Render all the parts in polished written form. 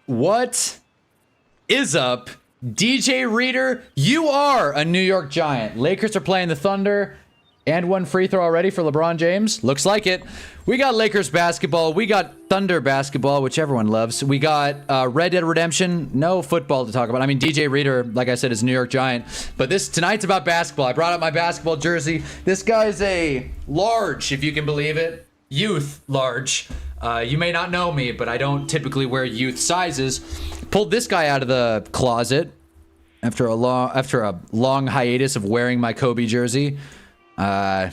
What is up? DJ Reader, you are a New York Giant. Lakers are playing the Thunder. And one free throw already for LeBron James. Looks like it. We got Lakers basketball. We got Thunder basketball, which everyone loves. We got Red Dead Redemption. No football to talk about. I mean, DJ Reader, like I said, is a New York Giant. But tonight's about basketball. I brought up my basketball jersey. This guy's a large, if you can believe it. Youth large. You may not know me, but I don't typically wear youth sizes. Pulled this guy out of the closet after a long hiatus of wearing my Kobe jersey. Not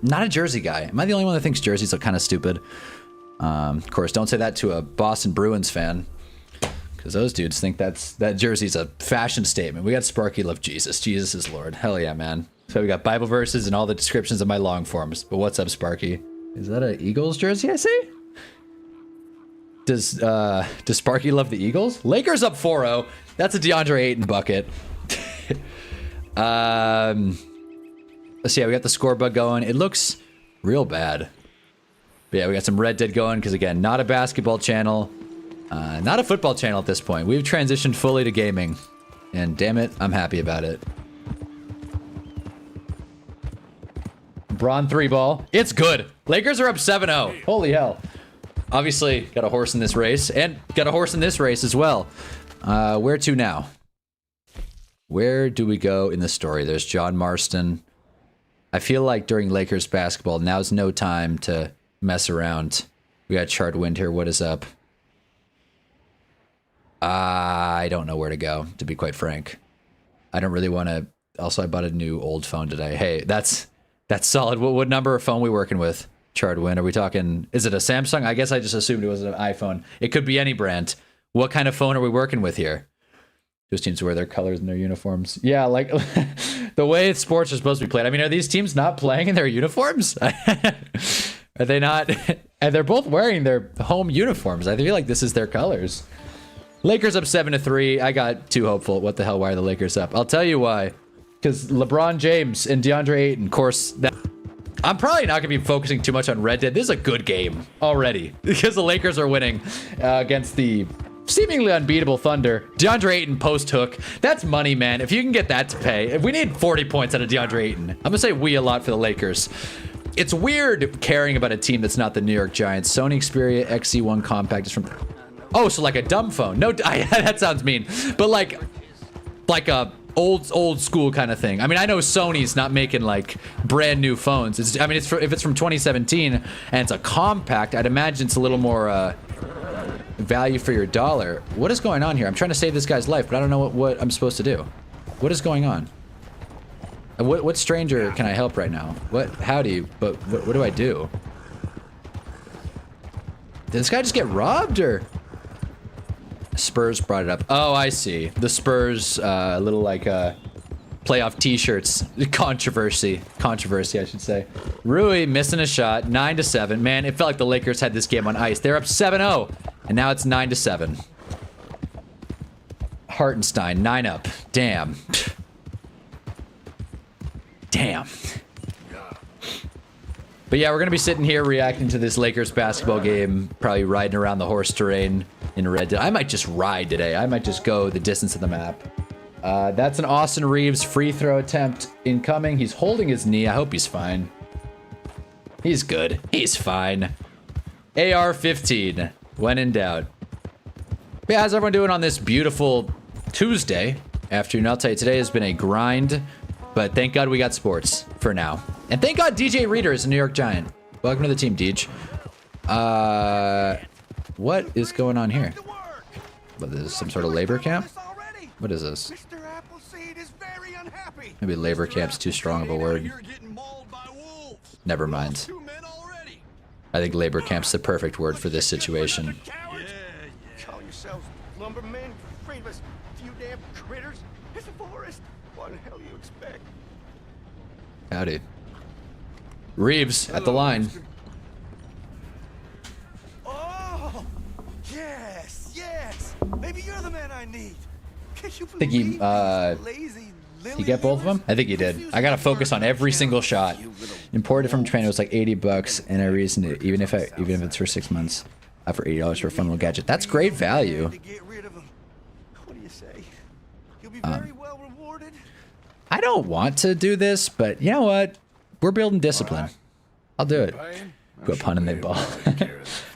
a jersey guy. Am I the only one that thinks jerseys are kind of stupid? Of course, don't say that to a Boston Bruins fan, because those dudes think that jersey's a fashion statement. We got Sparky love Jesus. Jesus is Lord. Hell yeah, man. So we got Bible verses and all the descriptions of my long forms. But what's up, Sparky? Is that an Eagles jersey I see? Does Sparky love the Eagles? Lakers up 4-0. That's a DeAndre Ayton bucket. Let's see, yeah, we got the scoreboard going. It looks real bad. But yeah, we got some Red Dead going because, again, not a basketball channel. Not a football channel at this point. We've transitioned fully to gaming. And damn it, I'm happy about it. Braun 3-ball. It's good. Lakers are up 7-0. Holy hell. Obviously, got a horse in this race. And got a horse in this race as well. Where to now? Where do we go in the story? There's John Marston. I feel like during Lakers basketball, now's no time to mess around. We got Chart Wind here. What is up? I don't know where to go, to be quite frank. I don't really want to... Also, I bought a new old phone today. Hey, that's solid. What number of phone we working with? Chart Wind, are we talking... Is it a Samsung? I guess I just assumed it was an iPhone. It could be any brand. What kind of phone are we working with here? Just teams wear their colors in their uniforms. Yeah, like the way sports are supposed to be played. I mean, are these teams not playing in their uniforms? Are they not? And they're both wearing their home uniforms. I feel like this is their colors. Lakers up 7-3. I got too hopeful. What the hell? Why are the Lakers up? I'll tell you why. Because LeBron James and DeAndre Ayton, of course. I'm probably not going to be focusing too much on Red Dead. This is a good game already because the Lakers are winning against the seemingly unbeatable Thunder. DeAndre Ayton post hook. That's money, man. If you can get that to pay. If we need 40 points out of DeAndre Ayton. I'm going to say we a lot for the Lakers. It's weird caring about a team that's not the New York Giants. Sony Xperia XZ1 Compact is from... Oh, so like a dumb phone. No, that sounds mean. But like a old school kind of thing. I mean, I know Sony's not making like brand new phones. If it's from 2017 and it's a compact, I'd imagine it's a little more... value for your dollar. What is going on here? I'm trying to save this guy's life, but I don't know what I'm supposed to do. What is going on? What stranger can I help right now? Howdy, but what do I do? Did this guy just get robbed, or? Spurs brought it up. Oh, I see. The Spurs, little like playoff t-shirts controversy, I should say. Rui missing a shot, 9-7. Man, it felt like the Lakers had this game on ice. They're up 7-0. And now it's 9-7. Hartenstein, 9 up. Damn. Damn. But yeah, we're going to be sitting here reacting to this Lakers basketball game. Probably riding around the horse terrain in Red Dead. I might just ride today. I might just go the distance of the map. That's an Austin Reeves free throw attempt incoming. He's holding his knee. I hope he's fine. He's good. He's fine. AR-15. When in doubt. But yeah, how's everyone doing on this beautiful Tuesday afternoon? I'll tell you, today has been a grind, but thank God we got sports for now. And thank God DJ Reader is a New York Giant. Welcome to the team, Deej. What is going on here? What, this is some sort of labor camp? What is this? Maybe labor camp's too strong of a word. Never mind. I think labor camp's the perfect word for this situation. Yeah, you call yourselves lumbermen, afraid of us few damn critters? It's a forest. What the hell you expect? Howdy. Reeves at the line. Oh, yes. Maybe you're the man I need. Can you I think he get both of them? I think he did. I gotta focus on every single shot. Imported from Japan, it was like $80, and I reasoned it, even if it's for 6 months. For $80 for a fun little gadget. That's great value. To get rid of him. What do you say? You'll be very well rewarded. I don't want to do this, but you know what? We're building discipline. I'll do it. Go pun and they ball.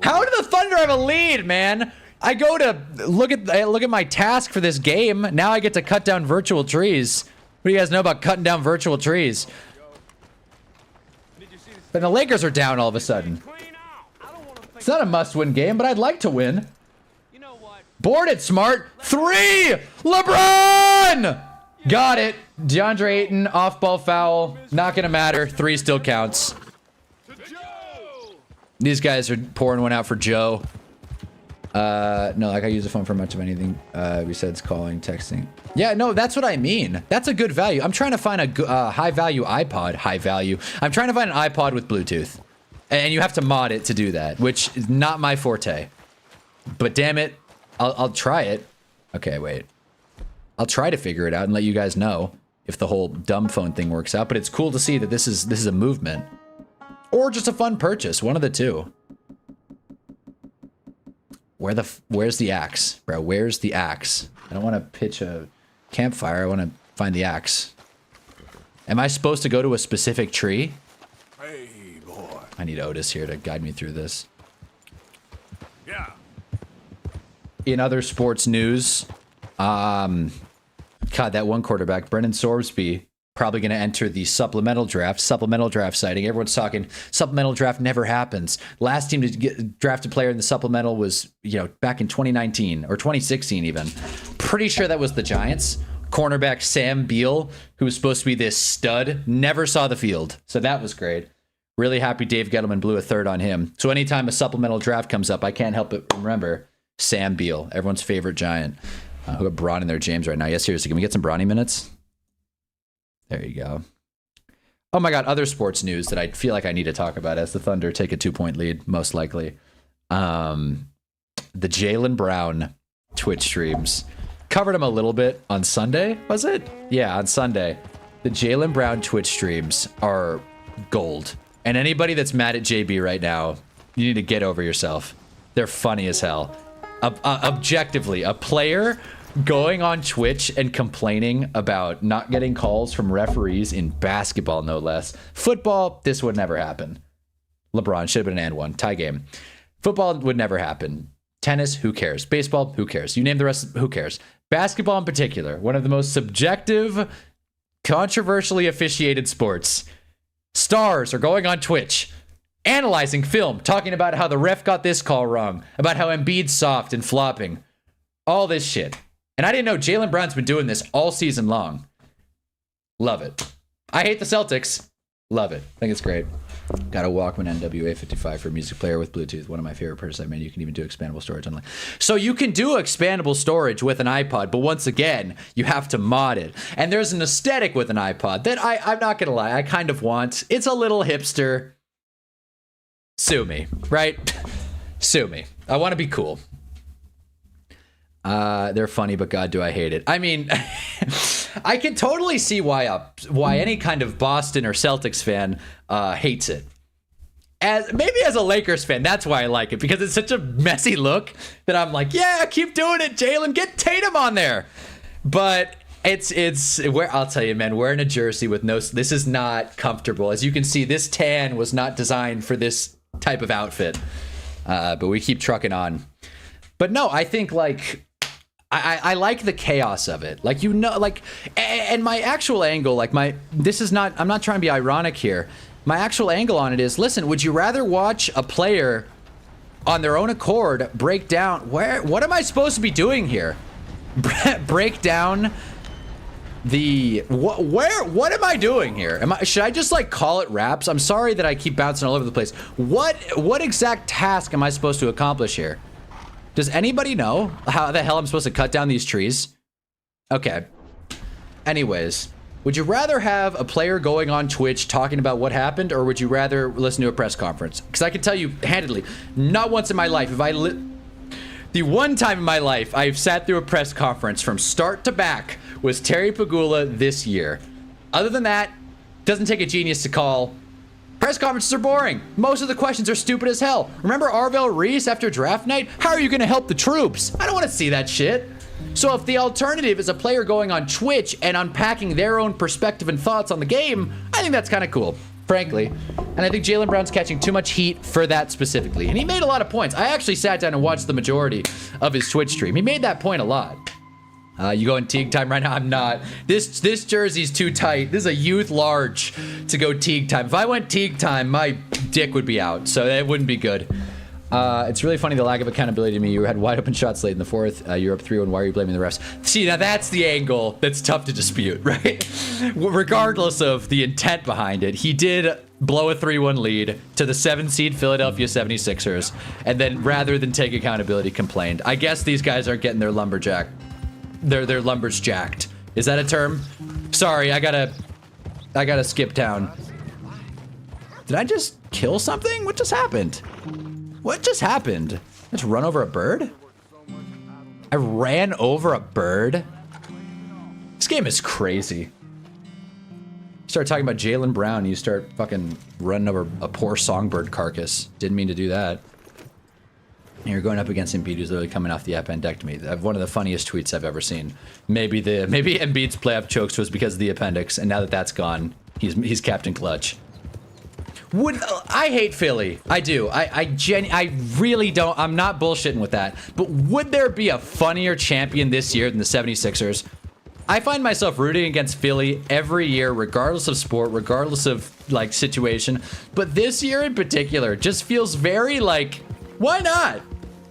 How did the Thunder have a lead, man? I go to look at my task for this game. Now I get to cut down virtual trees. What do you guys know about cutting down virtual trees? But the Lakers are down all of a sudden. It's not a must-win game, but I'd like to win. Board it, smart. 3! LeBron! Got it. DeAndre Ayton, off-ball foul. Not gonna matter. 3 still counts. These guys are pouring one out for Joe. No, like I use the phone for much of anything besides calling, texting. Yeah, no, that's what I mean. That's a good value. I'm trying to find a high-value iPod. High value. I'm trying to find an iPod with Bluetooth. And you have to mod it to do that, which is not my forte. But damn it, I'll try it. Okay, wait. I'll try to figure it out and let you guys know if the whole dumb phone thing works out. But it's cool to see that this is a movement. Or just a fun purchase, one of the two. Where's the axe, bro? Where's the axe? I don't want to pitch a campfire. I want to find the axe. Am I supposed to go to a specific tree? Hey, boy. I need Otis here to guide me through this. Yeah. In other sports news, God, that one quarterback, Brendan Sorsby, probably going to enter the supplemental draft sighting. Everyone's talking supplemental draft never happens. Last team to get drafted player in the supplemental was, back in 2019 or 2016 even. Pretty sure that was the Giants. Cornerback Sam Beal, who was supposed to be this stud, never saw the field. So that was great. Really happy Dave Gettleman blew a third on him. So anytime a supplemental draft comes up, I can't help but remember Sam Beal, everyone's favorite Giant. Who got Bron in their James right now. Yeah, seriously, can we get some Bronny minutes? There you go. Oh my God, other sports news that I feel like I need to talk about as the Thunder take a 2-point lead, most likely. The Jaylen Brown Twitch streams. Covered him a little bit on Sunday, was it? Yeah, on Sunday. The Jaylen Brown Twitch streams are gold. And anybody that's mad at JB right now, you need to get over yourself. They're funny as hell. Objectively, a player going on Twitch and complaining about not getting calls from referees in basketball, no less. Football, this would never happen. LeBron should have been an and one. Tie game. Football would never happen. Tennis, who cares? Baseball, who cares? You name the rest, who cares? Basketball in particular, one of the most subjective, controversially officiated sports. Stars are going on Twitch, analyzing film, talking about how the ref got this call wrong, about how Embiid's soft and flopping. All this shit. And I didn't know Jaylen Brown's been doing this all season long. Love it. I hate the Celtics. Love it. I think it's great. Got a Walkman NWA 55 for a music player with Bluetooth. One of my favorite purchases I made. You can even do expandable storage online. So you can do expandable storage with an iPod, but once again, you have to mod it. And there's an aesthetic with an iPod that I'm not going to lie, I kind of want. It's a little hipster. Sue me, right? Sue me. I want to be cool. They're funny, but God, do I hate it. I mean, I can totally see why any kind of Boston or Celtics fan hates it. Maybe as a Lakers fan, that's why I like it, because it's such a messy look that I'm like, yeah, keep doing it, Jaylen. Get Tatum on there. But it's where I'll tell you, man, wearing a jersey with no, this is not comfortable. As you can see, this tan was not designed for this type of outfit. But we keep trucking on. But no, I think I like the chaos of it. And my actual angle, I'm not trying to be ironic here. My actual angle on it is, listen, would you rather watch a player on their own accord break down, what am I supposed to be doing here? Break down what am I doing here? Should I just call it raps? I'm sorry that I keep bouncing all over the place. What exact task am I supposed to accomplish here? Does anybody know how the hell I'm supposed to cut down these trees? Okay. Anyways, would you rather have a player going on Twitch talking about what happened, or would you rather listen to a press conference? Because I can tell you handedly, not once in my life, the one time in my life I've sat through a press conference from start to back was Terry Pagula this year. Other than that, doesn't take a genius to call Press conferences are boring. Most of the questions are stupid as hell. Remember Arvell Reese after draft night? How are you going to help the troops? I don't want to see that shit. So if the alternative is a player going on Twitch and unpacking their own perspective and thoughts on the game, I think that's kind of cool, frankly. And I think Jaylen Brown's catching too much heat for that specifically. And he made a lot of points. I actually sat down and watched the majority of his Twitch stream. He made that point a lot. You going Teague time right now? I'm not. This jersey's too tight. This is a youth large to go Teague time. If I went Teague time, my dick would be out. So that wouldn't be good. It's really funny the lack of accountability to me. You had wide open shots late in the fourth. You're up 3-1. Why are you blaming the refs? See, now that's the angle that's tough to dispute, right? Regardless of the intent behind it, he did blow a 3-1 lead to the 7-seed Philadelphia 76ers, and then rather than take accountability, complained. I guess these guys aren't getting their lumberjack. Their lumbers jacked. Is that a term? Sorry, I gotta skip town. Did I just kill something? What just happened? What just happened? Just run over a bird? I ran over a bird? This game is crazy. You start talking about Jaylen Brown, you start fucking running over a poor songbird carcass. Didn't mean to do that. And you're going up against Embiid, who's literally coming off the appendectomy. One of the funniest tweets I've ever seen. Maybe Embiid's playoff chokes was because of the appendix, and now that that's gone, he's Captain Clutch. I hate Philly. I do. I really don't. I'm not bullshitting with that. But would there be a funnier champion this year than the 76ers? I find myself rooting against Philly every year, regardless of sport, regardless of like situation. But this year in particular just feels very like, why not?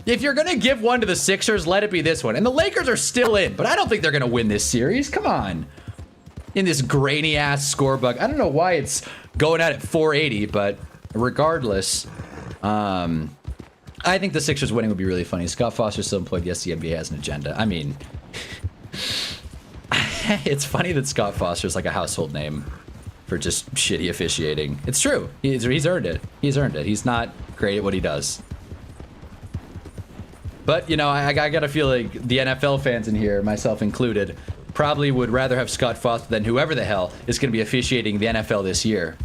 If you're going to give one to the Sixers, let it be this one. And the Lakers are still in, but I don't think they're going to win this series. Come on. In this grainy ass scorebug. I don't know why it's going out at 480, but regardless, I think the Sixers winning would be really funny. Scott Foster's still employed. Yes, the NBA has an agenda. I mean, it's funny that Scott Foster's like a household name for just shitty officiating. It's true. He's earned it. He's earned it. He's not great at what he does. But, you know, I gotta feel like the NFL fans in here, myself included, probably would rather have Scott Foster than whoever the hell is going to be officiating the NFL this year.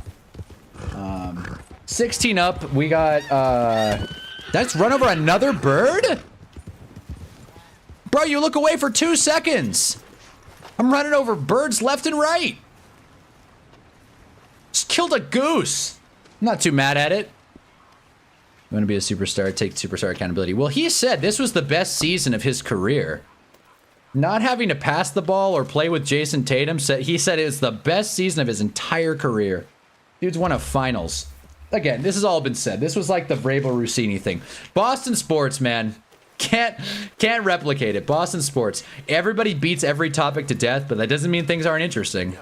16 up. We got, let's run over another bird? Bro, you look away for 2 seconds. I'm running over birds left and right. Just killed a goose. I'm not too mad at it. You want to be a superstar, take superstar accountability. Well, he said this was the best season of his career. Not having to pass the ball or play with Jason Tatum, he said it was the best season of his entire career. Dude's won a finals. Again, this has all been said. This was like the Vrabel Rossini thing. Boston sports, man. Can't replicate it. Boston sports. Everybody beats every topic to death, but that doesn't mean things aren't interesting.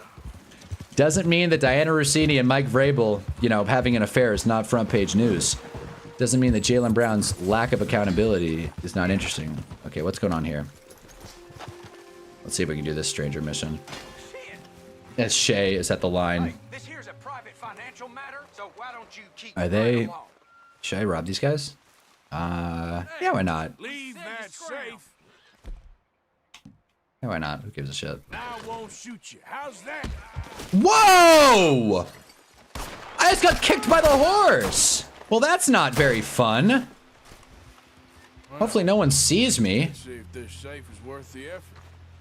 Doesn't mean that Diana Rossini and Mike Vrabel, you know, having an affair is not front page news. Doesn't mean that Jaylen Brown's lack of accountability is not interesting. Okay, what's going on here? Let's see if we can do this stranger mission. As Shay is at the line. This here's a private financial matter, so why don't you keep Are they... Should I rob these guys? Yeah, why not? Leave that safe. Yeah, why not? Who gives a shit? I won't shoot you. How's that? Whoa! I just got kicked by the horse! Well, that's not very fun. Hopefully no one sees me. Let's see if this safe is worth the effort.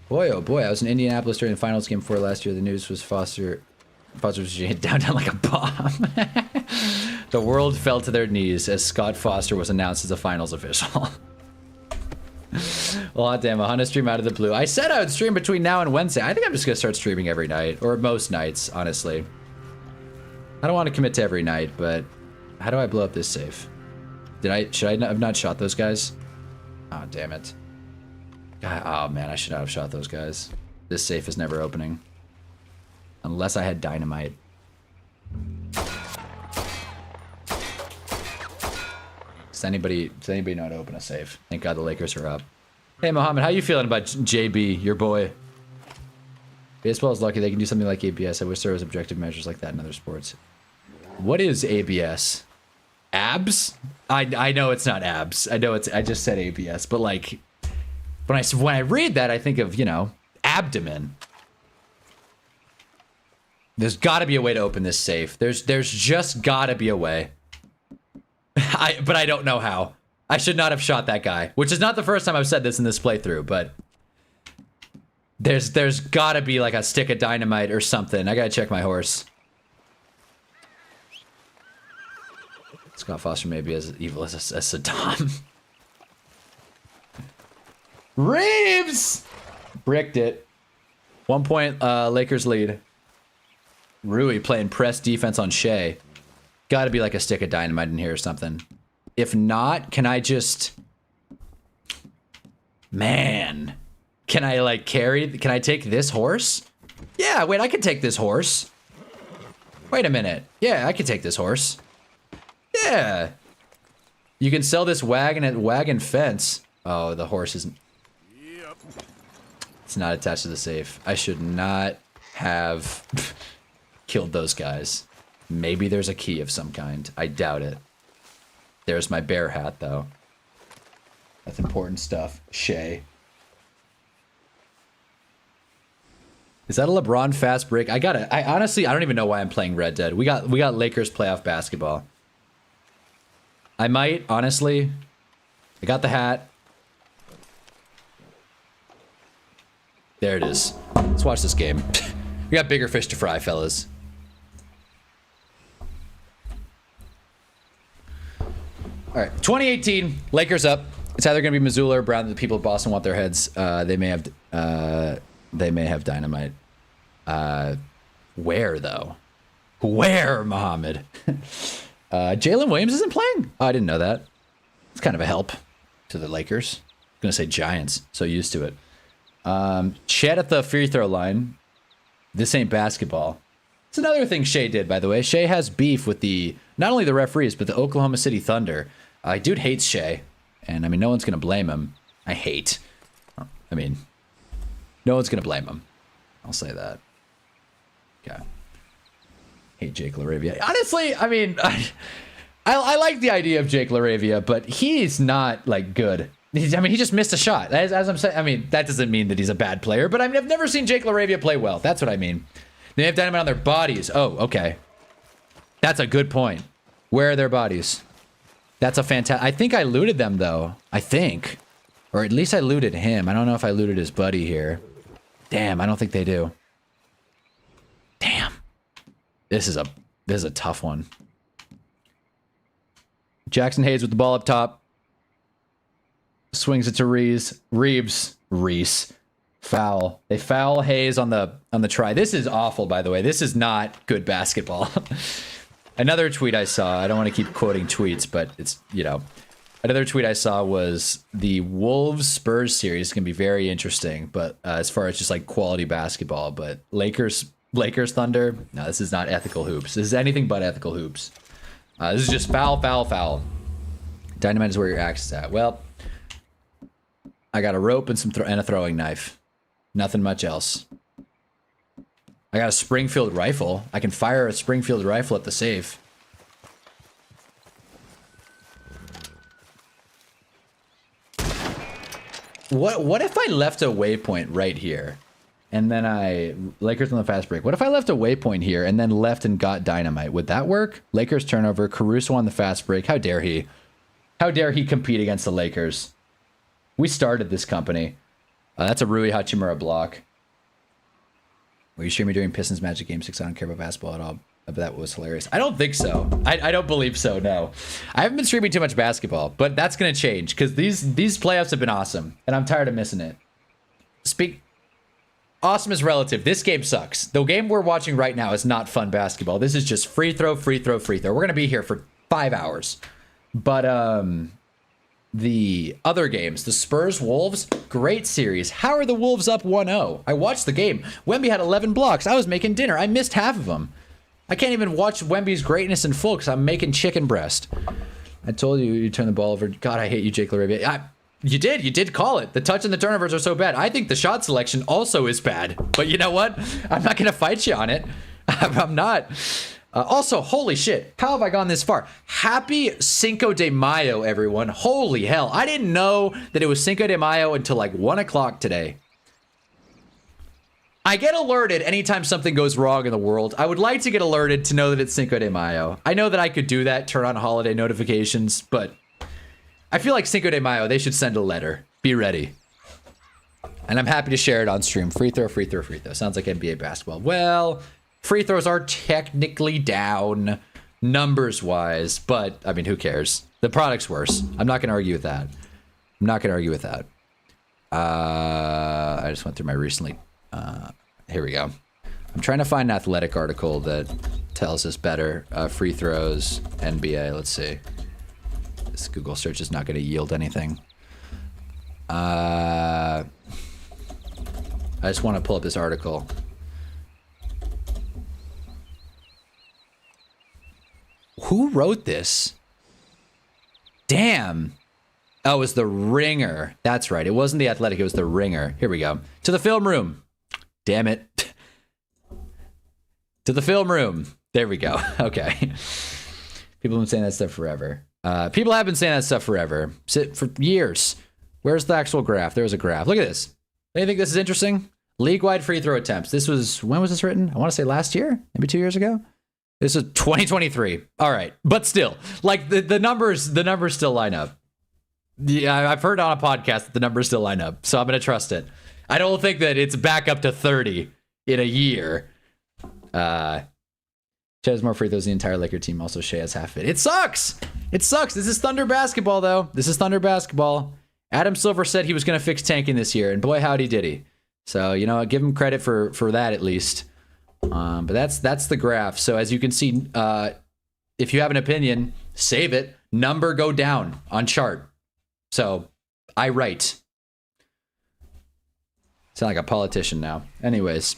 Boy, oh boy, I was in Indianapolis during the finals game 4 last year. The news was Foster was hit down like a bomb. The world fell to their knees as Scott Foster was announced as a finals official. Well, damn, a Honda stream out of the blue. I said I would stream between now and Wednesday. I think I'm just gonna start streaming every night, or most nights, honestly. I don't want to commit to every night, but how do I blow up this safe? Should I have not shot those guys? Oh, damn it. God, oh man, I should not have shot those guys. This safe is never opening. Unless I had dynamite. Does anybody know how to open a safe? Thank God the Lakers are up. Hey Mohammed, how you feeling about JB, your boy? Baseball is lucky they can do something like ABS. I wish there was objective measures like that in other sports. What is ABS? Abs? I know it's not abs. I just said ABS, but like when I read that, I think of, you know, abdomen. There's got to be a way to open this safe. There's just got to be a way. But I don't know how. I should not have shot that guy, which is not the first time I've said this in this playthrough, but there's got to be like a stick of dynamite or something. I got to check my horse. Scott Foster may be as evil as Saddam. Reeves! Bricked it. 1 point, Lakers lead. Rui playing press defense on Shea. Gotta be like a stick of dynamite in here or something. If not, can I just... Man. Can I, like, carry... Can I take this horse? Yeah, wait, I can take this horse. Wait a minute. Yeah, I can take this horse. Yeah. You can sell this wagon at Wagon Fence. Oh, the horse isn't... Yep. It's not attached to the safe. I should not have killed those guys. Maybe there's a key of some kind. I doubt it. There's my bear hat, though. That's important stuff. Shea. Is that a LeBron fast break? I honestly, I don't even know why I'm playing Red Dead. We got Lakers playoff basketball. I might, honestly. I got the hat. There it is. Let's watch this game. We got bigger fish to fry, fellas. All right, 2018, Lakers up. It's either going to be Missoula or Brown. The people of Boston want their heads. They may have dynamite. Where though? Where, Muhammad? Jalen Williams isn't playing. Oh, I didn't know that. It's kind of a help to the Lakers. I'm gonna say Giants. So used to it. Chet at the free throw line. This ain't basketball. It's another thing Shea did, by the way. Shea has beef with not only the referees, but the Oklahoma City Thunder. Dude hates Shea. And, I mean, no one's going to blame him. No one's going to blame him. I'll say that. Okay. Hate Jake LaRavia. Honestly, I mean, I like the idea of Jake LaRavia, but he's not, like, good. He just missed a shot. As I'm saying, I mean, that doesn't mean that he's a bad player, but I mean, I've never seen Jake LaRavia play well. That's what I mean. They have dynamite on their bodies. Oh, okay. That's a good point. Where are their bodies? That's a fantastic... I think I looted them, though. I think. Or at least I looted him. I don't know if I looted his buddy here. Damn, I don't think they do. Damn. This is a tough one. Jackson Hayes with the ball up top. Swings it to Reeves. Foul. They foul Hayes on the try. This is awful, by the way. This is not good basketball. Another tweet I saw, I don't want to keep quoting tweets, but it's, you know, another tweet I saw was the Wolves Spurs series can be very interesting, but as far as just like quality basketball, but Lakers Thunder, no, this is not ethical hoops. This is anything but ethical hoops. This is just foul. Dynamite is where your axe is at. Well, I got a rope and and a throwing knife. Nothing much else. I got a Springfield rifle. I can fire a Springfield rifle at the safe. What if I left a waypoint right here? And then Lakers on the fast break. What if I left a waypoint here and then left and got dynamite? Would that work? Lakers turnover. Caruso on the fast break. How dare he? How dare he compete against the Lakers? We started this company. That's a Rui Hachimura block. Were you streaming during Pistons Magic Game 6? I don't care about basketball at all. But that was hilarious. I don't think so. I don't believe so, no. I haven't been streaming too much basketball, but that's going to change because these playoffs have been awesome, and I'm tired of missing it. Awesome is relative. This game sucks. The game we're watching right now is not fun basketball. This is just free throw. We're going to be here for 5 hours. But the other games, the Spurs-Wolves, great series. How are the Wolves up 1-0? I watched the game. Wemby had 11 blocks. I was making dinner. I missed half of them. I can't even watch Wemby's greatness in full because I'm making chicken breast. I told you you turn the ball over. God, I hate you, Jake LaRavia. You did call it. The touch and the turnovers are so bad. I think the shot selection also is bad. But you know what? I'm not going to fight you on it. I'm not. Also, holy shit. How have I gone this far? Happy Cinco de Mayo, everyone. Holy hell. I didn't know that it was Cinco de Mayo until like 1 o'clock today. I get alerted anytime something goes wrong in the world. I would like to get alerted to know that it's Cinco de Mayo. I know that I could do that, turn on holiday notifications, but I feel like Cinco de Mayo, they should send a letter. Be ready. And I'm happy to share it on stream. Free throw, free throw, free throw. Sounds like NBA basketball. Well, free throws are technically down numbers-wise, but, I mean, who cares? The product's worse. I'm not going to argue with that. I just went through my recently... here we go. I'm trying to find an athletic article that tells us better. Free throws, NBA, let's see. This Google search is not going to yield anything. I just want to pull up this article. Who wrote this? Damn. Oh, it was The Ringer. That's right. It wasn't The Athletic. It was The Ringer. Here we go. To the film room. Damn it. To the film room. There we go. Okay. People have been saying that stuff forever. People have been saying that stuff forever. For years. Where's the actual graph? There's a graph. Look at this. Do you think this is interesting? League-wide free throw attempts. This was, when was this written? I want to say last year? Maybe 2 years ago? This is 2023. All right. But still, like the numbers still line up. Yeah, I've heard on a podcast that the numbers still line up, so I'm going to trust it. I don't think that it's back up to 30 in a year. Shea has more free throws than the entire Laker team. Also, Shea has half it. It sucks. It sucks. This is Thunder basketball, though. This is Thunder basketball. Adam Silver said he was going to fix tanking this year, and boy, howdy did he. So, you know, give him credit for that at least. But that's the graph. So as you can see, if you have an opinion, save it. Number go down on chart. So I write. Sound like a politician now. Anyways,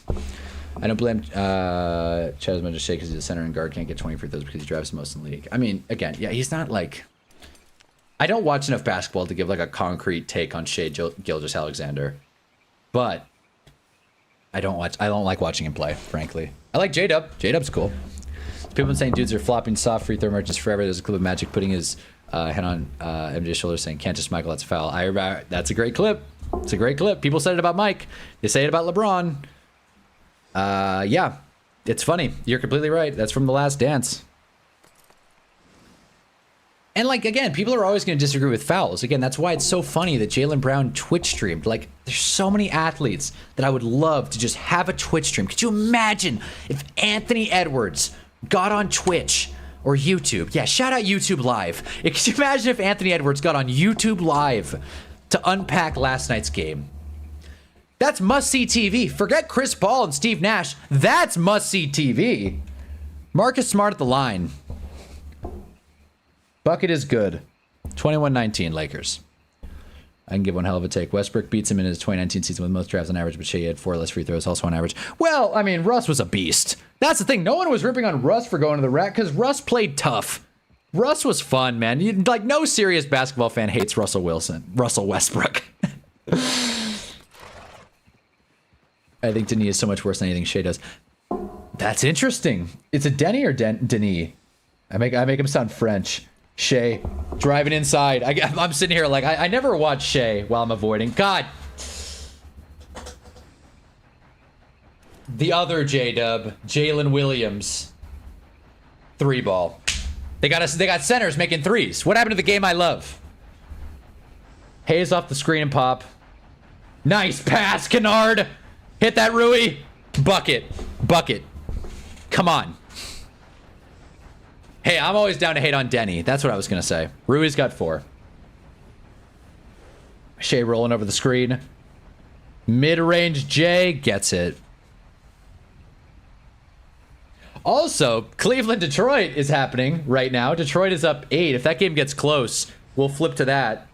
I don't blame Chad as much as Shea because he's a center and guard, can't get 20 free throws because he drives the most in the league. I mean, again, yeah, he's not like... I don't watch enough basketball to give like a concrete take on Shea Gilgeous-Alexander, but I don't like watching him play, frankly. I like J-Dub. J-Dub's cool. People have been saying dudes are flopping soft free throw merchants forever. There's a clip of Magic putting his hand on MJ's shoulder saying, can't just Michael, that's a foul. That's a great clip. It's a great clip. People said it about Mike. They say it about LeBron. Yeah, it's funny. You're completely right. That's from The Last Dance. And, like, again, people are always going to disagree with fouls. Again, that's why it's so funny that Jaylen Brown Twitch streamed. Like, there's so many athletes that I would love to just have a Twitch stream. Could you imagine if Anthony Edwards got on Twitch or YouTube? Yeah, shout out YouTube Live. Could you imagine if Anthony Edwards got on YouTube Live to unpack last night's game? That's must-see TV. Forget Chris Paul and Steve Nash. That's must-see TV. Marcus Smart at the line. Bucket is good. 21-19 Lakers. I can give one hell of a take. Westbrook beats him in his 2019 season with most drives on average, but Shea had 4 less free throws, also on average. Well, I mean, Russ was a beast. That's the thing. No one was ripping on Russ for going to the rack because Russ played tough. Russ was fun, man. Like, no serious basketball fan hates Russell Westbrook. I think Denis is so much worse than anything Shea does. That's interesting. It's a Denny or Denis? I make him sound French. Shea driving inside. I'm sitting here like I never watch Shea while I'm avoiding. God. The other J-Dub, Jalen Williams. 3-ball. They got centers making threes. What happened to the game I love? Hayes off the screen and pop. Nice pass, Kennard. Hit that Rui. Bucket. Come on. Hey, I'm always down to hate on Denny. That's what I was going to say. Rui's got 4. Shea rolling over the screen. Mid-range J gets it. Also, Cleveland-Detroit is happening right now. Detroit is up 8. If that game gets close, we'll flip to that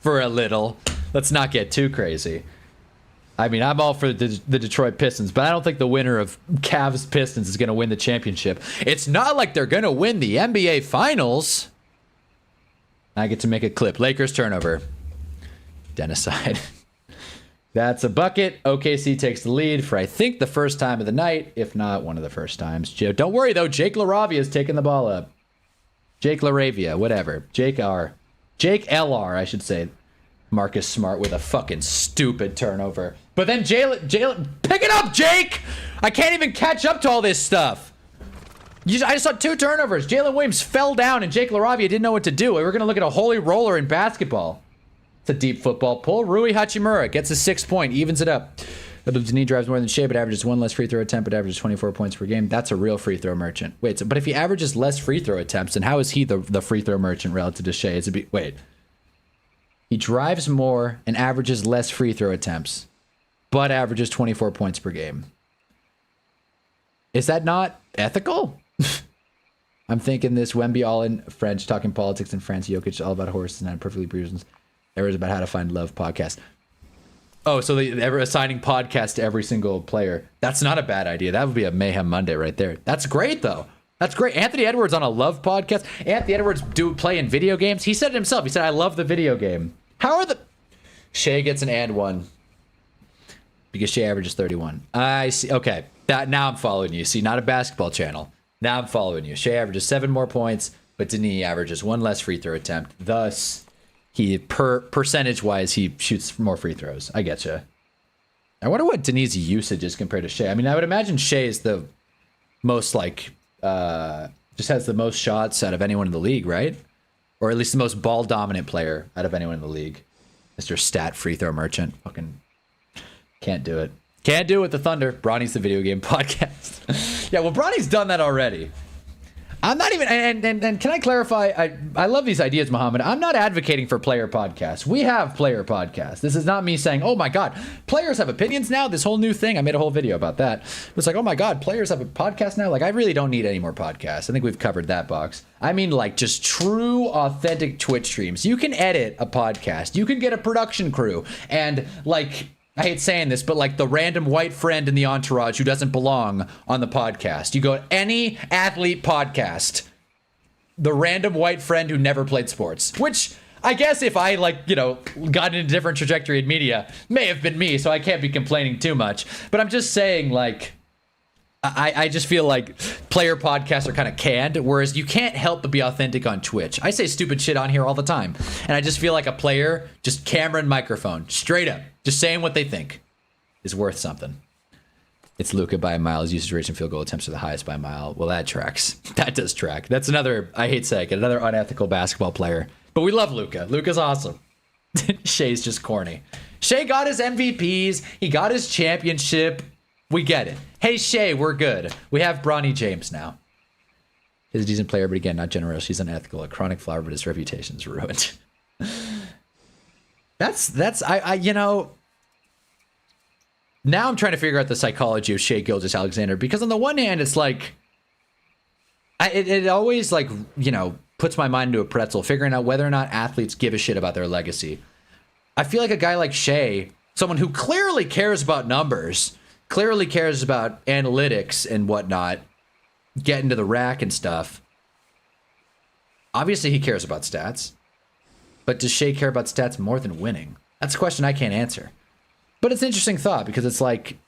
for a little. Let's not get too crazy. I mean, I'm all for the Detroit Pistons, but I don't think the winner of Cavs Pistons is going to win the championship. It's not like they're going to win the NBA Finals. I get to make a clip. Lakers turnover. Dennicide. That's a bucket. OKC takes the lead for, I think, the first time of the night, if not one of the first times. Don't worry, though. Jake LaRavia is taking the ball up. Jake LaRavia, whatever. Jake LR, I should say. Marcus Smart with a fucking stupid turnover. But then Jalen, pick it up, Jake! I can't even catch up to all this stuff. I just saw 2 turnovers. Jalen Williams fell down and Jake LaRavia didn't know what to do. We were going to look at a holy roller in basketball. It's a deep football pull. Rui Hachimura gets a 6 point, evens it up. Denis drives more than Shea, but averages 1 less free throw attempt, but averages 24 points per game. That's a real free throw merchant. Wait, so, but if he averages less free throw attempts, then how is he the free throw merchant relative to Shea? Wait. He drives more and averages less free throw attempts, but averages 24 points per game. Is that not ethical? I'm thinking this Wemby all in French, talking politics in France, Jokic all about horses and perfectly reasons. Errors about how to find love podcast. Oh, so they're assigning podcasts to every single player. That's not a bad idea. That would be a Mayhem Monday right there. That's great, though. That's great. Anthony Edwards on a love podcast. Anthony Edwards play in video games. He said it himself. He said, I love the video game. How are the... Shea gets an and one. Because Shea averages 31. I see. Okay. Now I'm following you. See, not a basketball channel. Now I'm following you. Shea averages 7 more points, but Denis averages 1 less free throw attempt. Thus, percentage-wise, he shoots more free throws. I getcha. I wonder what Denis' usage is compared to Shea. I mean, I would imagine Shea is the most, like, just has the most shots out of anyone in the league, right? Or at least the most ball-dominant player out of anyone in the league. Mr. Stat Free Throw Merchant. Fucking can't do it. Can't do it with the Thunder. Bronny's the video game podcast. Yeah, well, Bronny's done that already. I'm not even, and can I clarify? I love these ideas, Muhammad. I'm not advocating for player podcasts. We have player podcasts. This is not me saying, oh my God, players have opinions now. This whole new thing. I made a whole video about that. It's like, oh my God, players have a podcast now. Like, I really don't need any more podcasts. I think we've covered that box. I mean, like, just true, authentic Twitch streams. You can edit a podcast. You can get a production crew. And, like, I hate saying this, but like the random white friend in the entourage who doesn't belong on the podcast. You go to any athlete podcast, the random white friend who never played sports, which I guess if I got in a different trajectory in media, may have been me, so I can't be complaining too much. But I'm just saying, like, I just feel like player podcasts are kind of canned, whereas you can't help but be authentic on Twitch. I say stupid shit on here all the time, and I just feel like a player, just camera and microphone, straight up, just saying what they think is worth something. It's Luka by a mile. His usage rates and field goal attempts are the highest by a mile. Well, that tracks. That does track. That's another, I hate saying it, another unethical basketball player. But we love Luka. Luka's awesome. Shea's just corny. Shea got his MVPs. He got his championship. We get it. Hey, Shea, we're good. We have Bronny James now. He's a decent player, but again, not generous. He's unethical. A chronic flower, but his reputation's ruined. You know, now I'm trying to figure out the psychology of Shea Gilgeous-Alexander, because on the one hand, it's like, it always, like, you know, puts my mind into a pretzel, figuring out whether or not athletes give a shit about their legacy. I feel like a guy like Shea, someone who clearly cares about numbers, clearly cares about analytics and whatnot, getting to the rack and stuff. Obviously, he cares about stats. But does Shea care about stats more than winning? That's a question I can't answer. But it's an interesting thought, because it's like,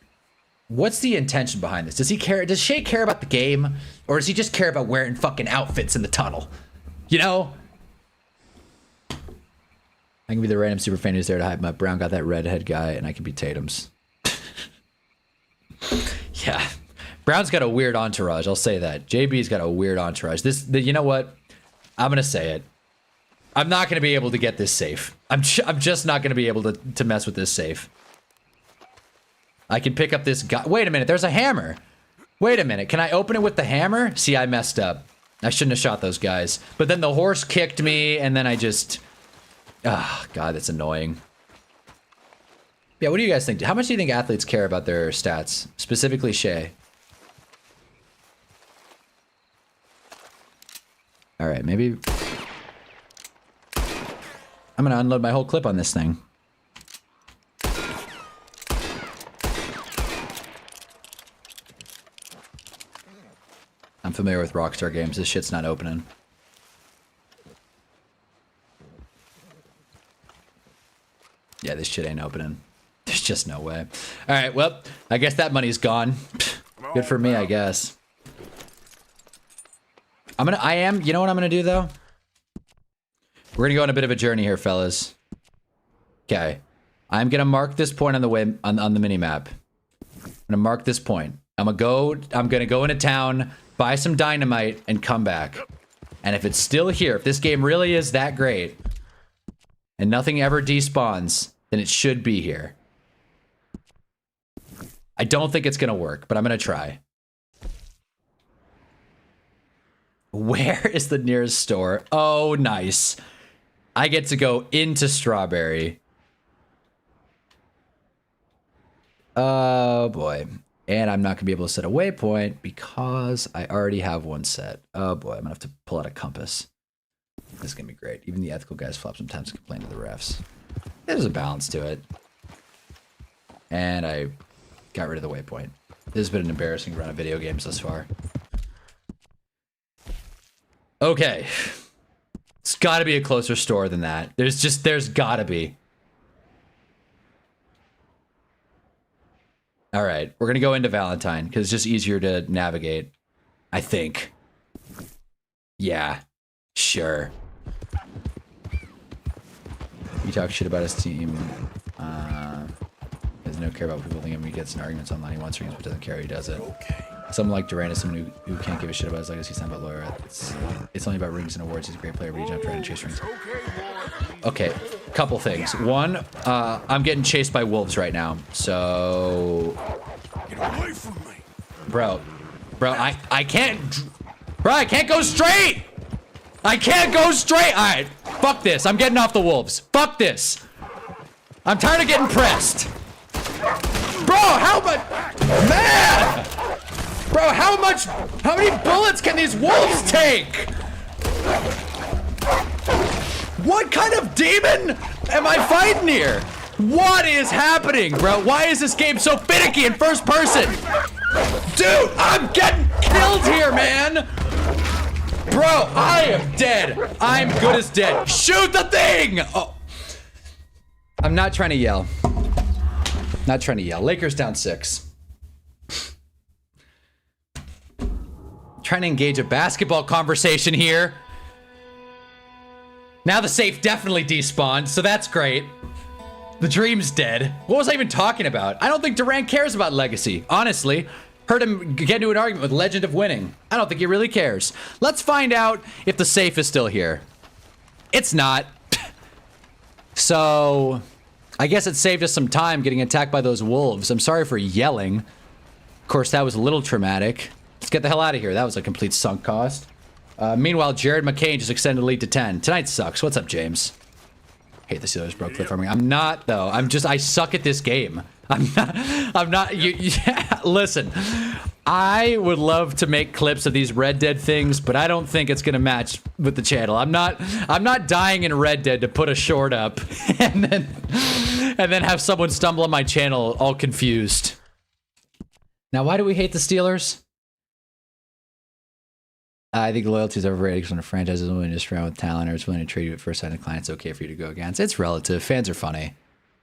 what's the intention behind this? Does he care? Does Shea care about the game? Or does he just care about wearing fucking outfits in the tunnel? You know? I can be the random super fan who's there to hype him up. Brown got that redhead guy, and I can be Tatum's. Yeah, Brown's got a weird entourage. I'll say that. JB's got a weird entourage. You know what? I'm gonna say it. I'm not gonna be able to get this safe. I'm just not gonna be able to mess with this safe. I can pick up this guy. Wait a minute. There's a hammer. Wait a minute. Can I open it with the hammer? See, I messed up. I shouldn't have shot those guys. But then the horse kicked me, and then I just. Ah, God, that's annoying. Yeah, what do you guys think? How much do you think athletes care about their stats? Specifically Shea. All right, maybe... I'm going to unload my whole clip on this thing. I'm familiar with Rockstar games. This shit's not opening. Yeah, this shit ain't opening. There's just no way. All right, well, I guess that money's gone. Good for me, I guess. You know what I'm gonna do, though? We're gonna go on a bit of a journey here, fellas. Okay. I'm gonna mark this point on the way on the mini map. I'm gonna mark this point. I'm gonna go into town, buy some dynamite, and come back. And if it's still here, if this game really is that great, and nothing ever despawns, then it should be here. I don't think it's gonna work, but I'm gonna try. Where is the nearest store? Oh, nice. I get to go into Strawberry. Oh boy. And I'm not gonna be able to set a waypoint because I already have one set. Oh boy, I'm gonna have to pull out a compass. This is gonna be great. Even the ethical guys flop sometimes complain to the refs. There's a balance to it. And I got rid of the waypoint. This has been an embarrassing run of video games thus far. Okay. It's gotta be a closer store than that. There's gotta be. All right, we're gonna go into Valentine because it's just easier to navigate. I think. Yeah, sure. You talk shit about his team. He doesn't care about people thinking he gets in arguments online. He wants rings but doesn't care. He does it. Okay. Someone like Durant is someone who can't give a shit about his legacy. He's not about lawyer. It's only about rings and awards. He's a great player, but he's not trying to chase rings. Okay, couple things. One, I'm getting chased by wolves right now, so... Get away from me. Bro, I can't... Bro, I can't go straight! I can't go straight! Alright, fuck this. I'm getting off the wolves. Fuck this. I'm tired of getting pressed. Bro, how much... Man! Bro, how many bullets can these wolves take? What kind of demon am I fighting here? What is happening, bro? Why is this game so finicky in first person? Dude, I'm getting killed here, man. Bro, I am dead. I'm good as dead. Shoot the thing! Oh. I'm not trying to yell. Not trying to yell. Lakers down 6. Trying to engage a basketball conversation here. Now the safe definitely despawned, so that's great. The dream's dead. What was I even talking about? I don't think Durant cares about legacy, honestly. Heard him get into an argument with Legend of Winning. I don't think he really cares. Let's find out if the safe is still here. It's not. So, I guess it saved us some time getting attacked by those wolves. I'm sorry for yelling. Of course, that was a little traumatic. Let's get the hell out of here. That was a complete sunk cost. Meanwhile, Jared McCain just extended the lead to 10. Tonight sucks. What's up, James? Hate the Steelers broke clip farming. I'm not, though. I suck at this game. I'm not, listen, I would love to make clips of these Red Dead things, but I don't think it's going to match with the channel. I'm not dying in Red Dead to put a short up and then have someone stumble on my channel all confused. Now, why do we hate the Steelers? I think loyalty is overrated because when a franchise is willing to surround with talent or is willing to trade you at first sign of client, it's okay for you to go against. It's relative. Fans are funny.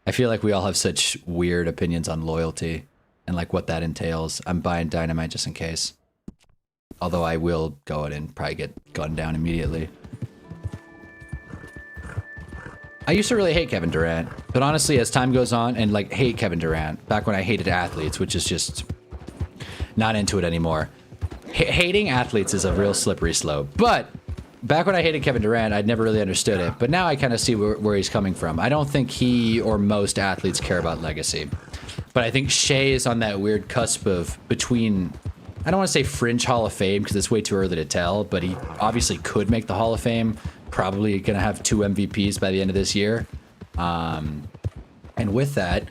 I feel like we all have such weird opinions on loyalty and like what that entails. I'm buying dynamite just in case. Although I will go in and probably get gunned down immediately. I used to really hate Kevin Durant, but honestly, as time goes on, and like hate Kevin Durant, back when I hated athletes, which is just not into it anymore. Hating athletes is a real slippery slope. But back when I hated Kevin Durant, I'd never really understood it. But now I kind of see where he's coming from. I don't think he or most athletes care about legacy. But I think Shea is on that weird cusp of between, I don't want to say fringe Hall of Fame because it's way too early to tell, but he obviously could make the Hall of Fame. Probably going to have 2 MVPs by the end of this year. And with that,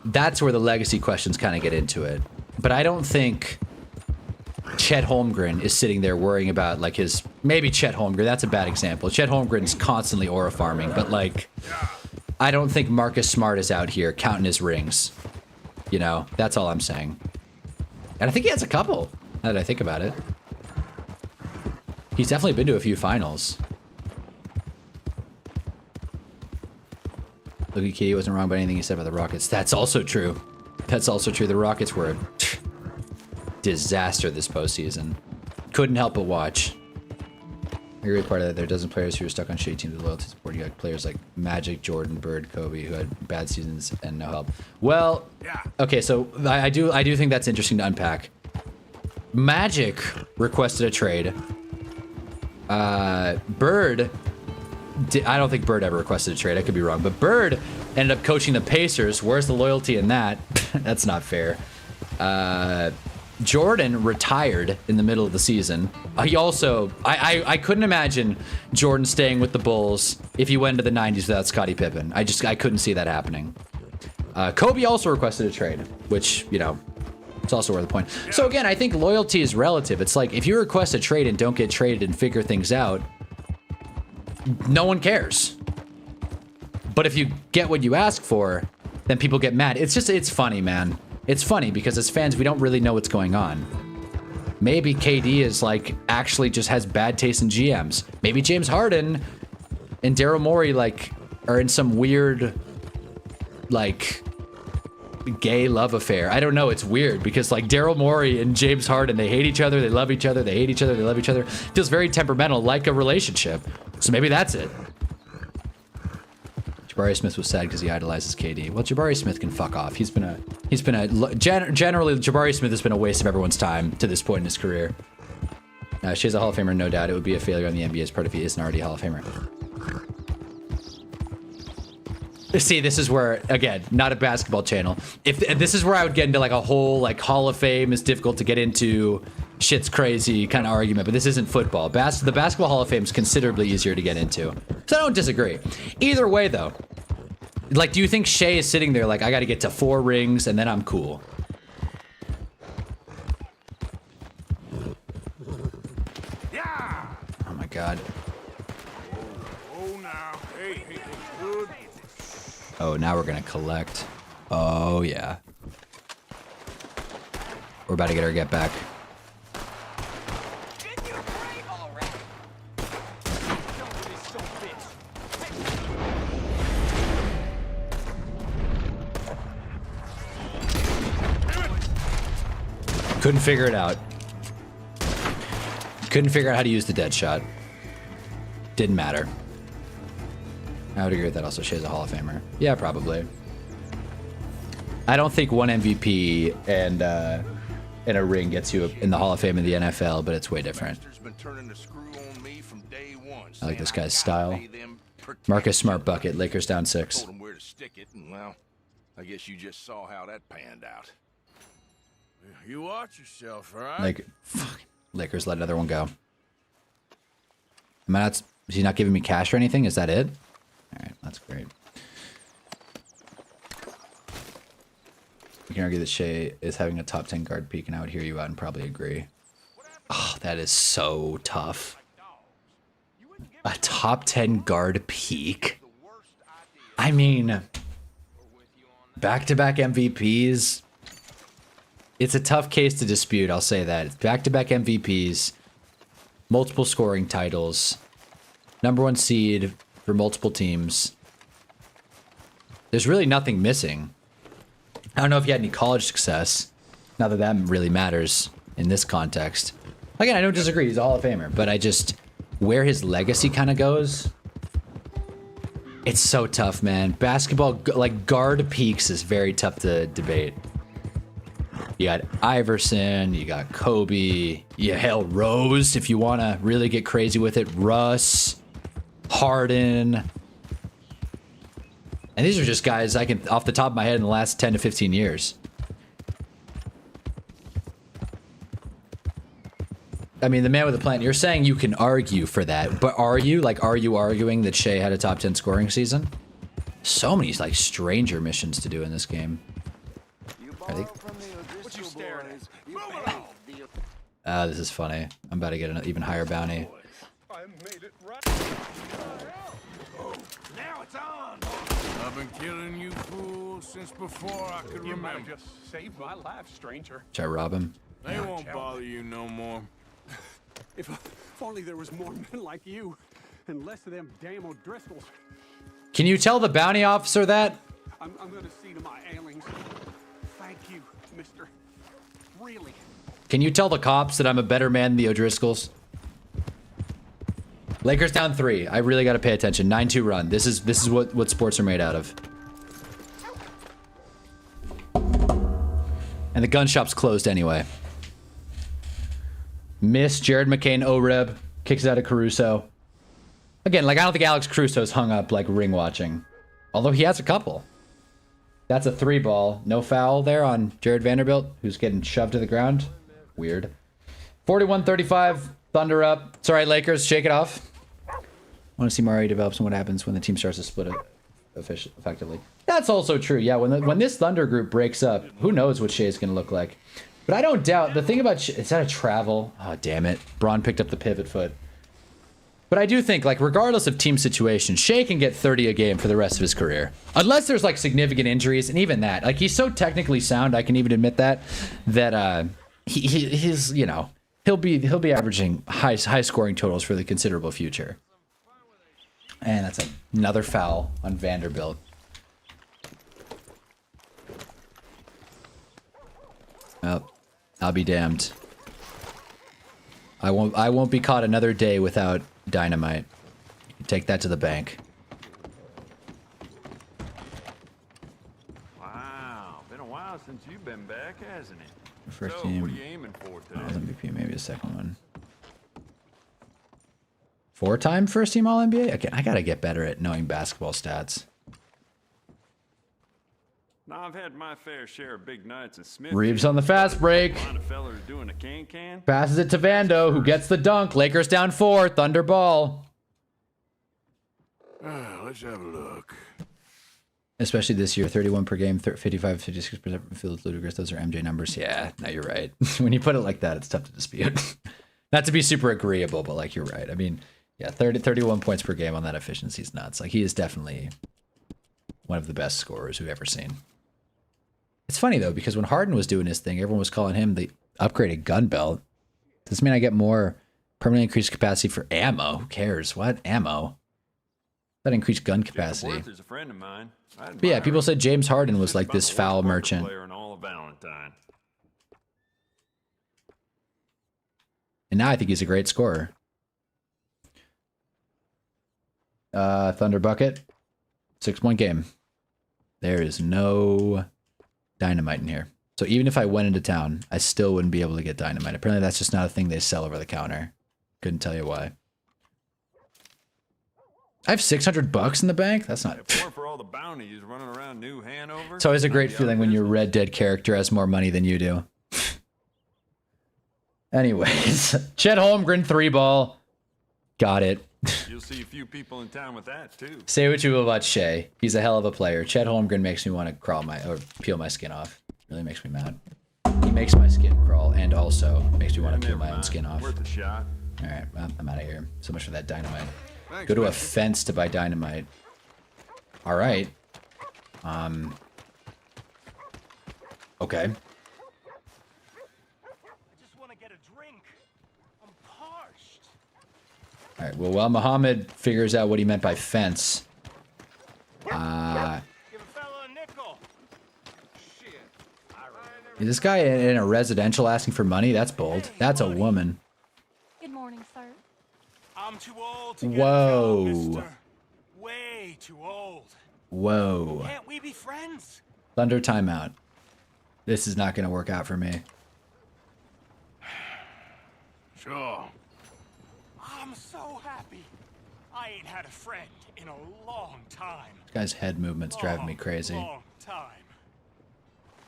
that's where the legacy questions kind of get into it. But I don't think Chet Holmgren is sitting there worrying about like his, maybe Chet Holmgren, that's a bad example. Chet Holmgren's constantly aura farming, but like, I don't think Marcus Smart is out here counting his rings. You know, that's all I'm saying. And I think he has a couple, now that I think about it. He's definitely been to a few finals. Look at Key, wasn't wrong about anything he said about the Rockets. That's also true. That's also true. The Rockets were disaster this postseason. Couldn't help but watch. A great part of that, there are dozen players who are stuck on shitty teams with loyalty support. You got players like Magic, Jordan, Bird, Kobe, who had bad seasons and no help. Well, okay, so I do think that's interesting to unpack. Magic requested a trade. Bird, I don't think Bird ever requested a trade. I could be wrong, but Bird ended up coaching the Pacers. Where's the loyalty in that? That's not fair. Jordan retired in the middle of the season. He also, I couldn't imagine Jordan staying with the Bulls if he went to the 90s without Scottie Pippen. I couldn't see that happening. Kobe also requested a trade, which, you know, it's also worth the point. So again, I think loyalty is relative. It's like, if you request a trade and don't get traded and figure things out, no one cares. But if you get what you ask for, then people get mad. It's funny, man. It's funny because as fans, we don't really know what's going on. Maybe KD is like, actually just has bad taste in GMs. Maybe James Harden and Daryl Morey like are in some weird, like, gay love affair. I don't know. It's weird because like Daryl Morey and James Harden, they hate each other, they love each other, they hate each other, they love each other. Feels very temperamental, like a relationship. So maybe that's it. Jabari Smith was sad because he idolizes KD. Well, Jabari Smith can fuck off. Generally, Jabari Smith has been a waste of everyone's time to this point in his career. She's a Hall of Famer, no doubt. It would be a failure on the NBA's part if he isn't already a Hall of Famer. See, this is where, again, not a basketball channel. If this is where I would get into like a whole like Hall of Fame is difficult to get into, shit's crazy kind of argument, but this isn't football. The Basketball Hall of Fame is considerably easier to get into. So I don't disagree. Either way, though, like, do you think Shea is sitting there like, I got to get to 4 rings and then I'm cool? Yeah. Oh my God. Oh, now. Hey, good. Oh, now we're gonna collect. Oh yeah. We're about to get our get back. Couldn't figure it out. Couldn't figure out how to use the dead shot. Didn't matter. I would agree with that. Also, Shea's a Hall of Famer. Yeah, probably. I don't think one MVP and a ring gets you in the Hall of Fame in the NFL, but it's way different. I like this guy's style. Marcus Smart bucket. Lakers down 6. Told him where to stick it, and well, I guess you just saw how that panned out. You watch yourself, all right? Like, fuck. Lakers let another one go. Am I not? Is he not giving me cash or anything? Is that it? All right, that's great. We can argue that Shea is having a top 10 guard peak, and I would hear you out and probably agree. Oh, that is so tough. A top 10 guard peak? I mean, back-to-back MVPs. It's a tough case to dispute, I'll say that. Back-to-back MVPs, multiple scoring titles, #1 seed for multiple teams. There's really nothing missing. I don't know if you had any college success. Not that that really matters in this context. Again, I don't disagree. He's a Hall of Famer, but I just, where his legacy kind of goes, it's so tough, man. Basketball, like guard peaks is very tough to debate. You got Iverson, you got Kobe, you hell Rose if you want to really get crazy with it, Russ, Harden. And these are just guys I can, off the top of my head, in the last 10 to 15 years. I mean, the man with the plan, you're saying you can argue for that, but are you? Like, are you arguing that Shea had a top 10 scoring season? So many, like, stranger missions to do in this game. Are they? What you staring at? Move along. This is funny. I'm about to get an even higher bounty. I made it right. Now it's on. I've been killing you fools since before I could You might remember. have just saved my life, stranger. Should I rob him? They won't bother you no more. If only there was more men like you, and less of them damn O'Driscolls. Can you tell the bounty officer that? I'm gonna see to my ailings. Thank you, mister. Really. Can you tell the cops that I'm a better man than the O'Driscolls? Lakers down 3. I really got to pay attention. 9-2 run. This is what sports are made out of. And the gun shop's closed anyway. Miss Jared McCain O-Rib kicks it out of Caruso. Again, like I don't think Alex Caruso's hung up like ring watching. Although he has a couple. That's a 3 ball. No foul there on Jared Vanderbilt, who's getting shoved to the ground. Weird. 41-35. Thunder up. It's all right, Lakers. Shake it off. I want to see Murray develops and what happens when the team starts to split it effectively. That's also true. Yeah, when this Thunder group breaks up, who knows what Shea's going to look like. But I don't doubt. The thing about Shea, is that a travel? Oh, damn it. Braun picked up the pivot foot. But I do think, like, regardless of team situation, Shea can get 30 a game for the rest of his career. Unless there's, like, significant injuries, and even that. Like, he's so technically sound, I can even admit that he's, you know, he'll be averaging high scoring totals for the considerable future. And that's another foul on Vanderbilt. Well, I'll be damned. I won't be caught another day without dynamite. Take that to the bank. Wow, been a while since you've been back, hasn't it? First So, team. what are you aiming for today? MVP, maybe a second one. 4-time first team All NBA? Okay, I gotta get better at knowing basketball stats. Now, I've had my fair share of big nights in Smith. Reeves on the fast break. A lot of fellas doing a can-can. Passes it to Vando, who gets the dunk. Lakers down 4. Thunder ball. Let's have a look. Especially this year, 31 per game, 55, 56% from field, ludicrous. Those are MJ numbers. Yeah, no, you're right. When you put it like that, it's tough to dispute. Not to be super agreeable, but like you're right. I mean, yeah, 31 points per game on that efficiency is nuts. Like he is definitely one of the best scorers we've ever seen. It's funny though, because when Harden was doing his thing, everyone was calling him the upgraded gun belt. Does this mean I get more permanently increased capacity for ammo? Who cares? What ammo? That increased gun capacity. Is a friend of mine. But yeah, people said James Harden was like this foul merchant. Player in all of Valentine. And now I think he's a great scorer. Thunder bucket. 6-point game. There is no dynamite in here. So even if I went into town, I still wouldn't be able to get dynamite. Apparently that's just not a thing they sell over the counter. Couldn't tell you why. I have $600 in the bank? That's not... If it weren't for all the bounties running around New Hanover, It's always a great feeling when your Red Dead character has more money than you do. Anyways, Chet Holmgren 3-ball. Got it. You'll see a few people in town with that too. Say what you will about Shea. He's a hell of a player. Chet Holmgren makes me want to peel my skin off. Really makes me mad. He makes my skin crawl and also makes me want to peel my own skin off. Worth a shot. All right, well, I'm out of here. So much for that dynamite. Thanks, Go to a Mister. fence to buy dynamite. All right. Okay. I just want to get a drink. I'm parched. All right. Well, while Muhammad figures out what he meant by fence, Give a fella a nickel. is this guy in a residential asking for money? That's bold. That's a woman. Good morning, sir. I'm too old to get Whoa. a job, mister. Way too old. Whoa. Can't we be friends? Thunder timeout. This is not going to work out for me. Sure. I'm so happy. I ain't had a friend in a long time. This guy's head movement's driving me crazy. Long time.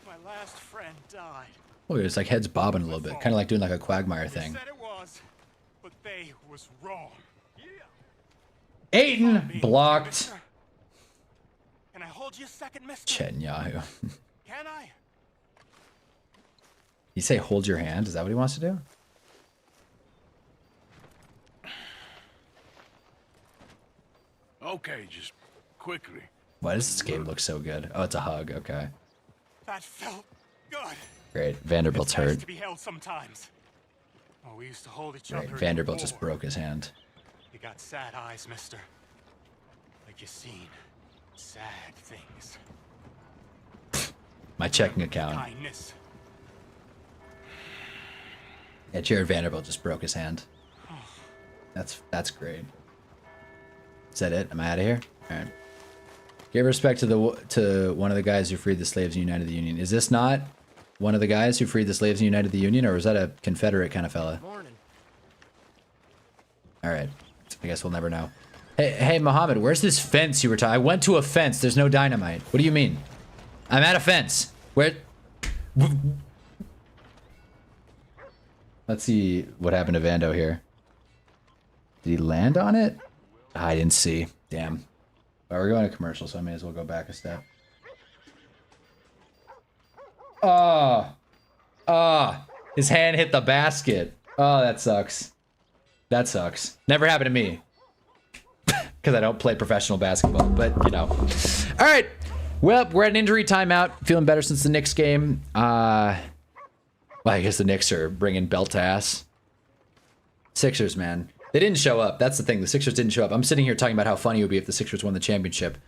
My last friend died. Oh, it's like head's bobbing a little bit. Kind of like doing like a Quagmire They thing. said it was, but they was wrong. Aiton blocked. Mister. Can I hold you a second, mister? Chet Yahoo. Can I? You say hold your hand? Is that what he wants to do? Okay, just quickly. Why does this game look so good? Oh, it's a hug. Okay. That felt good. Great. Vanderbilt's It's nice hurt. to be held sometimes. Oh, we used to hold each Great. other. Vanderbilt just broke his hand. You got sad eyes, mister. Like you seen sad things. My checking account. Kindness. Yeah, Jared Vanderbilt just broke his hand. That's great. Is that it? Am I out of here? All right. Give respect to one of the guys who freed the slaves and united the Union. Is this not one of the guys who freed the slaves and united the Union, or was that a Confederate kind of fella? Morning. All right. I guess we'll never know. Hey, Muhammad, where's this fence you were talking? I went to a fence. There's no dynamite. What do you mean? I'm at a fence. Where? Let's see what happened to Vando here. Did he land on it? I didn't see. Damn. Well, we're going to commercial, so I may as well go back a step. His hand hit the basket. Oh, that sucks. That sucks. Never happened to me. Because I don't play professional basketball, but, you know. All right. Well, we're at an injury timeout. Feeling better since the Knicks game. Well, I guess the Knicks are bringing belt to ass. Sixers, man. They didn't show up. That's the thing. The Sixers didn't show up. I'm sitting here talking about how funny it would be if the Sixers won the championship.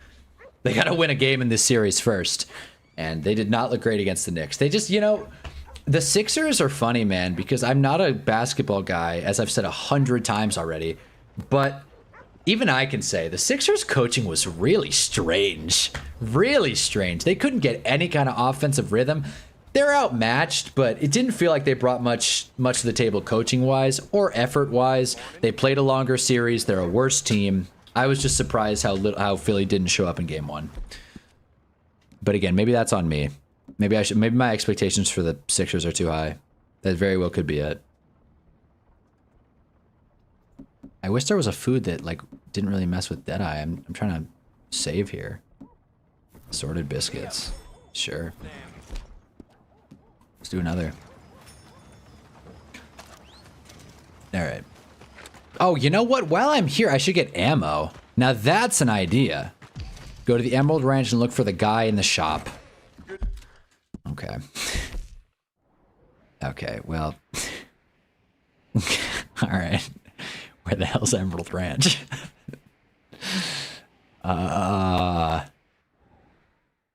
They got to win a game in this series first. And they did not look great against the Knicks. They just, you know, the Sixers are funny, man, because I'm not a basketball guy, as I've said 100 times already. But even I can say the Sixers coaching was really strange. Really strange. They couldn't get any kind of offensive rhythm. They're outmatched, but it didn't feel like they brought much to the table coaching-wise or effort-wise. They played a longer series. They're a worse team. I was just surprised how Philly didn't show up in game one. But again, maybe that's on me. Maybe my expectations for the Sixers are too high. That very well could be it. I wish there was a food that like didn't really mess with Deadeye. I'm trying to save here. Assorted biscuits. Sure. Let's do another. All right. Oh, you know what? While I'm here, I should get ammo. Now that's an idea. Go to the Emerald Ranch and look for the guy in the shop. Okay. Okay, well. All right. Where the hell's Emerald Ranch?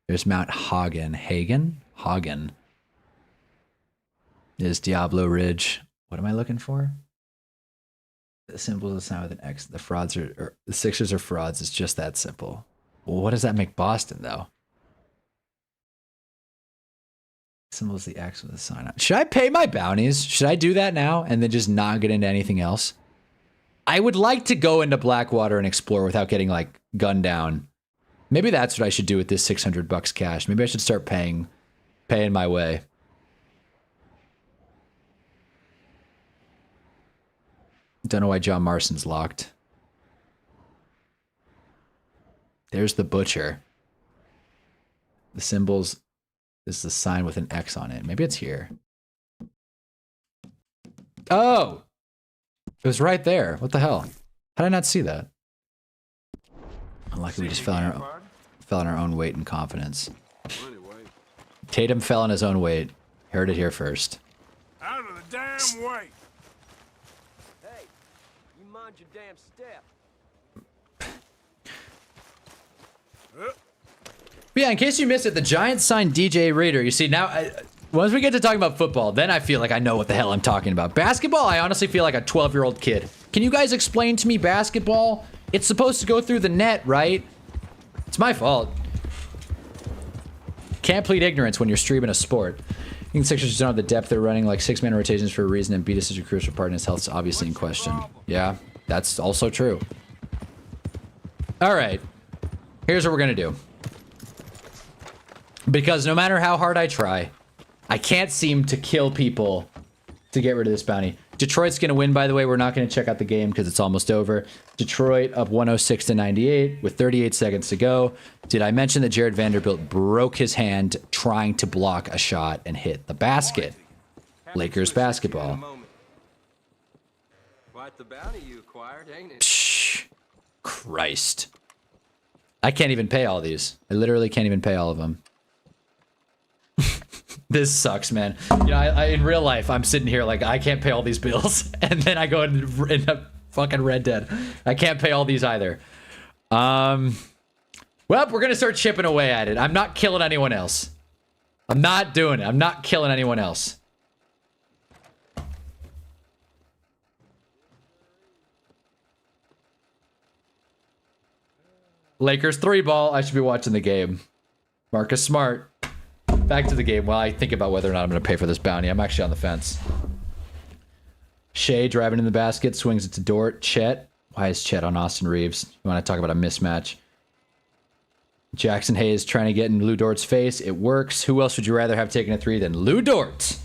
There's Mount Hagen. Hagen. There's Diablo Ridge. What am I looking for? The symbol is a sign with an X. The frauds are, the Sixers are frauds. It's just that simple. Well, what does that make Boston, though? Symbol is the X with a sign on. Should I pay my bounties? Should I do that now and then just not get into anything else? I would like to go into Blackwater and explore without getting, like, gunned down. Maybe that's what I should do with this $600 cash. Maybe I should start paying my way. Don't know why John Marston's locked. There's the butcher. The symbols is the sign with an X on it. Maybe it's here. Oh! It was right there. What the hell? How did I not see that? Unlucky we just fell on our own weight and confidence. Tatum fell on his own weight. Heard it here first. Out of the damn way! Hey, you mind your damn step. But yeah, in case you missed it, the Giants signed DJ Reader. You see, now, once we get to talking about football, then I feel like I know what the hell I'm talking about. Basketball, I honestly feel like a 12-year-old kid. Can you guys explain to me basketball? It's supposed to go through the net, right? It's my fault. Can't plead ignorance when you're streaming a sport. I think Sixers just don't have the depth. They're running like 6-man rotations for a reason, and beat is such a crucial part, and his health's obviously in question. Yeah, that's also true. All right. Here's what we're going to do. Because no matter how hard I try, I can't seem to kill people to get rid of this bounty. Detroit's going to win, by the way. We're not going to check out the game because it's almost over. Detroit up 106-98 with 38 seconds to go. Did I mention that Jared Vanderbilt broke his hand trying to block a shot and hit the basket? Lakers basketball. Quite the bounty you acquired, ain't it? Psh, Christ. I can't even pay all these. I literally can't even pay all of them. This sucks, man. You know, in real life, I'm sitting here like, I can't pay all these bills. And then I go and end up fucking Red Dead. I can't pay all these either. Well, we're going to start chipping away at it. I'm not killing anyone else. I'm not doing it. I'm not killing anyone else. Lakers 3-ball. I should be watching the game. Marcus Smart. Back to the game while I think about whether or not I'm going to pay for this bounty. I'm actually on the fence. Shea driving in the basket, swings it to Dort. Chet. Why is Chet on Austin Reeves? You want to talk about a mismatch? Jackson Hayes trying to get in Lou Dort's face. It works. Who else would you rather have taken a three than Lou Dort?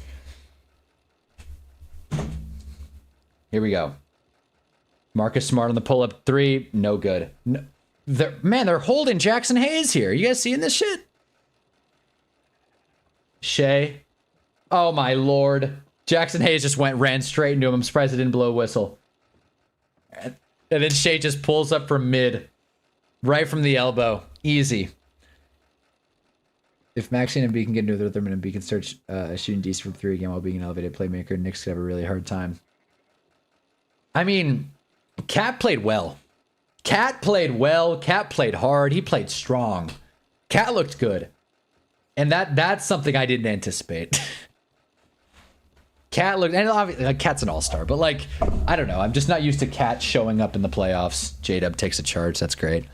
Here we go. Marcus Smart on the pull-up three. No good. No, they're holding Jackson Hayes here. You guys seeing this shit? Shea. Oh, my Lord. Jackson Hayes just ran straight into him. I'm surprised it didn't blow a whistle. And then Shea just pulls up from mid. Right from the elbow. Easy. If Maxey and Embiid can get into the rhythm and Embiid can start shooting decent from three again while being an elevated playmaker, Knicks could have a really hard time. I mean, Cat played well. Cat played well. Cat played hard. He played strong. Cat looked good. And that's something I didn't anticipate. Cat looked, and obviously, like, Cat's an all-star, but like, I don't know. I'm just not used to Cat showing up in the playoffs. J-Dub takes a charge. That's great.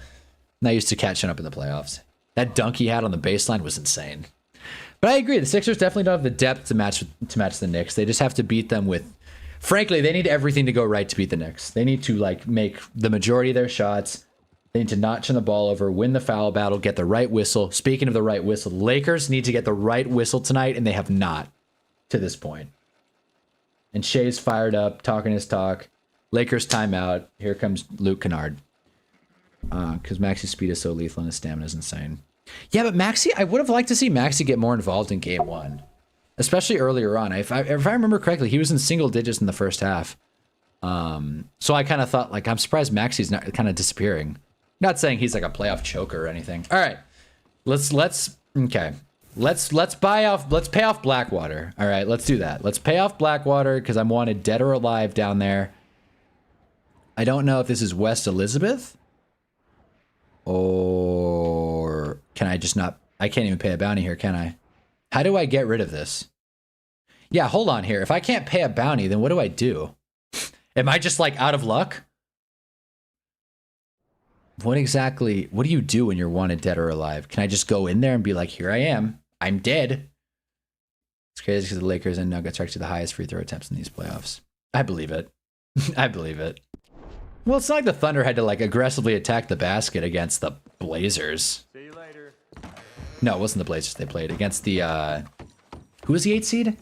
Not used to Cat showing up in the playoffs. That dunk he had on the baseline was insane. But I agree. The Sixers definitely don't have the depth to match the Knicks. They just have to beat them with. Frankly, they need everything to go right to beat the Knicks. They need to like make the majority of their shots. They need to not turn the ball over, win the foul battle, get the right whistle. Speaking of the right whistle, the Lakers need to get the right whistle tonight, and they have not to this point. And Shea's fired up, talking his talk. Lakers timeout. Here comes Luke Kennard. Because Maxey's speed is so lethal and his stamina is insane. Yeah, but Maxey, I would have liked to see Maxey get more involved in game one. Especially earlier on. If I remember correctly, he was in single digits in the first half. So I kind of thought, like, I'm surprised Maxey's not kind of disappearing. Not saying he's like a playoff choker or anything. All right. Let's pay off Blackwater. All right, let's do that. Let's pay off Blackwater because I'm wanted dead or alive down there. I don't know if this is West Elizabeth or can I just not, I can't even pay a bounty here, can I? How do I get rid of this? Yeah, hold on here. If I can't pay a bounty, then what do I do? Am I just like out of luck? What do you do when you're wanted dead or alive? Can I just go in there and be like, here I am. I'm dead. It's crazy because the Lakers and Nuggets are actually the highest free throw attempts in these playoffs. I believe it. I believe it. Well, it's not like the Thunder had to like aggressively attack the basket against the Blazers. See you later. No, it wasn't the Blazers they played. Against the, who was the 8th seed?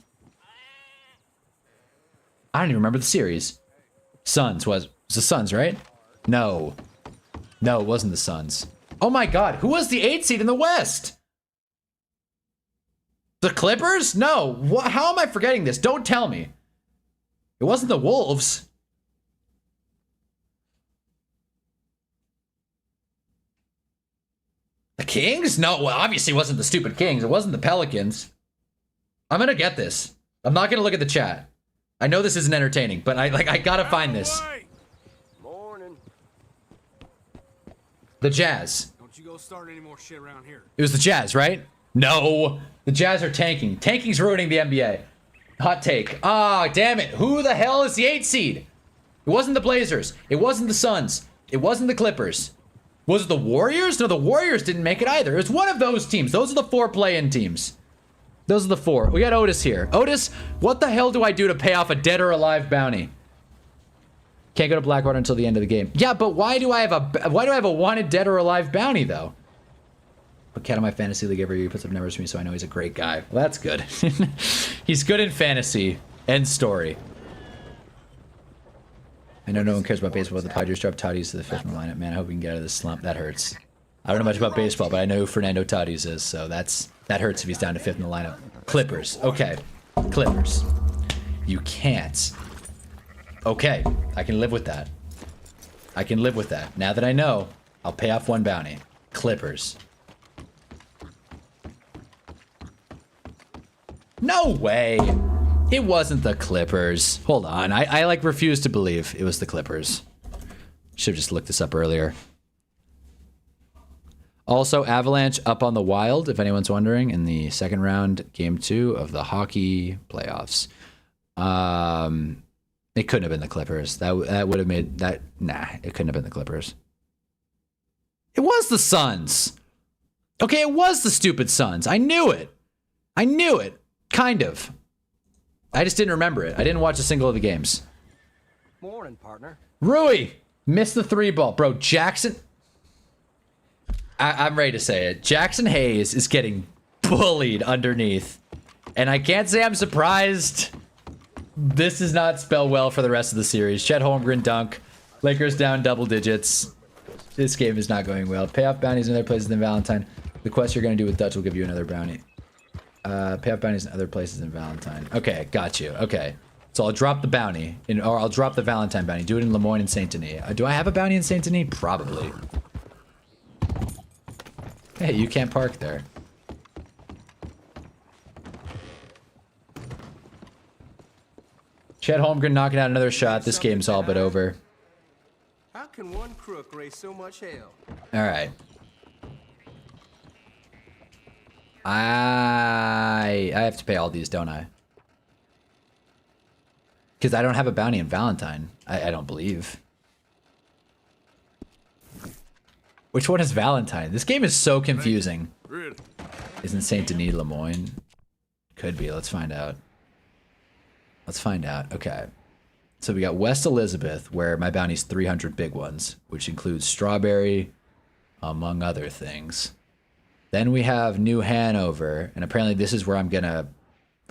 I don't even remember the series. Suns was the Suns, right? No. No, it wasn't the Suns. Oh my God, who was the 8th seed in the West? The Clippers? No. How am I forgetting this? Don't tell me. It wasn't the Wolves. The Kings? No, well, obviously it wasn't the stupid Kings. It wasn't the Pelicans. I'm gonna get this. I'm not gonna look at the chat. I know this isn't entertaining, but I gotta find this. Morning. The Jazz. Don't you go start any more shit around here. It was the Jazz, right? No. The Jazz are tanking. Tanking's ruining the NBA. Hot take. Ah, damn it. Who the hell is the 8th seed? It wasn't the Blazers. It wasn't the Suns. It wasn't the Clippers. Was it the Warriors? No, the Warriors didn't make it either. It was one of those teams. Those are the 4 play-in teams. Those are the 4. We got Otis here. Otis, what the hell do I do to pay off a dead or alive bounty? Can't go to Blackwater until the end of the game. Yeah, but why do I have a wanted dead or alive bounty though? Put Cat on my fantasy league every year. He puts up numbers for me, so I know he's a great guy. Well, that's good. He's good in fantasy. End story. I know no one cares about baseball, but the Padres dropped Tatis to the 5th in the lineup. Man, I hope we can get out of this slump. That hurts. I don't know much about baseball, but I know who Fernando Tatis is, so that hurts if he's down to 5th in the lineup. Clippers. Okay. Clippers. You can't. Okay. I can live with that. I can live with that. Now that I know, I'll pay off 1 bounty. Clippers. No way. It wasn't the Clippers. Hold on. I like refuse to believe it was the Clippers. Should have just looked this up earlier. Also, Avalanche up on the Wild, if anyone's wondering, in the second round, game 2 of the hockey playoffs. It couldn't have been the Clippers. That would have made that. Nah, it couldn't have been the Clippers. It was the Suns. Okay, it was the stupid Suns. I knew it. I knew it. Kind of. I just didn't remember it. I didn't watch a single of the games. Morning, partner. Rui missed the 3-ball. Bro, Jackson. I'm ready to say it. Jackson Hayes is getting bullied underneath. And I can't say I'm surprised. This does not spell well for the rest of the series. Chet Holmgren dunk. Lakers down double digits. This game is not going well. Payoff bounties in other places than Valentine. The quest you're going to do with Dutch will give you another bounty. Payoff bounties in other places than Valentine. Okay, got you. Okay. So I'll drop the bounty. Or I'll drop the Valentine bounty. Do it in Lemoyne and Saint Denis. Do I have a bounty in Saint Denis? Probably. Hey, you can't park there. Chet Holmgren knocking out another shot. This game's all but over. How can one crook raise so much hell? All right. I have to pay all these, don't I? Because I don't have a bounty in Valentine. I don't believe. Which one is Valentine? This game is so confusing. Isn't Saint Denis Lemoyne? Could be. Let's find out. Let's find out. Okay. So we got West Elizabeth, where my bounty's 300 big ones, which includes Strawberry, among other things. Then we have New Hanover, and apparently this is where I'm going to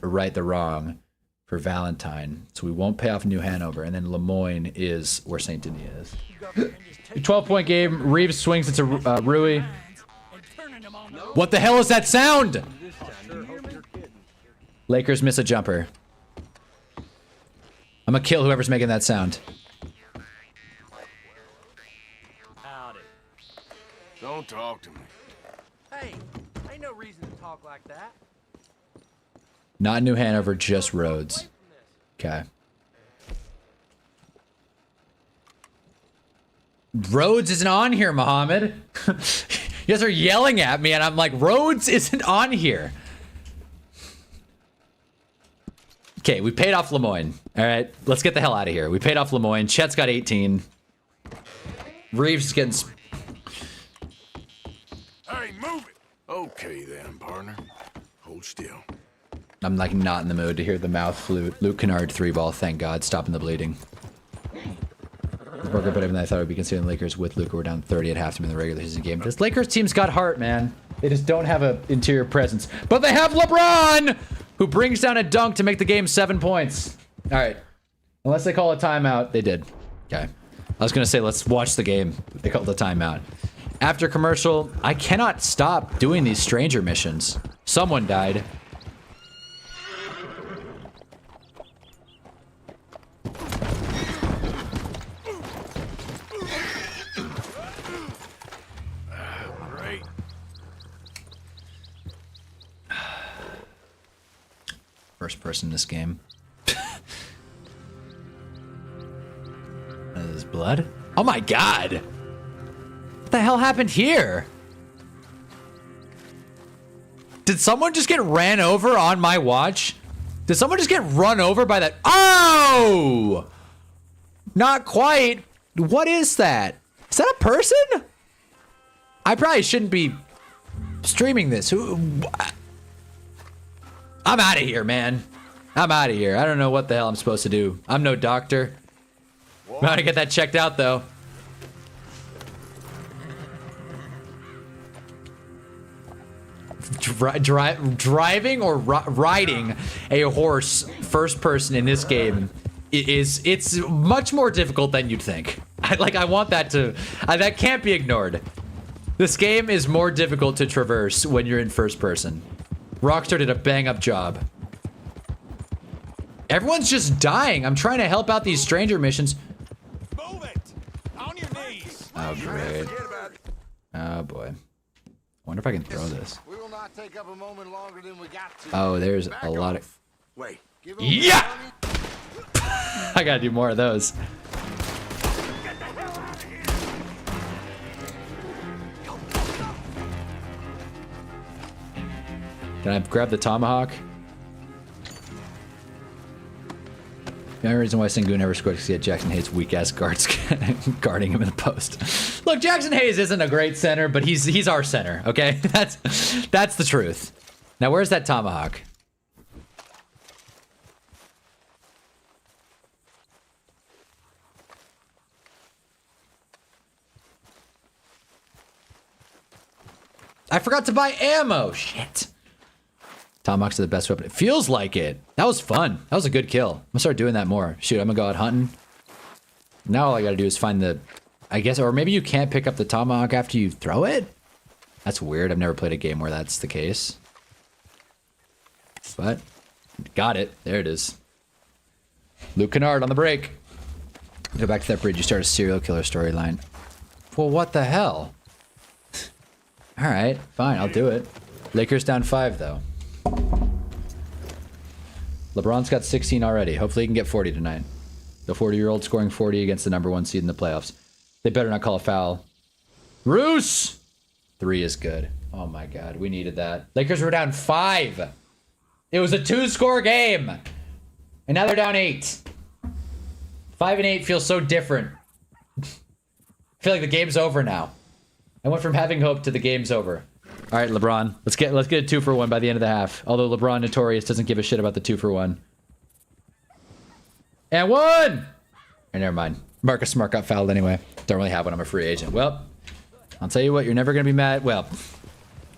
right the wrong for Valentine. So we won't pay off New Hanover, and then Lemoyne is where Saint Denis is. 12-point game. Reeves swings into Rui. What the hell is that sound? Lakers miss a jumper. I'm gonna kill whoever's making that sound. Howdy. Don't talk to me. Hey, ain't no reason to talk like that. Not New Hanover, just Rhodes. Okay. Rhodes isn't on here, Mohammed. You guys are yelling at me, and I'm like, Rhodes isn't on here. Okay, we paid off Lemoyne. All right, let's get the hell out of here. We paid off Lemoyne. Chet's got 18. Reeves is getting... Hey, move it! Okay then, partner. Hold still. I'm like not in the mood to hear the mouth flute. Luke Kennard 3-ball, thank God, stopping the bleeding. Broke up better than I thought it would be considering the Lakers with Luka were down 30 at halftime in the regular season game. This Lakers team's got heart, man. They just don't have an interior presence. But they have LeBron, who brings down a dunk to make the game 7 points. All right. Unless they call a timeout. They did. Okay. I was going to say, let's watch the game. They called the timeout. After commercial, I cannot stop doing these stranger missions. Someone died. Great. First person in this game. Is blood? Oh my God! What the hell happened here? Did someone just get ran over on my watch? Did someone just get run over by that? Oh! Not quite. What is that? Is that a person? I probably shouldn't be streaming this. I'm out of here, man. I'm out of here. I don't know what the hell I'm supposed to do. I'm no doctor. I'm gonna get that checked out, though. Driving or riding a horse first person in this game it's much more difficult than you'd think. I want that to that can't be ignored. This game is more difficult to traverse when you're in first person. Rockstar did a bang up job. Everyone's just dying. I'm trying to help out these stranger missions. Move it! On your knees! Oh great. Oh boy. I wonder if I can throw this. We will not take up a moment longer than we got to. Oh, there's a lot of... Wait. Yeah! I gotta do more of those. Can I grab the tomahawk? The only reason why Sengun never scored is because Jackson Hayes weak ass guards guarding him in the post. Look, Jackson Hayes isn't a great center, but he's our center. Okay, that's the truth. Now where's that tomahawk? I forgot to buy ammo. Shit. Tomahawks are the best weapon. It feels like it. That was fun. That was a good kill. I'm gonna start doing that more. Shoot, I'm gonna go out hunting. Now all I gotta do is find the, I guess, or maybe you can't pick up the tomahawk after you throw it? That's weird. I've never played a game where that's the case. But, got it. There it is. Luke Kennard on the break. Go back to that bridge. You start a serial killer storyline. Well, what the hell? All right, fine, I'll do it. Lakers down 5, though. LeBron's got 16 already. Hopefully he can get 40 tonight. The 40-year-old scoring 40 against the #1 seed in the playoffs. They better not call a foul. Roos! 3 is good. Oh my God, we needed that. Lakers were down 5. It was a 2-score game. And now they're down 8. 5 and 8 feels so different. I feel like the game's over now. I went from having hope to the game's over. All right, LeBron. Let's get a 2-for-1 by the end of the half. Although LeBron Notorious doesn't give a shit about the 2-for-1. And 1! And never mind. Marcus Smart got fouled anyway. Don't really have one. I'm a free agent. Well, I'll tell you what. You're never gonna be mad. Well,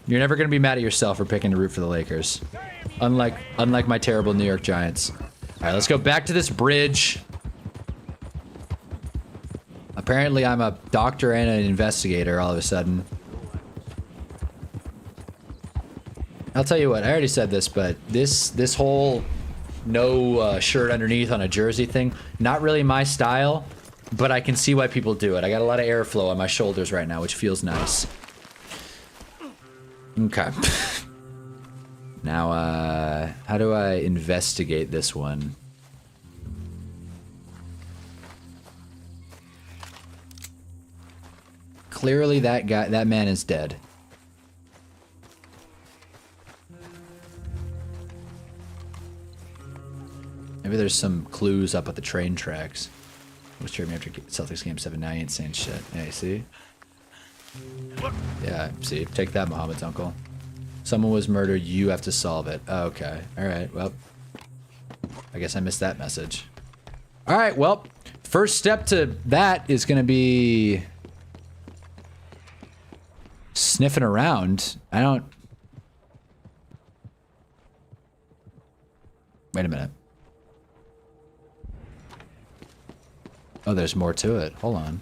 you're never gonna be mad at yourself for picking to root for the Lakers. Unlike my terrible New York Giants. All right, let's go back to this bridge. Apparently, I'm a doctor and an investigator all of a sudden. I'll tell you what, I already said this, but this whole no shirt underneath on a jersey thing, not really my style, but I can see why people do it. I got a lot of airflow on my shoulders right now, which feels nice. Okay. Now, how do I investigate this one? Clearly that man is dead. Maybe there's some clues up at the train tracks. Was cheering me after Celtics game 7. Now you ain't saying shit. Yeah, you see? Yeah, see? Take that, Muhammad's uncle. Someone was murdered. You have to solve it. Okay. All right. Well, I guess I missed that message. All right. Well, first step to that is going to be sniffing around. I don't... Wait a minute. Oh, there's more to it. Hold on.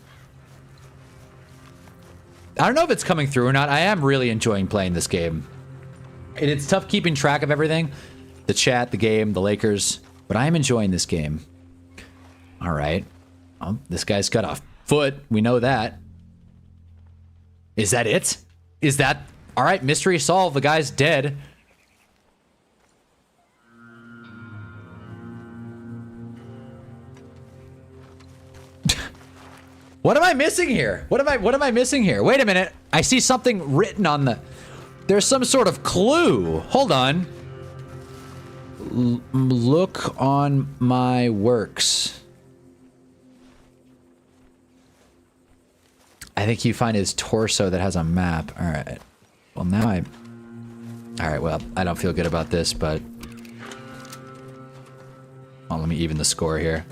I don't know if it's coming through or not. I am really enjoying playing this game. And it's tough keeping track of everything. The chat, the game, the Lakers. But I am enjoying this game. All right. This guy's got a foot. We know that. Is that it? Is that... All right, mystery solved. The guy's dead. What am I missing here? What am I missing here? Wait a minute. I see something written on the... There's some sort of clue. Hold on. Look on my works. I think you find his torso that has a map. All right. Well, now I... All right, well, I don't feel good about this, but... Oh, let me even the score here.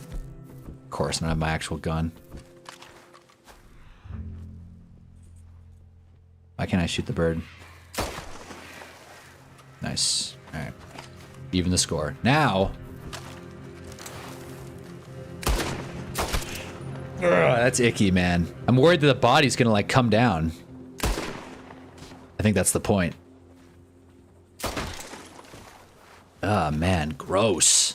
Of course, I don't have my actual gun. Why can't I shoot the bird? Nice. All right. Even the score. Now... Ugh, that's icky, man. I'm worried that the body's gonna, like, come down. I think that's the point. Ah, man. Gross.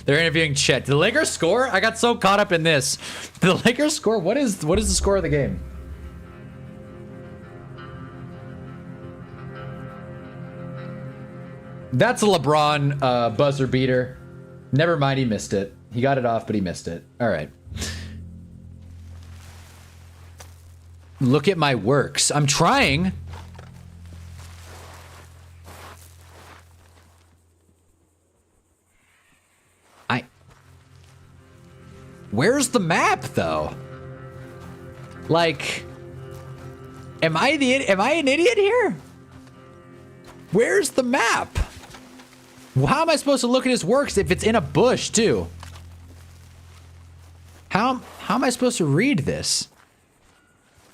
They're interviewing Chet. Did the Lakers score? I got so caught up in this. Did the Lakers score? What is the score of the game? That's a LeBron buzzer beater. Never mind, he missed it. He got it off, but he missed it. All right. Look at my works. I'm trying. Where's the map, though? Like, am I an idiot here? Where's the map? How am I supposed to look at his works if it's in a bush, too? How am I supposed to read this?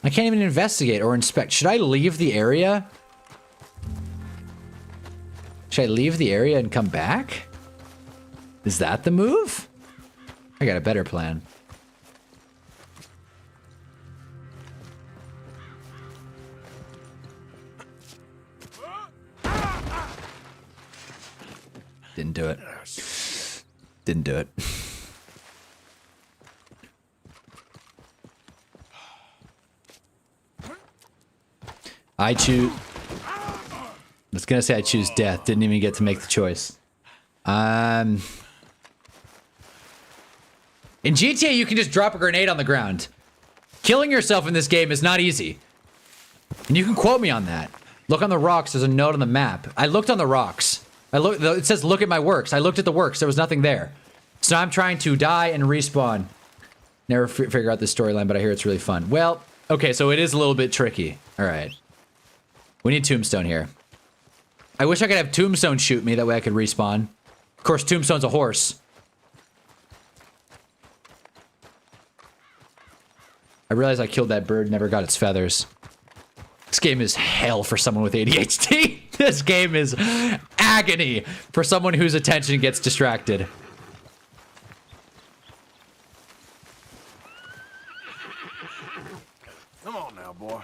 I can't even investigate or inspect. Should I leave the area? Should I leave the area and come back? Is that the move? I got a better plan. Didn't do it. Didn't do it. I choose... I was gonna say I choose death. Didn't even get to make the choice. In GTA, you can just drop a grenade on the ground. Killing yourself in this game is not easy. And you can quote me on that. Look on the rocks. There's a note on the map. I looked on the rocks. It says, look at my works. I looked at the works. There was nothing there. So I'm trying to die and respawn. Never figure out this storyline, but I hear it's really fun. Well, okay, so it is a little bit tricky. All right. We need Tombstone here. I wish I could have Tombstone shoot me. That way I could respawn. Of course, Tombstone's a horse. I realized I killed that bird, never got its feathers. This game is hell for someone with ADHD. This game is agony for someone whose attention gets distracted. Come on now, boy.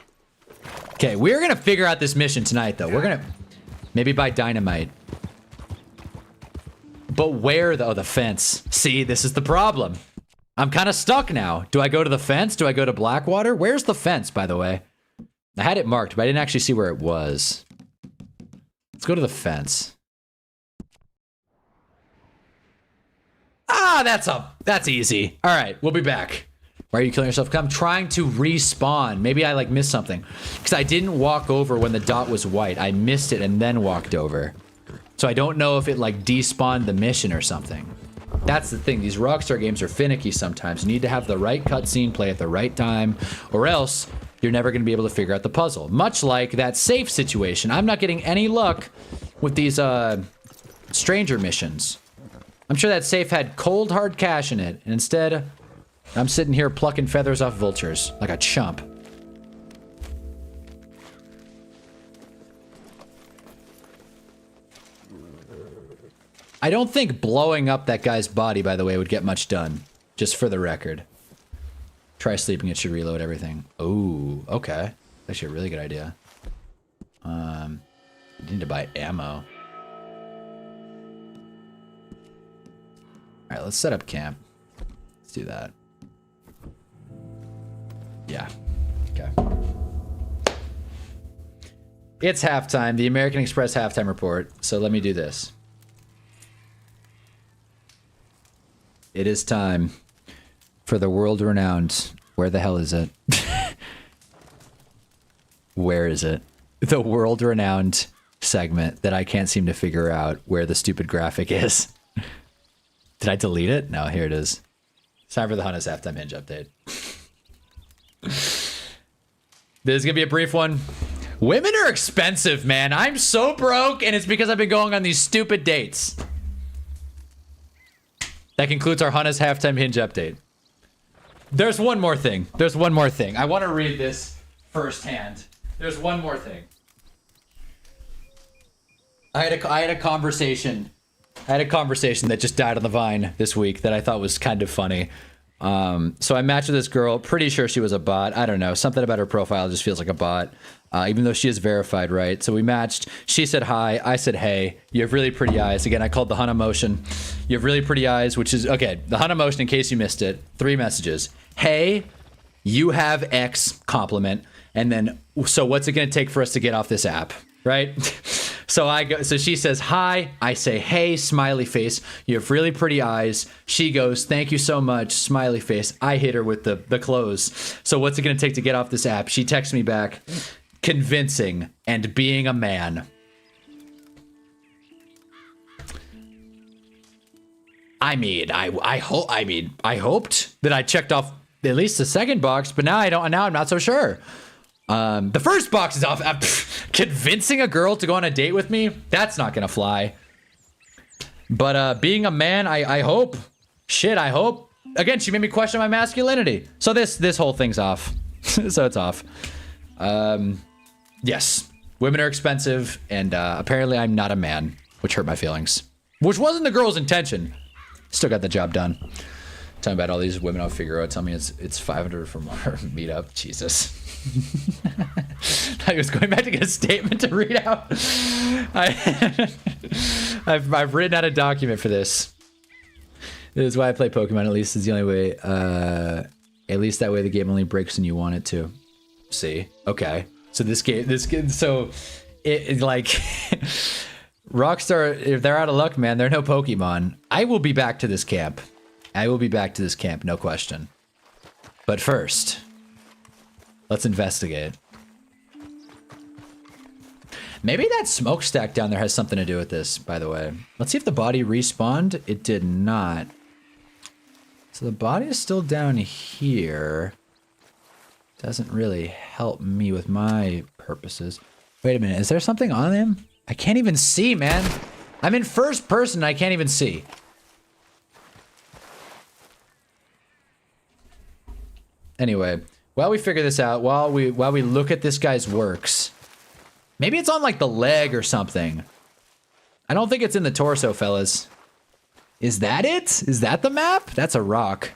Okay, we're gonna figure out this mission tonight, though. We're gonna maybe buy dynamite. But where, though? The fence. See, this is the problem. I'm kind of stuck now. Do I go to the fence? Do I go to Blackwater? Where's the fence, by the way? I had it marked, but I didn't actually see where it was. Let's go to the fence. Ah, that's easy. All right, we'll be back. Why are you killing yourself? 'Cause I'm trying to respawn. Maybe I like missed something. Because I didn't walk over when the dot was white. I missed it and then walked over. So I don't know if it like despawned the mission or something. That's the thing. These Rockstar games are finicky sometimes. You need to have the right cutscene, play at the right time, or else you're never going to be able to figure out the puzzle. Much like that safe situation. I'm not getting any luck with these stranger missions. I'm sure that safe had cold hard cash in it, and instead I'm sitting here plucking feathers off vultures like a chump. I don't think blowing up that guy's body, by the way, would get much done. Just for the record. Try sleeping, it should reload everything. Oh, okay. That's actually a really good idea. Need to buy ammo. Alright, let's set up camp. Let's do that. Yeah. Okay. It's halftime, the American Express halftime report. So let me do this. It is time for the world-renowned... Where the hell is it? Where is it? The world-renowned segment that I can't seem to figure out where the stupid graphic is. Did I delete it? No, here it is. It's time for the Hunna's halftime hinge update. This is gonna be a brief one. Women are expensive, man. I'm so broke, and it's because I've been going on these stupid dates. That concludes our Hunna's halftime hinge update. There's one more thing. There's one more thing. I want to read this firsthand. There's one more thing. I had a conversation. I had a conversation that just died on the vine this week that I thought was kind of funny. So I matched with this girl. Pretty sure she was a bot. I don't know. Something about her profile just feels like a bot. Even though she is verified, right? So we matched. She said hi. I said hey. You have really pretty eyes. Again, I called the Hunna motion. You have really pretty eyes, which is... Okay, the Hunna motion, in case you missed it. 3 messages. Hey, you have X compliment. And then, so what's it going to take for us to get off this app? Right? So she says hi. I say hey, smiley face. You have really pretty eyes. She goes, thank you so much, smiley face. I hit her with the close. So what's it going to take to get off this app? She texts me back, convincing and being a man. I hoped that I checked off at least the second box, but now I'm not so sure. The first box is off. Convincing a girl to go on a date with me, that's not gonna fly. But being a man, I hope. Shit, I hope. Again, she made me question my masculinity. So this whole thing's off. So it's off. Yes, women are expensive, and apparently I'm not a man, which hurt my feelings. Which wasn't the girl's intention. Still got the job done. Talking about all these women on Figaro tell me it's 500 for more meetup. Jesus. I was going back to get a statement to read out. I've written out a document for this. This is why I play Pokemon. At least it's the only way. At least that way the game only breaks when you want it to. See? Okay. So so it like Rockstar, if they're out of luck, man, they're no Pokemon. I will be back to this camp. No question. But first, let's investigate. Maybe that smokestack down there has something to do with this, by the way. Let's see if the body respawned. It did not. So the body is still down here. Doesn't really help me with my purposes. Wait a minute, is there something on him? I can't even see, man. I'm in first person, I can't even see. Anyway, while we figure this out, while we look at this guy's works, maybe it's on like the leg or something. I don't think it's in the torso, fellas. Is that it? Is that the map? That's a rock.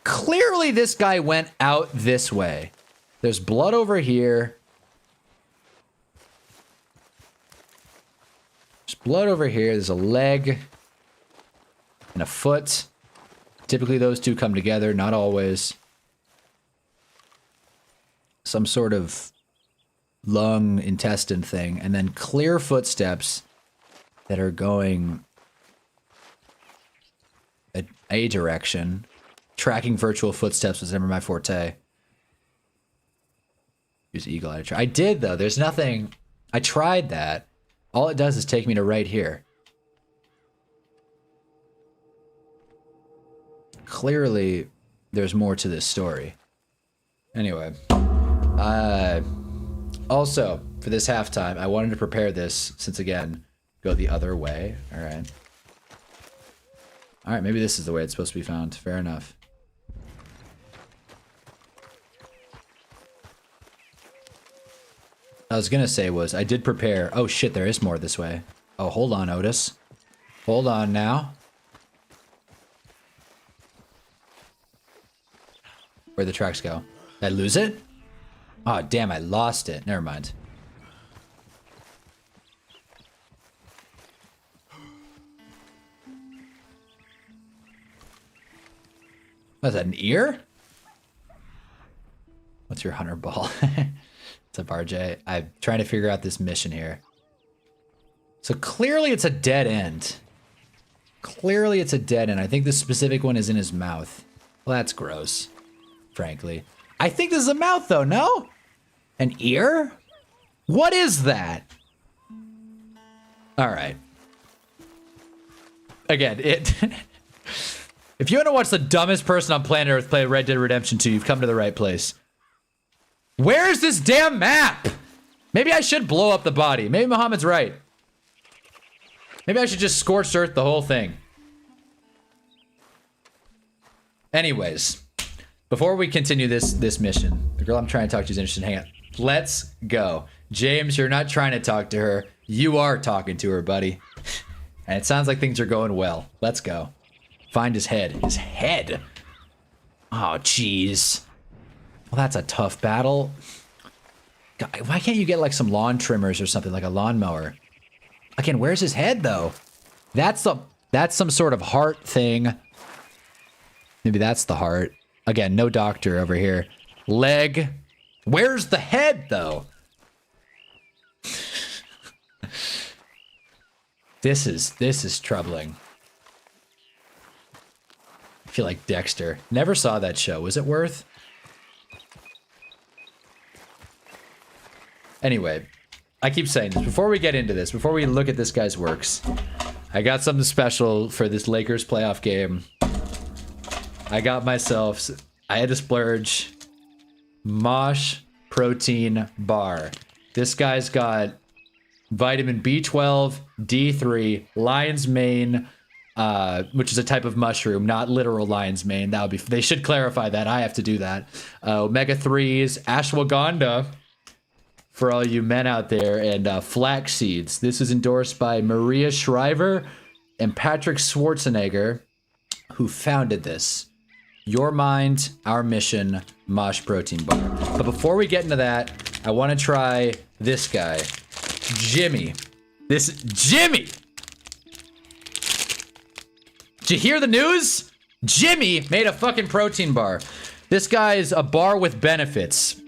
Clearly this guy went out this way. There's blood over here. There's blood over here. There's a leg and a foot. Typically those two come together, not always. Some sort of lung intestine thing, and then clear footsteps that are going a direction. Tracking virtual footsteps was never my forte. Use eagle eye to try. I did though. There's nothing. I tried that. All it does is take me to right here. Clearly, there's more to this story. Anyway, also for this halftime, I wanted to prepare this since again, go the other way. All right. All right, maybe this is the way it's supposed to be found. Fair enough. I was gonna say was I did prepare. Oh shit, there is more this way. Oh, hold on, Otis. Hold on now. Where'd the tracks go? Did I lose it? Oh, damn, I lost it. Never mind. Was that an ear? What's your hunter ball? What's up, RJ? I'm trying to figure out this mission here. So clearly it's a dead end. Clearly it's a dead end. I think this specific one is in his mouth. Well, that's gross, frankly. I think this is a mouth, though, no? An ear? What is that? All right. Again, if you want to watch the dumbest person on planet Earth play Red Dead Redemption 2, you've come to the right place. Where's this damn map? Maybe I should blow up the body. Maybe Muhammad's right. Maybe I should just scorched earth the whole thing. Anyways, before we continue this mission, the girl I'm trying to talk to is interested. Hang on. Let's go. James, you're not trying to talk to her. You are talking to her, buddy. And it sounds like things are going well. Let's go. Find his head. His head? Oh, jeez. Well, that's a tough battle. God, why can't you get like some lawn trimmers or something, like a lawnmower? Again, where's his head, though? That's some sort of heart thing. Maybe that's the heart. Again, no doctor over here. Leg. Where's the head, though? This is troubling. I feel like Dexter. Never saw that show. Was it worth? Anyway, I keep saying this. Before we get into this, before we look at this guy's works, I got something special for this Lakers playoff game. I had to splurge. Mosh protein bar. This guy's got vitamin B12, D3, lion's mane, which is a type of mushroom, not literal lion's mane. That would be. They should clarify that. I have to do that. Omega 3s, ashwagandha for all you men out there, and flax seeds. This is endorsed by Maria Shriver and Patrick Schwarzenegger, who founded this. Your mind, our mission, Mosh protein bar. But before we get into that, I want to try this guy, Jimmy. Jimmy! Did you hear the news? Jimmy made a fucking protein bar. This guy is a bar with benefits.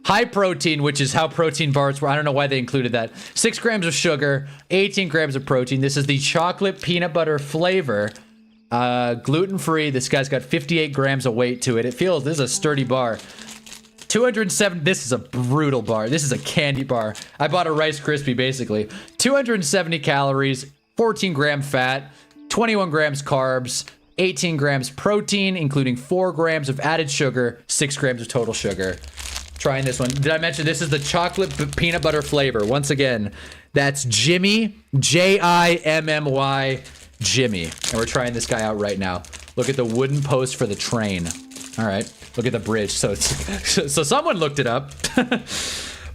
High protein, which is how protein bars were. I don't know why they included that. 6 grams of sugar, 18 grams of protein. This is the chocolate peanut butter flavor. Gluten-free. This guy's got 58 grams of weight to it. This is a sturdy bar. 207. This is a brutal bar. This is a candy bar. I bought a Rice Krispie, basically. 270 calories, 14 gram fat, 21 grams carbs, 18 grams protein, including 4 grams of added sugar, 6 grams of total sugar. Trying this one. Did I mention this is the chocolate peanut butter flavor? Once again, that's Jimmy, Jimmy, Jimmy. And we're trying this guy out right now. Look at the wooden post for the train. All right. Look at the bridge. So someone looked it up.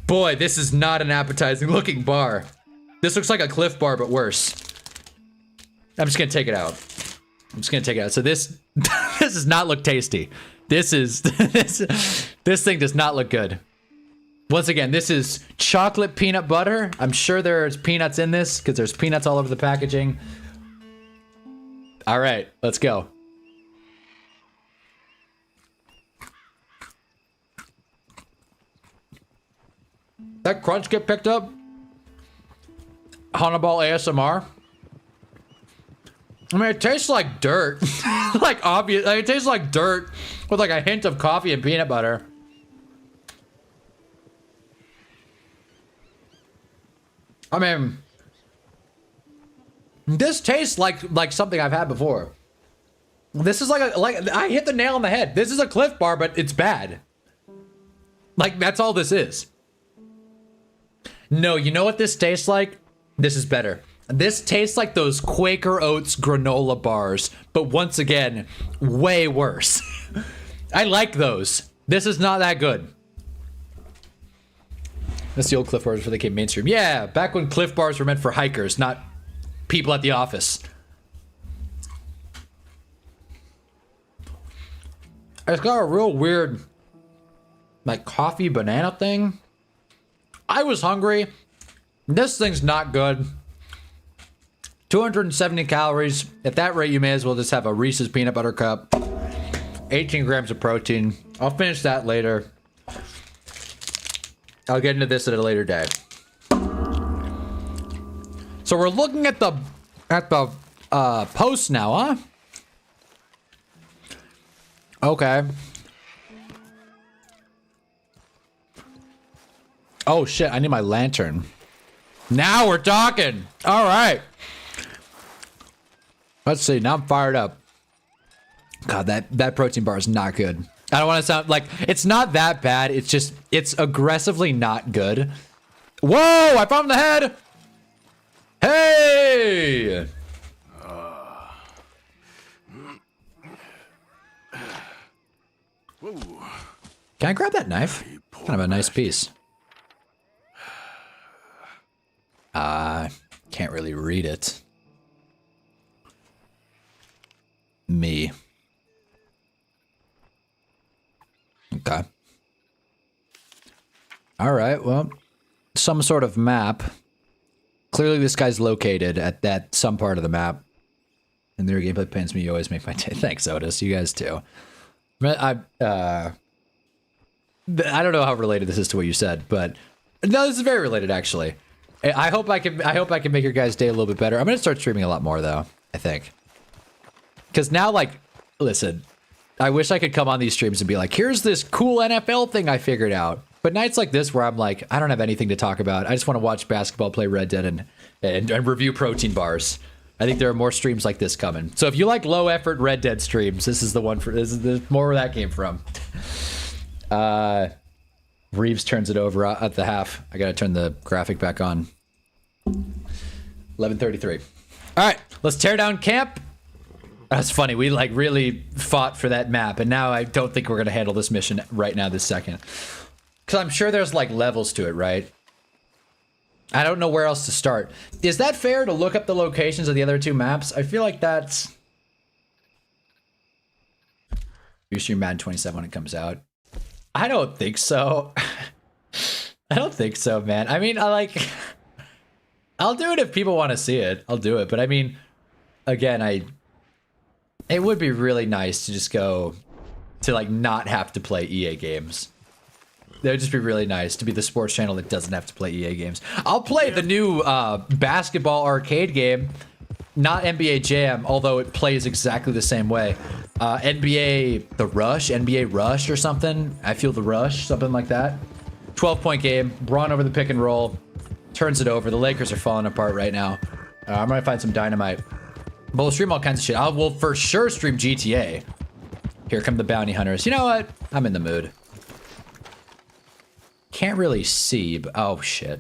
Boy, this is not an appetizing looking bar. This looks like a Cliff Bar, but worse. I'm just going to take it out. So this does not look tasty. This thing does not look good. Once again, this is chocolate peanut butter. I'm sure there's peanuts in this because there's peanuts all over the packaging. All right, let's go. That crunch get picked up? Hannaball ASMR? I mean, it tastes like dirt. Like, obvious. Like, it tastes like dirt with like a hint of coffee and peanut butter. I mean, this tastes like something I've had before. This is like I hit the nail on the head. This is a Cliff Bar, but it's bad. Like, that's all this is. No, you know what this tastes like? This is better. This tastes like those Quaker Oats granola bars, but once again, way worse. I like those. This is not that good. That's the old Cliff Bars before they came mainstream. Yeah, back when Cliff Bars were meant for hikers, not people at the office. It's got a real weird, like, coffee banana thing. I was hungry. This thing's not good. 270 calories. At that rate, you may as well just have a Reese's peanut butter cup. 18 grams of protein. I'll finish that later. I'll get into this at a later day. So we're looking at the post now, huh? Okay. Oh shit, I need my lantern. Now we're talking. All right. Let's see, now I'm fired up. God, that protein bar is not good. I don't want to sound like, it's not that bad. It's just, it's aggressively not good. Whoa, I found the head. Hey. Can I grab that knife? Kind of a nice piece. Can't really read it. Me. Okay. All right, well, some sort of map. Clearly this guy's located at that some part of the map. And their gameplay pains me. You always make my day. Thanks, Otis. You guys too. I don't know how related this is to what you said, but no, this is very related actually. I hope I can make your guys' day a little bit better. I'm gonna start streaming a lot more though, I think. Because now, like, listen, I wish I could come on these streams and be like, here's this cool NFL thing I figured out. But nights like this where I'm like, I don't have anything to talk about. I just want to watch basketball, play Red Dead, and review protein bars. I think there are more streams like this coming. So if you like low effort Red Dead streams, this is the one for this is more where that came from. Reeves turns it over at the half. I gotta turn the graphic back on. 11:33. All right, let's tear down camp. That's funny. We like really fought for that map, and now I don't think we're gonna handle this mission right now this second. Because I'm sure there's like levels to it, right? I don't know where else to start. Is that fair to look up the locations of the other two maps? I feel like that's... You stream Madden 27 when it comes out. I don't think so. I don't think so, man. I mean, I'll do it if people want to see it. I'll do it. But I mean, again, it would be really nice to just go to like not have to play EA games. That would just be really nice to be the sports channel that doesn't have to play EA games. I'll play the new basketball arcade game, not NBA Jam, although it plays exactly the same way. NBA Rush or something. I feel the rush, something like that. 12-point game. Braun over the pick and roll. Turns it over. The Lakers are falling apart right now. I'm going to find some dynamite. But we'll stream all kinds of shit. I will for sure stream GTA. Here come the bounty hunters. You know what? I'm in the mood. Can't really see, but oh shit.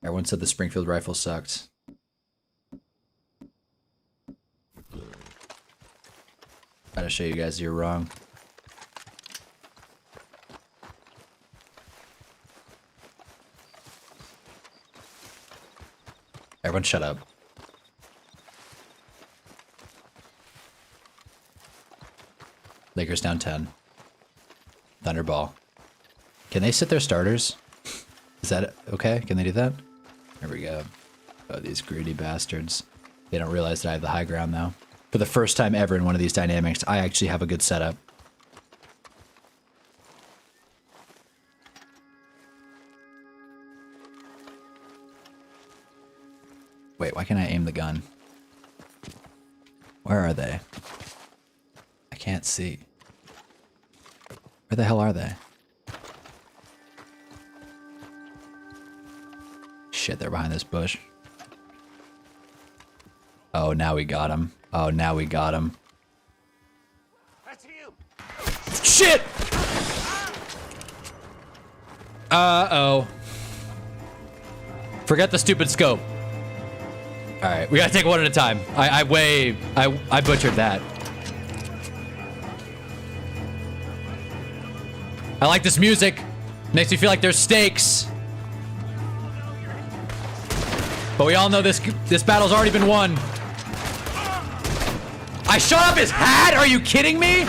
Everyone said the Springfield rifle sucked. Gotta show you guys you're wrong. Everyone shut up. Lakers down 10. Thunderball. Can they sit their starters? Is that okay? Can they do that? There we go. Oh, these greedy bastards. They don't realize that I have the high ground, though. For the first time ever in one of these dynamics, I actually have a good setup. Wait, why can't I aim the gun? Where are they? I can't see. Where the hell are they? Shit, they're behind this bush. Oh, now we got him. Oh, now we got him. That's him. Shit! Uh-oh. Forget the stupid scope. Alright, we gotta take one at a time. I butchered that. I like this music. Makes me feel like there's stakes. But we all know this battle's already been won. I shot up his hat? Are you kidding me?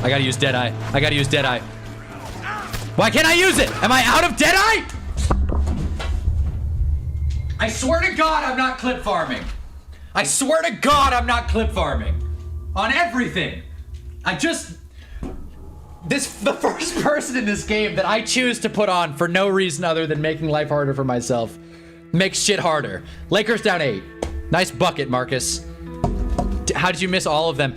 I gotta use Deadeye. I gotta use Deadeye. Why can't I use it? Am I out of Deadeye? I swear to God I'm not clip farming. I swear to God I'm not clip farming. On everything. The first person in this game that I choose to put on for no reason other than making life harder for myself makes shit harder. Lakers down 8. Nice bucket, Marcus. How did you miss all of them?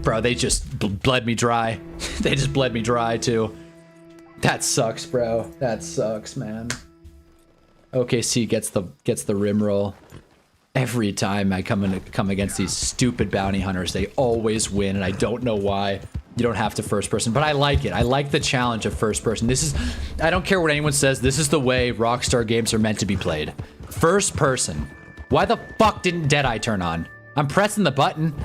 Bro, they just bled me dry. They just bled me dry too. That sucks, bro. That sucks, man. OKC gets the rim roll. Every time I come against these stupid bounty hunters, they always win, and I don't know why. You don't have to first person, but I like it. I like the challenge of first person. I don't care what anyone says, this is the way Rockstar games are meant to be played. First person. Why the fuck didn't Deadeye turn on? I'm pressing the button.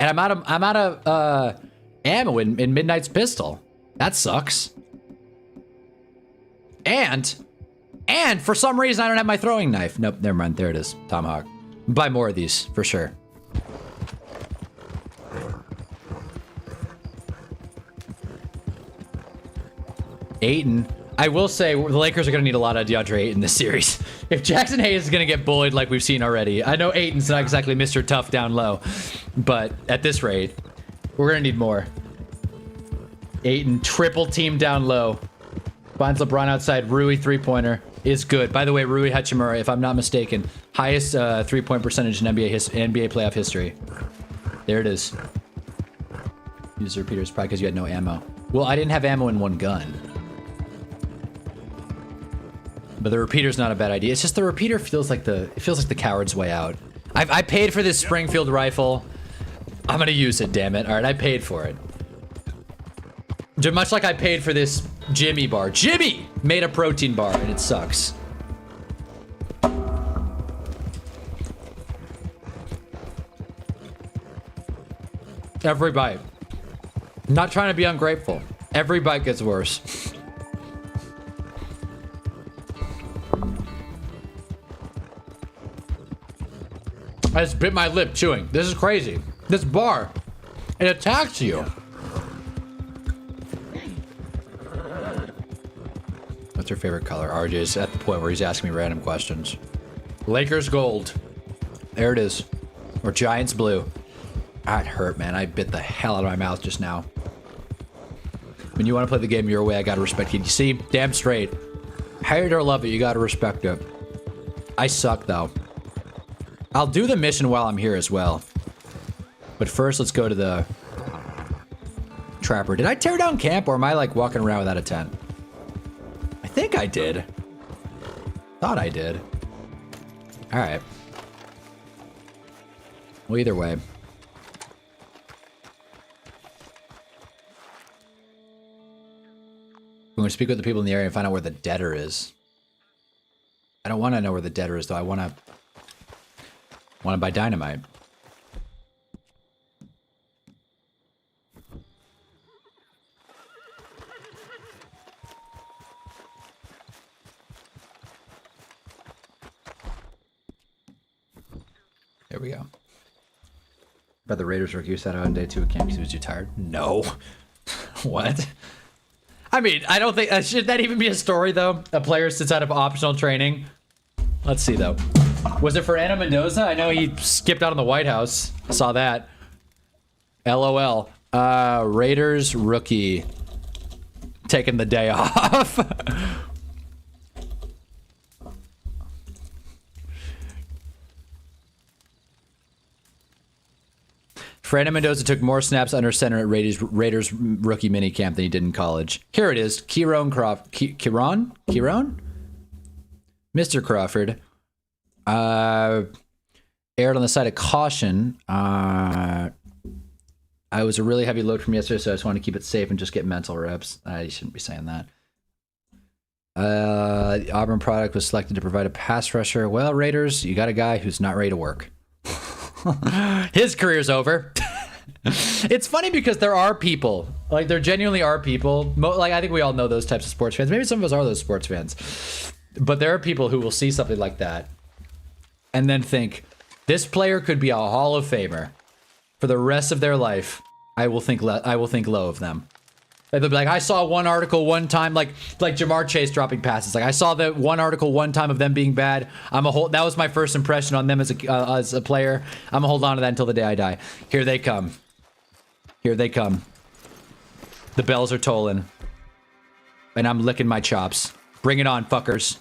And I'm out of ammo in Midnight's pistol. That sucks. And for some reason I don't have my throwing knife. Nope, never mind. There it is. Tomahawk. Buy more of these, for sure. Ayton. I will say the Lakers are going to need a lot of DeAndre Ayton this series. If Jackson Hayes is going to get bullied like we've seen already, I know Ayton's not exactly Mr. Tough down low, but at this rate, we're going to need more. Ayton triple team down low. Finds LeBron outside. Rui 3-pointer. is good. By the way, Rui Hachimura, if I'm not mistaken, highest 3-point percentage in NBA playoff history. There it is. Use the repeaters probably because you had no ammo. Well, I didn't have ammo in one gun. But the repeater's not a bad idea. It's just the repeater feels like the coward's way out. I paid for this Springfield rifle. I'm gonna use it, damn it. All right, I paid for it. Much like I paid for this Jimmy bar. Jimmy made a protein bar and it sucks. Every bite. Not trying to be ungrateful. Every bite gets worse. I just bit my lip chewing. This is crazy. This bar, it attacks you. What's your favorite color? RJ's at the point where he's asking me random questions. Lakers gold. There it is. Or Giants blue. That hurt, man. I bit the hell out of my mouth just now. When you want to play the game your way, I gotta respect it. You see? Damn straight. Hate it or love it, you gotta respect it. I suck, though. I'll do the mission while I'm here as well. But first, let's go to the Trapper. Did I tear down camp, or am I, like, walking around without a tent? I think I did. Thought I did. Alright. Well, either way. We're going to speak with the people in the area and find out where the debtor is. I don't want to know where the debtor is, though. I want to buy dynamite. There we go. But the Raiders rookie sat out on day 2 of camp because he was too tired. No. What? I mean, I don't think... should that even be a story, though? A player sits out of optional training? Let's see, though. Was it for Anna Mendoza? I know he skipped out on the White House. I saw that. LOL. Raiders rookie taking the day off. Fernando Mendoza took more snaps under center at Raiders rookie minicamp than he did in college. Here it is. Kieron? Mr. Crawford. Aired on the side of caution. I was a really heavy load from yesterday, so I just wanted to keep it safe and just get mental reps. I shouldn't be saying that. The Auburn product was selected to provide a pass rusher. Well, Raiders, you got a guy who's not ready to work. His career's over. It's funny because there are people, like there genuinely are people, like I think we all know those types of sports fans. Maybe some of us are those sports fans. But there are people who will see something like that and then think, this player could be a Hall of Famer for the rest of their life. I will think low of them. They'll be like, I saw one article one time, like Jamar Chase dropping passes. Like I saw the one article one time of them being bad. That was my first impression on them as a player. I'm gonna hold on to that until the day I die. Here they come. Here they come. The bells are tolling. And I'm licking my chops. Bring it on, fuckers.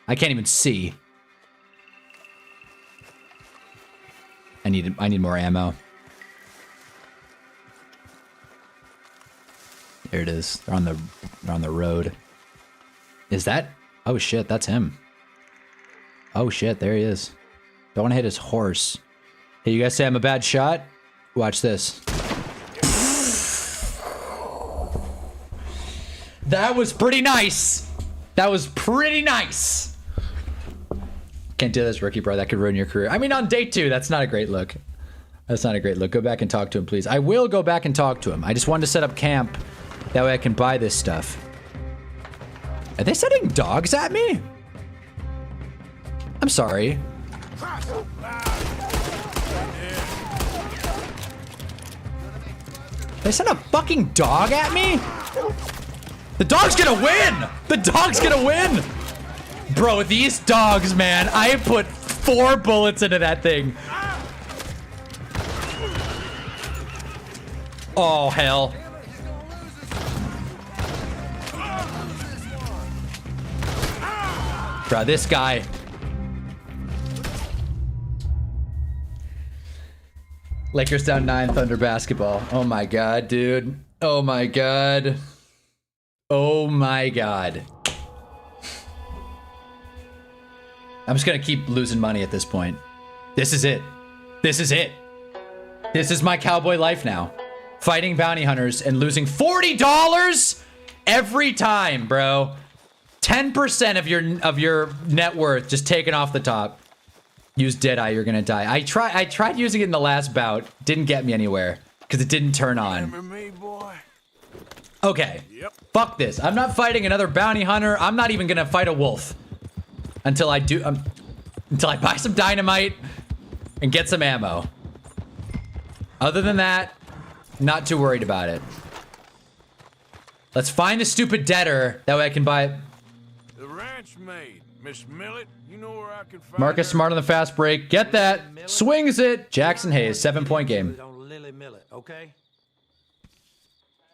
I can't even see. I need more ammo. There it is. They're on the road. Is that? Oh shit, that's him. Oh shit, there he is. Don't want to hit his horse. Hey, you guys say I'm a bad shot? Watch this. That was pretty nice. That was pretty nice. Can't do this, rookie, bro. That could ruin your career. I mean, on day 2, that's not a great look. That's not a great look. Go back and talk to him, please. I will go back and talk to him. I just wanted to set up camp. That way I can buy this stuff. Are they sending dogs at me? I'm sorry. They sent a fucking dog at me? The dog's gonna win! The dog's gonna win! Bro, these dogs, man. I put 4 bullets into that thing. Oh, hell. Bro, this guy. Lakers down 9, Thunder basketball. Oh my god, dude. Oh my god. Oh my god. I'm just gonna keep losing money at this point. This is it. This is it. This is my cowboy life now. Fighting bounty hunters and losing $40 every time, bro. 10% of your net worth just taken off the top. Use Deadeye, you're gonna die. I tried using it in the last bout. Didn't get me anywhere because it didn't turn on. Remember me, boy? Okay. Yep. Fuck this. I'm not fighting another bounty hunter. I'm not even gonna fight a wolf until I do. Until I buy some dynamite and get some ammo. Other than that, not too worried about it. Let's find the stupid debtor. That way I can buy it. The ranch maid, Miss Millet. You know where I can find Marcus her? Smart on the fast break. Get that. Swings it. Jackson Hayes, 7-point game. On Lily Millet, okay?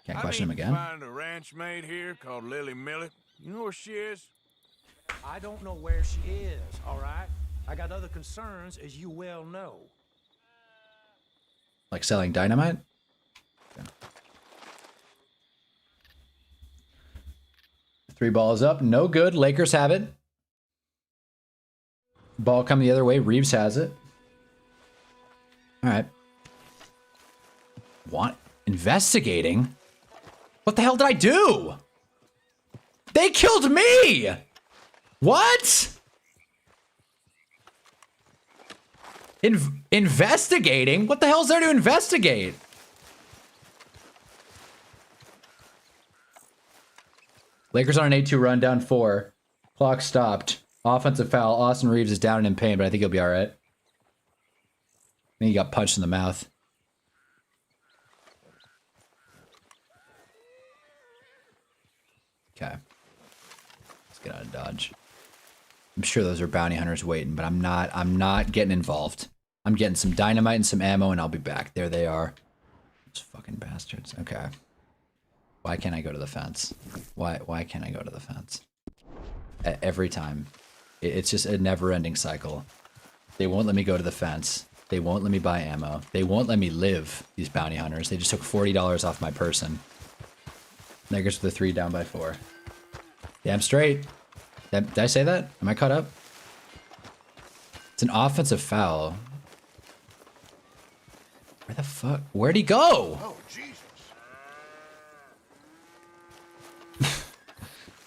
Can't I question him need to again. find a ranch maid here called Lily Millet. You know where she is? I don't know where she is, all right? I got other concerns, as you well know. Like selling dynamite? Okay. 3 balls up. No good. Lakers have it. Ball coming the other way. Reeves has it. All right. Want investigating? What the hell did I do? They killed me! What? Investigating? What the hell's there to investigate? Lakers on an 8-2 run, down 4. Clock stopped. Offensive foul. Austin Reeves is down and in pain, but I think he'll be all right. I think he got punched in the mouth. Okay. Let's get out of Dodge. I'm sure those are bounty hunters waiting, but I'm not getting involved. I'm getting some dynamite and some ammo and I'll be back. There they are. Those fucking bastards. Okay. Why can't I go to the fence? Why can't I go to the fence? Every time. It's just a never-ending cycle. They won't let me go to the fence. They won't let me buy ammo. They won't let me live, these bounty hunters. They just took $40 off my person. Lakers with the 3, down by 4. Damn straight. Did I say that? Am I caught up? It's an offensive foul. Where the fuck? Where'd he go? Oh, Jesus.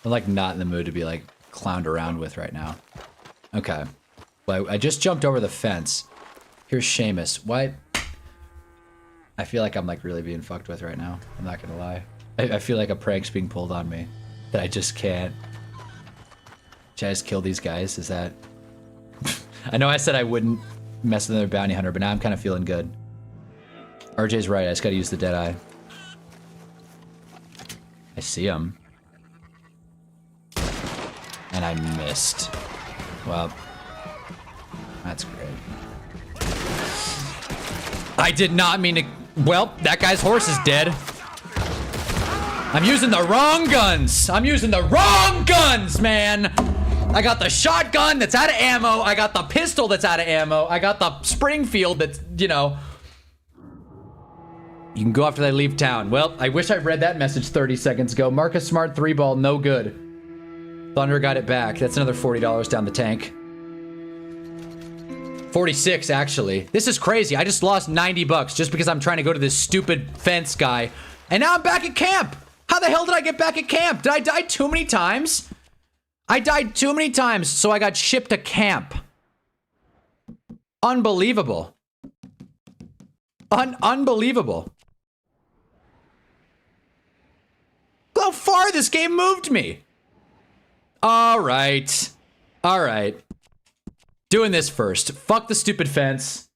I'm like not in the mood to be like clowned around with right now. Okay. Well, I just jumped over the fence. Here's Seamus. Why? I feel like I'm like really being fucked with right now. I'm not gonna lie. I feel like a prank's being pulled on me that I just can't. Should I just kill these guys? Is that... I know I said I wouldn't mess with another bounty hunter, but now I'm kind of feeling good. RJ's right. I just gotta use the Deadeye. I see him. And I missed. Well, that's great. I did not mean to... Well, that guy's horse is dead. I'm using the wrong guns. I'm using the wrong guns, man. I got the shotgun that's out of ammo. I got the pistol that's out of ammo. I got the Springfield that's, you know... You can go after they leave town. Well, I wish I read that message 30 seconds ago. Marcus Smart 3-ball, no good. Thunder got it back. That's another $40 down the tank. 46, actually. This is crazy. I just lost 90 bucks just because I'm trying to go to this stupid fence guy. And now I'm back at camp. How the hell did I get back at camp? Did I die too many times? I died too many times, so I got shipped to camp. Unbelievable. Unbelievable. Look how far this game moved me. All right. All right. Doing this first. Fuck the stupid fence.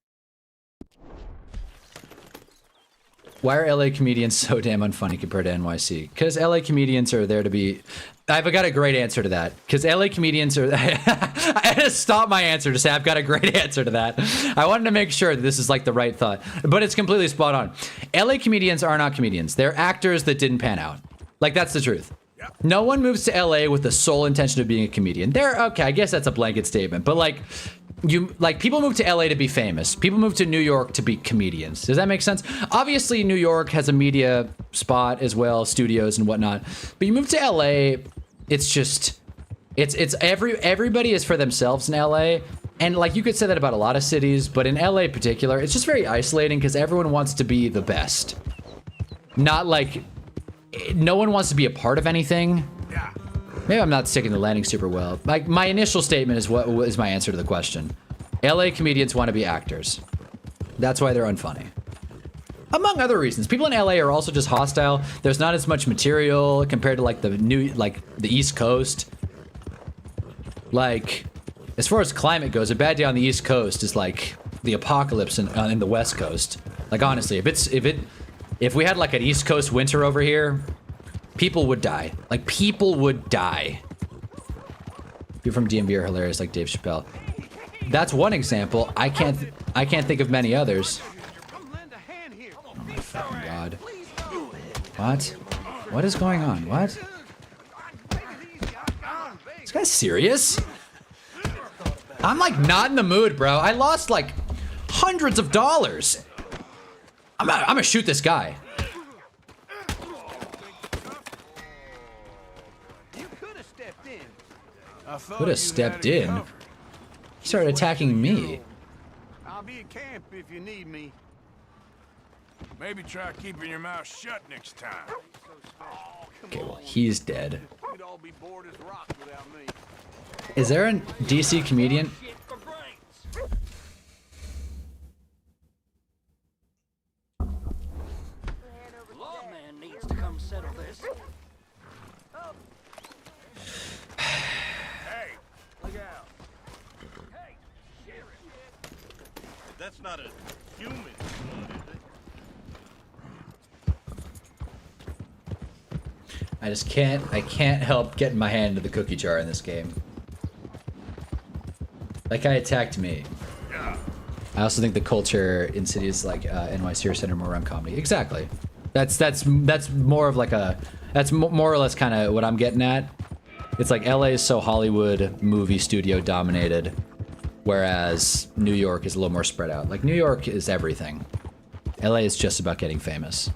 Why are LA comedians so damn unfunny compared to NYC? Because LA comedians are there to be... I've got a great answer to that. Because LA comedians are... I had to stop my answer to say I've got a great answer to that. I wanted to make sure that this is like the right thought. But it's completely spot on. LA comedians are not comedians. They're actors that didn't pan out. Like, that's the truth. No one moves to LA with the sole intention of being a comedian. Okay, I guess that's a blanket statement, but like people move to LA to be famous. People move to New York to be comedians. Does that make sense? Obviously, New York has a media spot as well, studios and whatnot. But you move to LA, it's just everybody is for themselves in LA. And like you could say that about a lot of cities, but in LA in particular, it's just very isolating because everyone wants to be the best. Not like no one wants to be a part of anything. Maybe I'm not sticking the landing super well. Like my initial statement is what is my answer to the question. LA comedians want to be actors. That's why they're unfunny. Among other reasons. People in LA are also just hostile. There's not as much material compared to like the East Coast. Like, as far as climate goes, a bad day on the East Coast is like the apocalypse in the West Coast. Like honestly, if we had like an East Coast winter over here, people would die. Like people would die. People from DMV are hilarious, like Dave Chappelle. That's one example. I can't think of many others. Oh my fucking god! What? What is going on? What? This guy's serious? I'm like not in the mood, bro. I lost like hundreds of dollars. I'm gonna shoot this guy. Could have stepped in. He started attacking me. I'll be at camp if you need me. Maybe try keeping your mouth shut next time. Okay, well, he's dead. We'd all be bored as rocks without me. Is there a DC comedian? Lawman needs to come settle this. Hey, look out. Hey, Sheriff. That's not a human, is it? I can't help getting my hand into the cookie jar in this game. That guy attacked me. I also think the culture in cities like NYC are centered more around comedy. Exactly. That's more of like that's more or less kind of what I'm getting at. It's like LA is so Hollywood movie studio dominated, whereas New York is a little more spread out. Like New York is everything. LA is just about getting famous.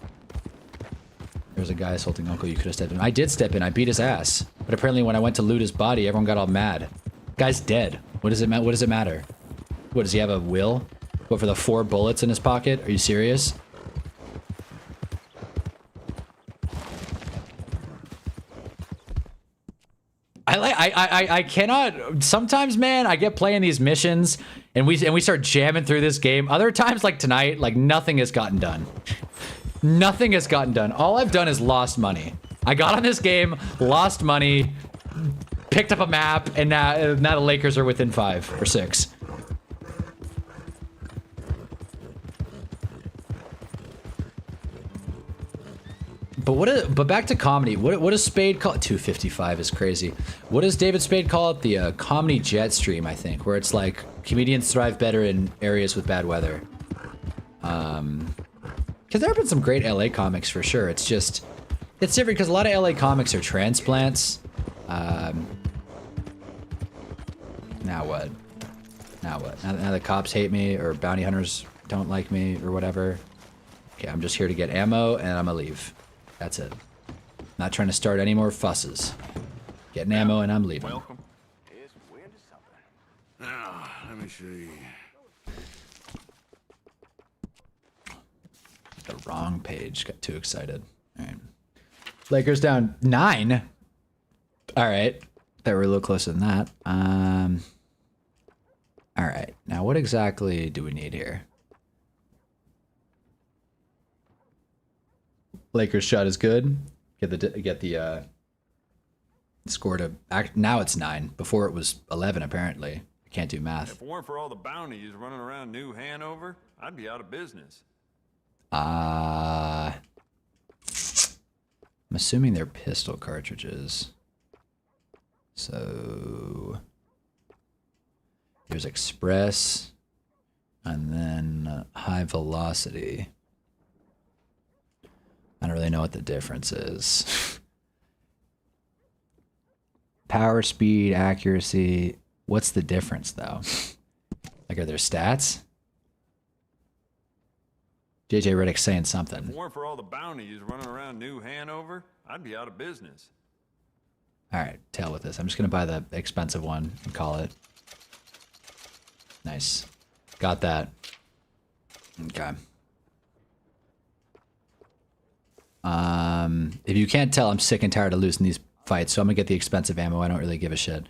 There's a guy assaulting Uncle. You could have stepped in. I did step in. I beat his ass. But apparently when I went to loot his body, everyone got all mad. Guy's dead. What does it matter? What does it matter? What, does he have a will? What, for the 4 bullets in his pocket? Are you serious? I cannot. Sometimes, man, I get playing these missions and we start jamming through this game. Other times, like tonight, like nothing has gotten done. Nothing has gotten done. All I've done is lost money. I got on this game, lost money, picked up a map, and now the Lakers are within 5 or 6. But back to comedy. What does Spade call it? 255 is crazy. What does David Spade call it? The comedy jet stream, I think, where it's like comedians thrive better in areas with bad weather. Because there have been some great LA comics for sure. It's just, it's different because a lot of LA comics are transplants. Now what? Now what? Now the cops hate me or bounty hunters don't like me or whatever. Okay, I'm just here to get ammo and I'm gonna leave. That's it. Not trying to start any more fusses. Getting ammo and I'm leaving. Welcome. Yes, we're into something. Now, let me see. The wrong page. Got too excited. All right. Lakers down 9. All right. They were a little closer than that. All right. Now, what exactly do we need here? Lakers shot is good. Get the score to act. Now it's 9. Before it was 11. Apparently, I can't do math. If it weren't for all the bounties running around New Hanover, I'd be out of business. I'm assuming they're pistol cartridges. So there's express and then high velocity. I don't really know what the difference is. Power, speed, accuracy. What's the difference, though? Like, are there stats? JJ Riddick's saying something. If it weren't for all the bounties running around New Hanover, I'd be out of business. All right, tail with this. I'm just going to buy the expensive one and call it. Nice. Got that. Okay. If you can't tell, I'm sick and tired of losing these fights, so I'm going to get the expensive ammo. I don't really give a shit.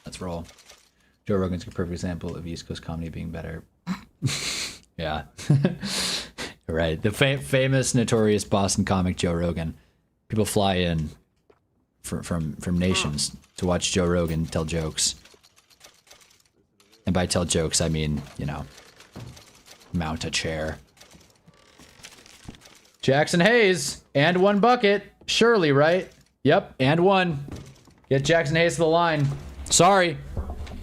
Let's roll. Joe Rogan's a perfect example of East Coast comedy being better. Yeah. Right. The famous, notorious Boston comic Joe Rogan. People fly in from nations to watch Joe Rogan tell jokes. And by tell jokes, I mean, you know, mount a chair. Jackson Hayes, and one bucket. Surely, right? Yep, and one. Get Jackson Hayes to the line. Sorry.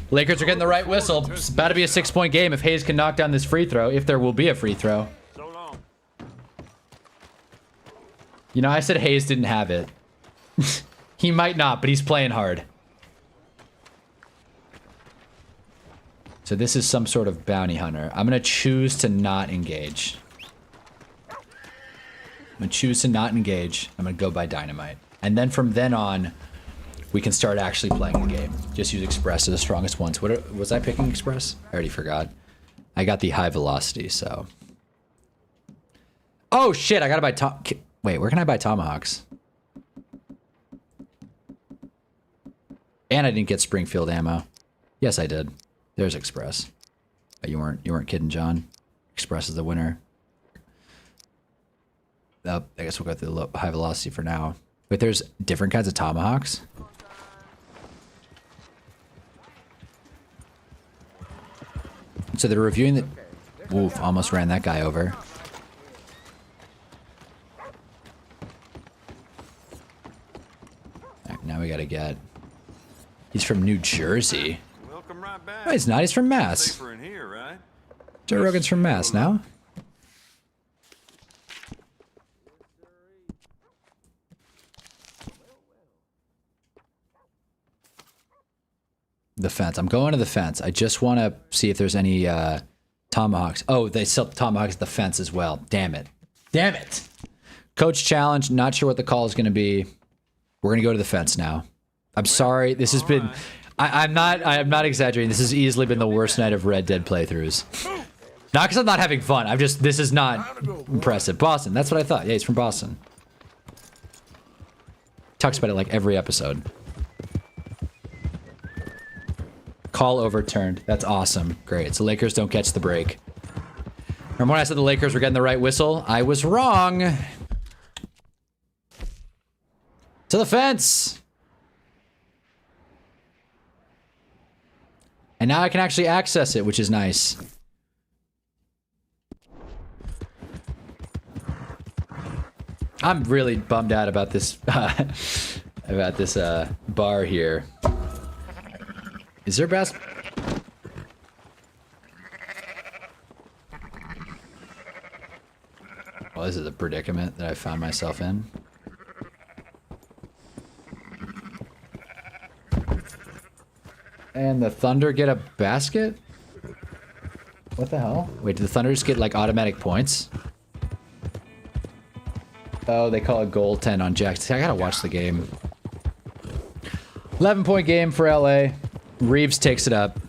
Lakers are getting the right whistle. It's about to be a 6-point game if Hayes can knock down this free throw, if there will be a free throw. So long. You know, I said Hayes didn't have it. He might not, but he's playing hard. So this is some sort of bounty hunter. I'm going to choose to not engage. I'm going to choose to not engage. I'm going to go by dynamite. And then from then on, we can start actually playing the game. Just use express as the strongest ones. What was I picking express? I already forgot. I got the high velocity, so. Oh shit, I gotta buy wait, where can I buy tomahawks? And I didn't get Springfield ammo. Yes, I did. There's express. But you weren't kidding, John. Express is the winner. Oh, I guess we'll go through the high velocity for now. But there's different kinds of tomahawks. So they're reviewing the... Oof, almost ran that guy over. Alright, now we gotta get... He's from New Jersey. Welcome right back. No, he's not. He's from Mass. Safer in here, right? Joe Rogan's from Mass now. The fence. I'm going to the fence. I just want to see if there's any tomahawks. Oh, they sell tomahawks at the fence as well. Damn it. Damn it. Coach challenge. Not sure what the call is going to be. We're going to go to the fence now. I'm sorry. This has been... I am not exaggerating. This has easily been the worst night of Red Dead playthroughs. Not because I'm not having fun. I'm just... This is not impressive. Boston. That's what I thought. Yeah, he's from Boston. Talks about it like every episode. Call overturned. That's awesome. Great. So Lakers don't catch the break. Remember when I said the Lakers were getting the right whistle? I was wrong. To the fence. And now I can actually access it, which is nice. I'm really bummed out about this bar here. Is there best? Well, this is a predicament that I found myself in. And the Thunder get a basket? What the hell? Wait, did the Thunder just get like automatic points? Oh, they call it goaltend on Jackson. I gotta watch the game. 11-point game for LA. Reeves takes it up.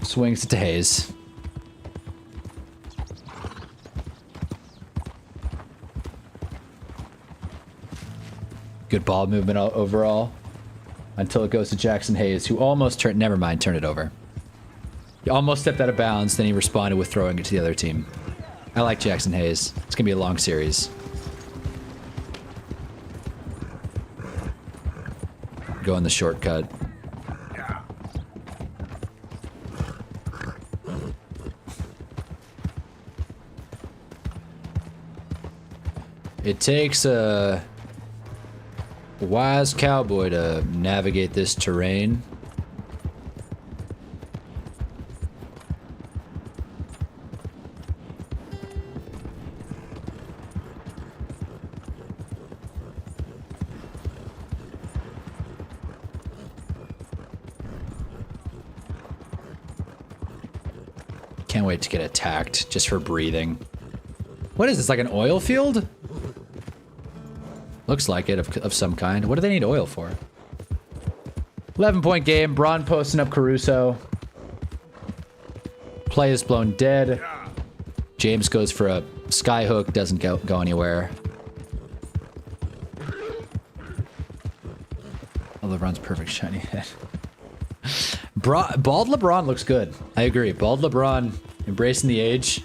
Swings it to Hayes. Good ball movement overall. Until it goes to Jackson Hayes, who almost turned... Never mind, turn it over. He almost stepped out of bounds, then he responded with throwing it to the other team. I like Jackson Hayes. It's gonna be a long series. Going the shortcut. It takes a wise cowboy to navigate this terrain. Can't wait to get attacked just for breathing. What is this, like an oil field? Looks like it, of some kind. What do they need oil for? 11-point game. Braun posting up Caruso. Play is blown dead. James goes for a skyhook. Doesn't go anywhere. Oh, LeBron's perfect shiny head. Bald LeBron looks good. I agree. Bald LeBron embracing the age.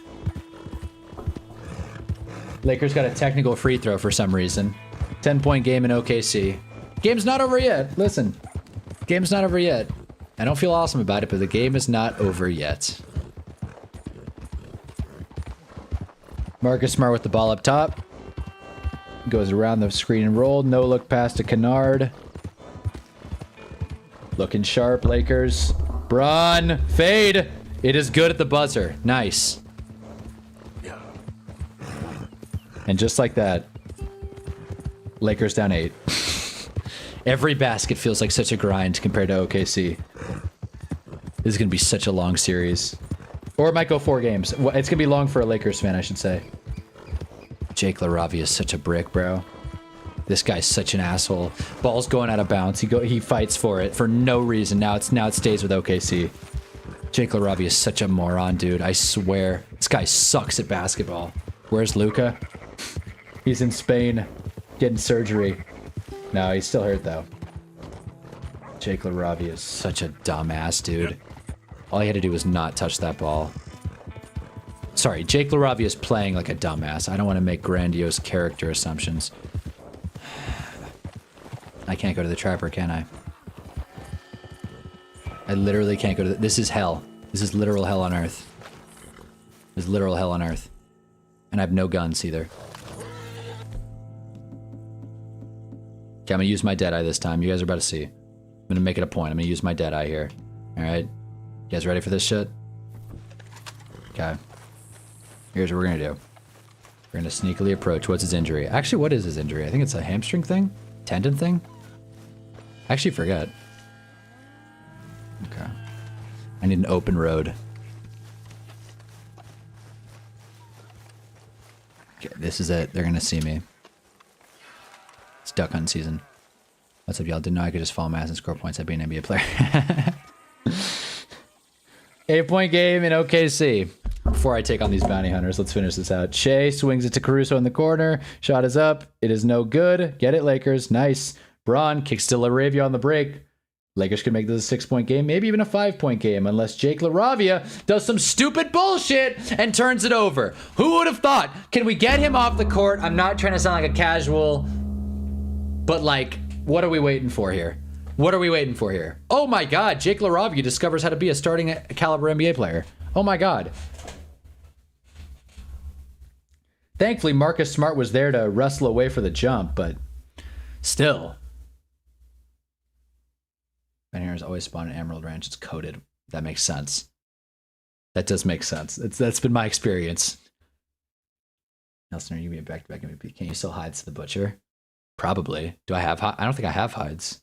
Lakers got a technical free throw for some reason. 10-point game in OKC. Game's not over yet. Listen. Game's not over yet. I don't feel awesome about it, but the game is not over yet. Marcus Smart with the ball up top. Goes around the screen and roll. No look pass to Kennard. Looking sharp, Lakers. Braun. Fade. It is good at the buzzer. Nice. And just like that, Lakers down 8. Every basket feels like such a grind compared to OKC. This is going to be such a long series. Or it might go 4 games. It's going to be long for a Lakers fan, I should say. Jake LaRavia is such a brick, bro. This guy's such an asshole. Ball's going out of bounds. He fights for it for no reason. Now it stays with OKC. Jake LaRavia is such a moron, dude. I swear. This guy sucks at basketball. Where's Luka? He's in Spain getting surgery. No, he's still hurt, though. Jake LaRavia is such a dumbass, dude. All he had to do was not touch that ball. Sorry, Jake LaRavia is playing like a dumbass. I don't want to make grandiose character assumptions. I can't go to the trapper, can I? I literally can't go to this is hell. This is literal hell on earth. This is literal hell on earth. And I have no guns either. Okay, I'm gonna use my Deadeye this time. You guys are about to see. I'm gonna make it a point. I'm gonna use my Deadeye here. Alright? You guys ready for this shit? Okay. Here's what we're gonna do. We're gonna sneakily approach. What's his injury? Actually, what is his injury? I think it's a hamstring thing? Tendon thing? I actually forget. Okay. I need an open road. Okay, this is it. They're gonna see me. It's duck hunt season. What's up, y'all? Didn't know I could just fall mass and score points. I'd be an NBA player. 8-point game in OKC. Before I take on these bounty hunters, let's finish this out. Shea swings it to Caruso in the corner. Shot is up. It is no good. Get it, Lakers. Nice. Braun kicks to LaRavia on the break. Lakers can make this a 6-point game, maybe even a 5-point game, unless Jake LaRavia does some stupid bullshit and turns it over. Who would have thought? Can we get him off the court? I'm not trying to sound like a casual, but like, what are we waiting for here? What are we waiting for here? Oh my God, Jake LaRavia discovers how to be a starting caliber NBA player. Oh my God. Thankfully, Marcus Smart was there to wrestle away for the jump, but still. Ben Here's always spawned in Emerald Ranch. It's coded. That makes sense. That does make sense. That's been my experience. Nelson, are you being back-to-back MVP? Can you still hides to the butcher? Probably. Do I have? I don't think I have hides.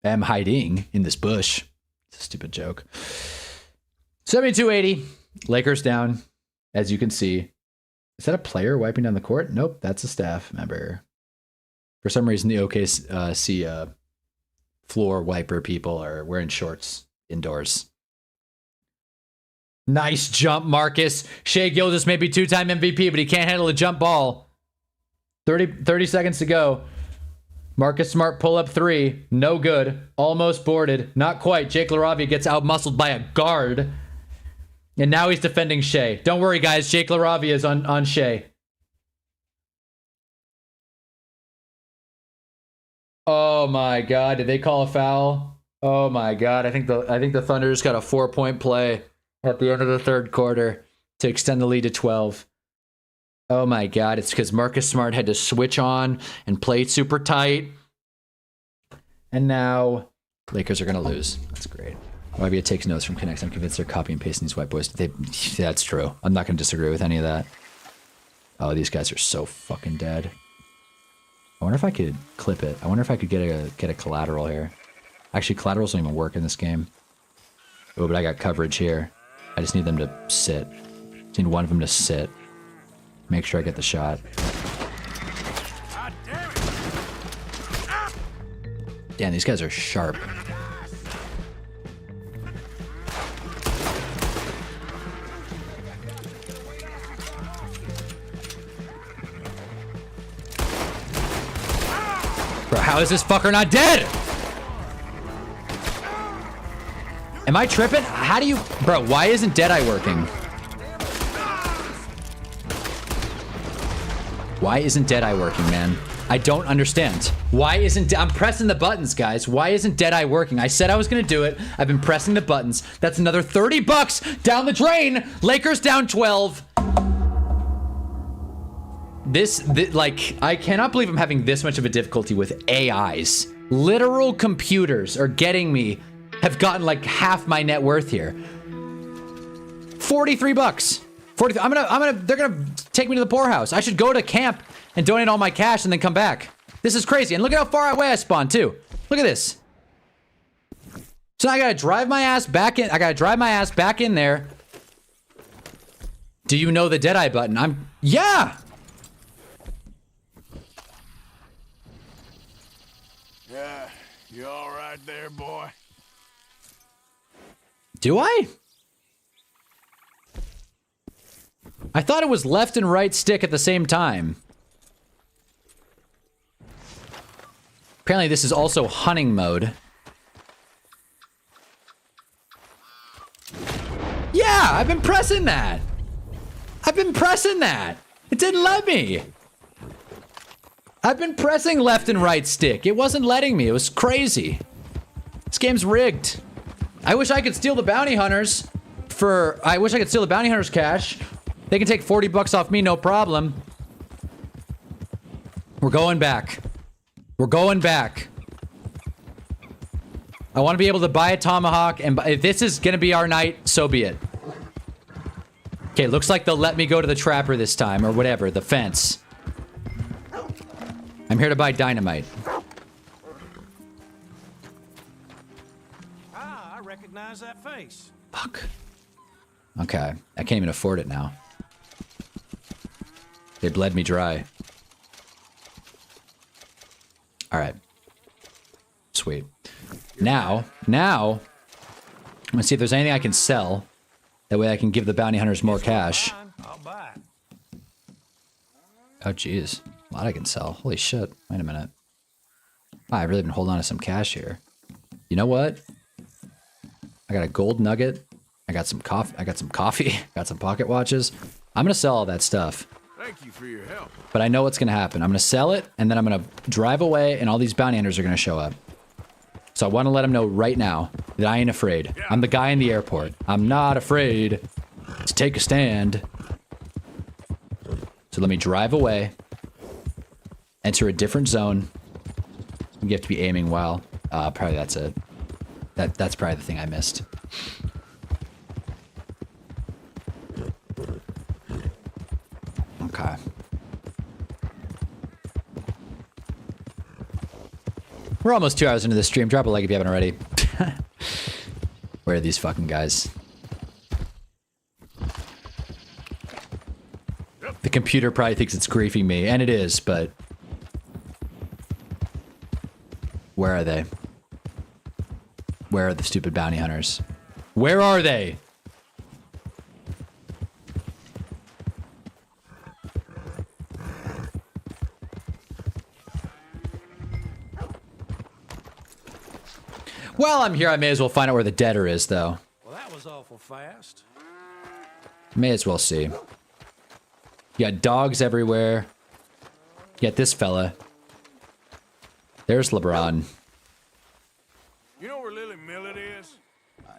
I am hiding in this bush. It's a stupid joke. 72-80. Lakers down, as you can see. Is that a player wiping down the court? Nope, that's a staff member. For some reason, the OKC floor wiper people are wearing shorts indoors. Nice jump, Marcus. Shea Gilgeous may be 2-time MVP, but he can't handle a jump ball. 30 seconds to go. Marcus Smart pull up 3. No good. Almost boarded. Not quite. Jake LaRavia gets out-muscled by a guard. And now he's defending Shea. Don't worry, guys. Jake LaRavia is on Shea. Oh my God! Did they call a foul? Oh my God! I think the Thunder just got a 4-point play at the end of the third quarter to extend the lead to 12. Oh my God! It's because Marcus Smart had to switch on and play super tight, and now Lakers are gonna lose. That's great. Rabia takes notes from Connects. I'm convinced they're copy and pasting these white boys. That's true. I'm not gonna disagree with any of that. Oh, these guys are so fucking dead. I wonder if I could clip it. I wonder if I could get a collateral here. Actually, collaterals don't even work in this game. Oh, but I got coverage here. I just need them to sit. Just need one of them to sit. Make sure I get the shot. God damn it! Damn, these guys are sharp. Bro, how is this fucker not dead? Am I tripping? How do you... Bro, why isn't Deadeye working? Why isn't Deadeye working, man? I don't understand. Why isn't... I'm pressing the buttons, guys. Why isn't Deadeye working? I said I was gonna do it. I've been pressing the buttons. That's another 30 bucks down the drain. Lakers down 12. Like, I cannot believe I'm having this much of a difficulty with AIs. Literal computers are getting me... have gotten like half my net worth here. 43 bucks. 40. They're gonna take me to the poorhouse. I should go to camp and donate all my cash and then come back. This is crazy. And look at how far away I spawned too. Look at this. So now I gotta drive my ass back in. I gotta drive my ass back in there. Do you know the Deadeye button? Yeah. Yeah, you all right there, boy? Do I? I thought it was left and right stick at the same time. Apparently this is also hunting mode. Yeah, I've been pressing that. I've been pressing that. It didn't let me. I've been pressing left and right stick. It wasn't letting me. It was crazy. This game's rigged. I wish I could steal the bounty hunters I wish I could steal the bounty hunters cash. They can take 40 bucks off me, no problem. We're going back. We're going back. I want to be able to buy a tomahawk, and if this is gonna be our night, so be it. Okay, looks like they'll let me go to the trapper this time, or whatever, the fence. I'm here to buy dynamite. Ah, I recognize that face. Fuck. Okay, I can't even afford it now. They bled me dry. Alright. Sweet. Now, I'm gonna see if there's anything I can sell. That way I can give the bounty hunters more cash. I'll buy it. Oh, jeez. A lot I can sell. Holy shit. Wait a minute. Wow, I've really been holding on to some cash here. You know what? I got a gold nugget. I got some coffee. Got some pocket watches. I'm gonna sell all that stuff. Thank you for your help. But I know what's gonna happen. I'm gonna sell it, and then I'm gonna drive away, and all these bounty hunters are gonna show up. So I want to let them know right now that I ain't afraid. I'm the guy in the airport. I'm not afraid to take a stand. So let me drive away. Enter a different zone. You have to be aiming well. Probably that's it. That's probably the thing I missed. Okay. We're almost 2 hours into the stream. Drop a like if you haven't already. Where are these fucking guys? The computer probably thinks it's griefing me, and it is, but... Where are they? Where are the stupid bounty hunters? Where are they? While I'm here, I may as well find out where the deader is, though. Well, that was awful fast. May as well see. You got dogs everywhere. You got this fella. There's LeBron. You know where Lily Millet is?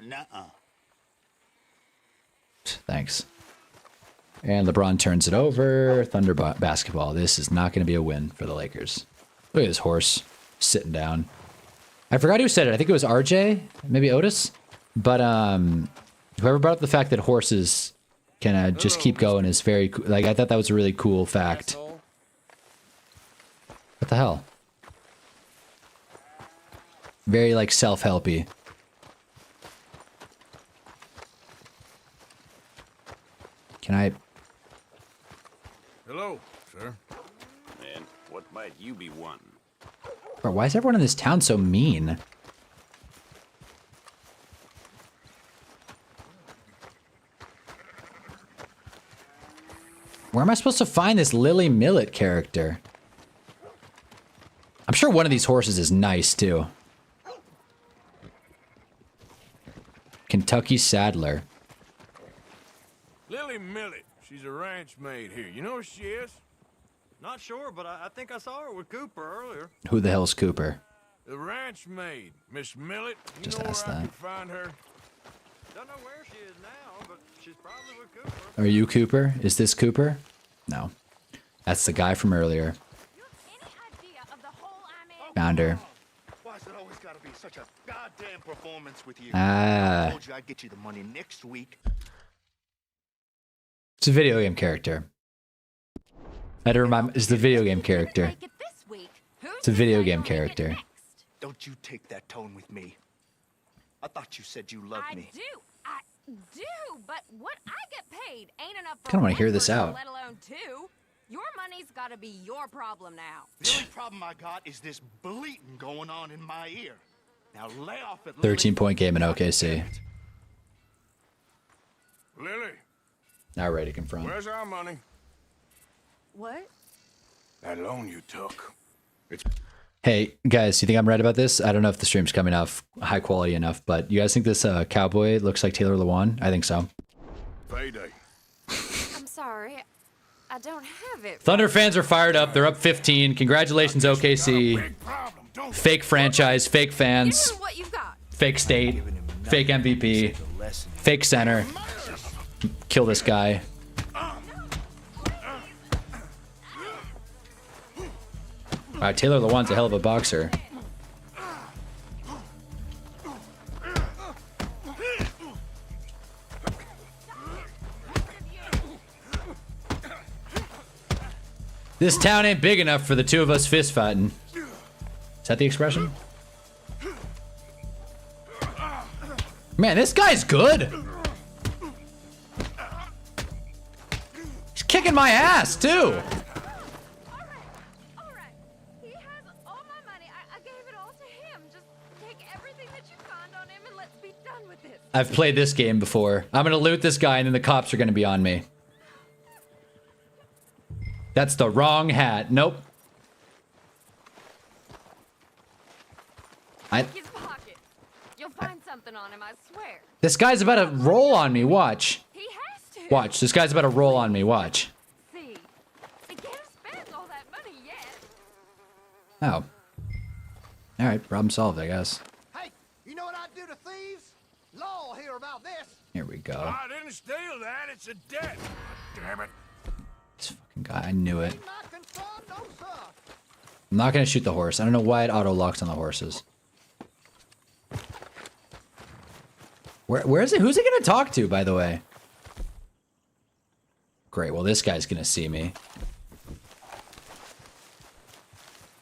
Nuh-uh. Thanks. And LeBron turns it over. Thunder basketball. This is not going to be a win for the Lakers. Look at this horse sitting down. I forgot who said it. I think it was RJ, maybe Otis. But whoever brought up the fact that horses can just keep going is very cool. Like, I thought that was a really cool fact. What the hell? Very, like, self-helpy. Can I? Hello, sir. And what might you be wanting? Bro, why is everyone in this town so mean? Where am I supposed to find this Lily Millet character? I'm sure one of these horses is nice, too. Kentucky Saddler. Lily Millet. She's a ranch maid here. You know who she is? Not sure, but I think I saw her with Cooper earlier. Who the hell's Cooper? The ranch maid, Miss Millet. You Just know ask where I that. can find her? Don't know where she is now, but she's probably with Cooper. Are you Cooper? Is this Cooper? No. That's the guy from earlier. You have any idea of the hole I'm in? Found her. Why's it always gotta be such a goddamn performance with you? Ah. I told you I'd get you the money next week. It's a video game character. I had to remind. It's the video game character. Make it this week. Who's It's a video to say game you'll make it character. next? Don't you take that tone with me. I thought you said you loved me. I do, but what I get paid ain't enough for Kinda wanna hear one this person, out. let alone two. Your money's gotta be your problem now. The only problem I got is this bleating going on in my ear. Now lay off it, 13-point game in OKC. Lily, Not ready to confront. where's our money? What? That loan you took. It's Hey, guys, you think I'm right about this? I don't know if the stream's coming off high quality enough, but you guys think this cowboy looks like Taylor Lewan? I think so. payday. I'm sorry. I don't have it. Thunder fans are fired up. They're up 15. Congratulations, OKC. Big problem, don't Fake franchise, fake Give fans, me what you've got. fake state, fake MVP, fake center. Kill this guy. Wow, Taylor Lewan's a hell of a boxer. This town ain't big enough for the two of us fist fighting. Is that the expression? Man, this guy's good. He's kicking my ass too. All right. He has all my money. I gave it all to him. Just take everything that you find on him and let's be done with this. I've played this game before. I'm gonna loot this guy and then the cops are gonna be on me. That's the wrong hat. Nope. His pocket. You'll find something on him, I swear. This guy's about to roll on me. Watch. He has to. Watch. This guy's about to roll on me. Watch. See, he can't have spent all that money yet. Oh. All right. Problem solved, I guess. Hey, you know what I do to thieves? Law hear about this. Here we go. I didn't steal that. It's a debt. Damn it. This fucking guy. I knew it. My concern, no sir. I'm not gonna shoot the horse. I don't know why it auto locks on the horses. Where is it? Who's it gonna talk to, by the way? Great. Well, this guy's gonna see me.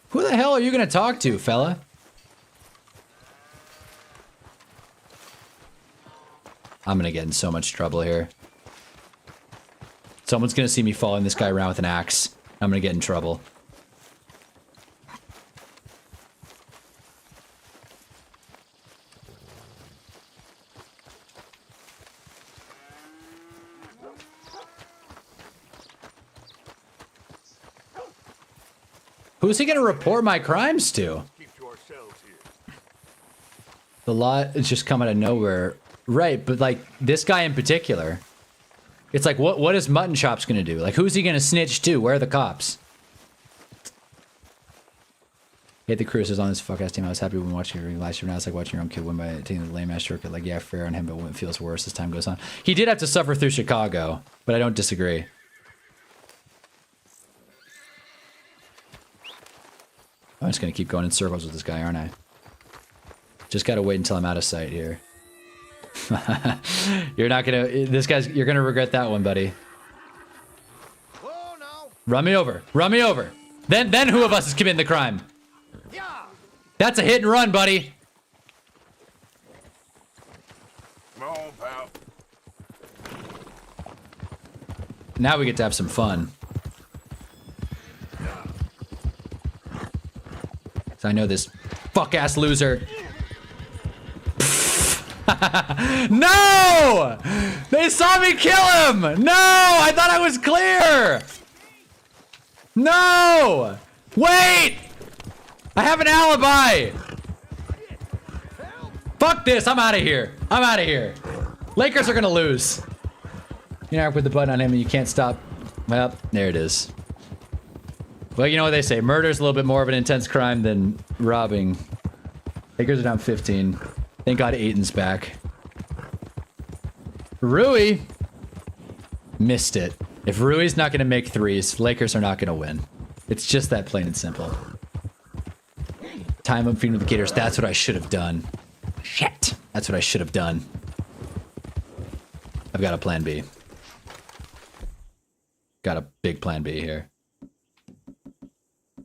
Who the hell are you gonna talk to, fella? I'm gonna get in so much trouble here. Someone's gonna see me following this guy around with an axe. I'm gonna get in trouble. Who's he gonna report my crimes to? Keep to ourselves here. The law is just come out of nowhere. Right, but like this guy in particular. It's like, what is Mutton Chops gonna do? Like, who's he gonna snitch to? Where are the cops? Hate the Cruises on this fuck ass team. I was happy when watching your last year. Now it's like watching your own kid win by taking the lame ass shortcut. Like, yeah, fair on him, but it feels worse as time goes on. He did have to suffer through Chicago, but I don't disagree. I'm just gonna keep going in circles with this guy, aren't I? Just gotta wait until I'm out of sight here. You're not gonna. This guy's. You're gonna regret that one, buddy. Oh no. Run me over. Run me over. Then who of us is committing the crime? Yeah. That's a hit and run, buddy. Come on, pal. Now we get to have some fun. So I know this fuck-ass loser. No! They saw me kill him! No! I thought I was clear! No! Wait! I have an alibi! Fuck this! I'm out of here. I'm out of here. Lakers are gonna lose. You know, I put the button on him and you can't stop. Well, there it is. Well, you know what they say. Murder is a little bit more of an intense crime than robbing. Lakers are down 15. Thank God Aiton's back. Rui missed it. If Rui's not going to make threes, Lakers are not going to win. It's just that plain and simple. Time up feeding with the Gators. That's what I should have done. Shit. That's what I should have done. I've got a plan B. Got a big plan B here.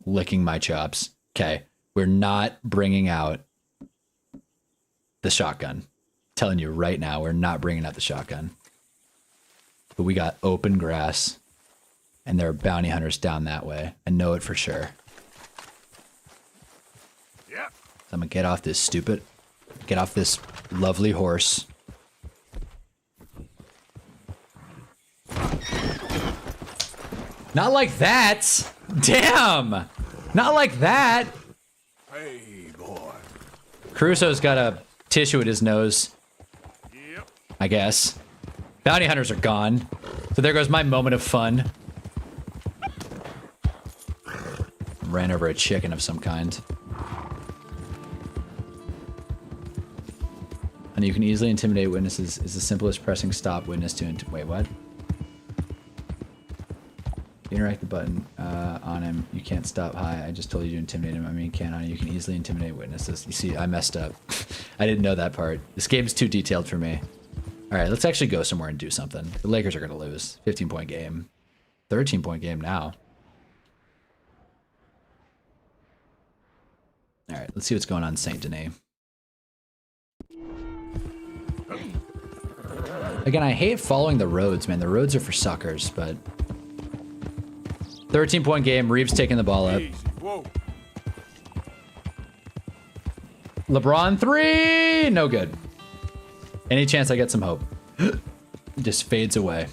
Licking my chops. Okay. We're not bringing out the shotgun. Telling you right now, we're not bringing out the shotgun. But we got open grass. And there are bounty hunters down that way. I know it for sure. Yep. So I'm gonna get off this get off this lovely horse. Not like that! Damn! Not like that! Hey, boy. Crusoe's got a tissue at his nose. Yep. I guess. Bounty hunters are gone. So there goes my moment of fun. Ran over a chicken of some kind. And you can easily intimidate witnesses is the simplest pressing stop witness to wait, what? Interact the button on him. You can't stop. Hi, I just told you to intimidate him. I mean, you can't on you. You can easily intimidate witnesses. You see, I messed up. I didn't know that part. This game's too detailed for me. All right, let's actually go somewhere and do something. The Lakers are going to lose. 15-point game. 13-point game now. All right, let's see what's going on in Saint Denis. Again, I hate following the roads, man. The roads are for suckers, but... 13-point game. Reeves taking the ball up. Easy. Whoa. LeBron 3! No good. Any chance I get some hope. Just fades away.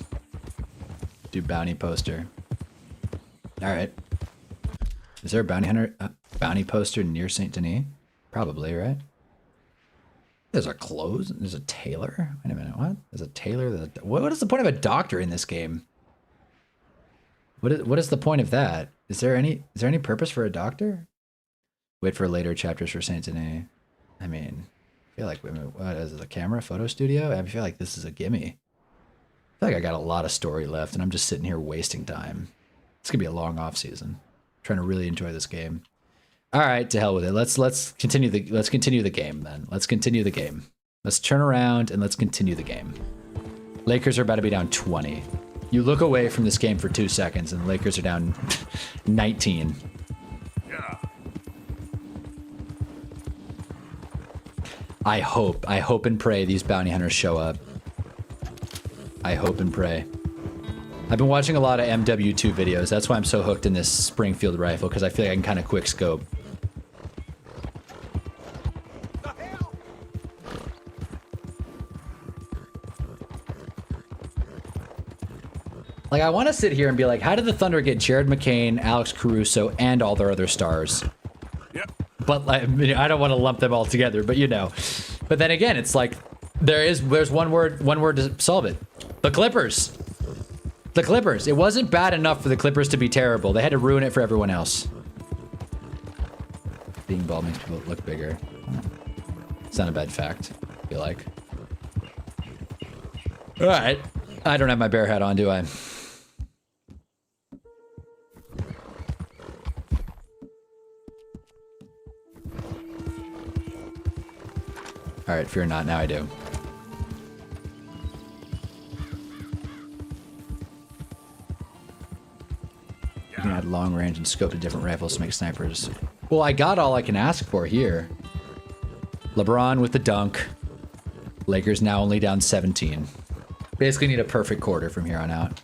Do bounty poster. Alright. Is there a bounty hunter? Bounty poster near Saint Denis? Probably, right? There's a clothes. There's a tailor. Wait a minute. What? There's a tailor. What is the point of a doctor in this game? What is the point of that? Is there any purpose for a doctor? Wait for later chapters for Saint Denis. I mean, I feel like what is it? A camera photo studio? I feel like this is a gimme. I feel like I got a lot of story left, and I'm just sitting here wasting time. It's gonna be a long off season. Trying to really enjoy this game. All right, to hell with it. Let's continue the game then. Let's continue the game. Let's turn around and let's continue the game. Lakers are about to be down 20. You look away from this game for 2 seconds and the Lakers are down 19. Yeah. I hope and pray these bounty hunters show up. I hope and pray. I've been watching a lot of MW2 videos. That's why I'm so hooked in this Springfield rifle, because I feel like I can kind of quick scope. Like, I want to sit here and be like, how did the Thunder get Jared McCain, Alex Caruso, and all their other stars? Yep. But like, I mean, I don't want to lump them all together, but you know. But then again, it's like, there's one word to solve it. The Clippers. The Clippers. It wasn't bad enough for the Clippers to be terrible. They had to ruin it for everyone else. Being bald makes people look bigger. It's not a bad fact, I feel like. All right. I don't have my bear hat on, do I? All right, fear not. Now I do. You can add long range and scope to different rifles to make snipers. Well, I got all I can ask for here. LeBron with the dunk. Lakers now only down 17. Basically need a perfect quarter from here on out.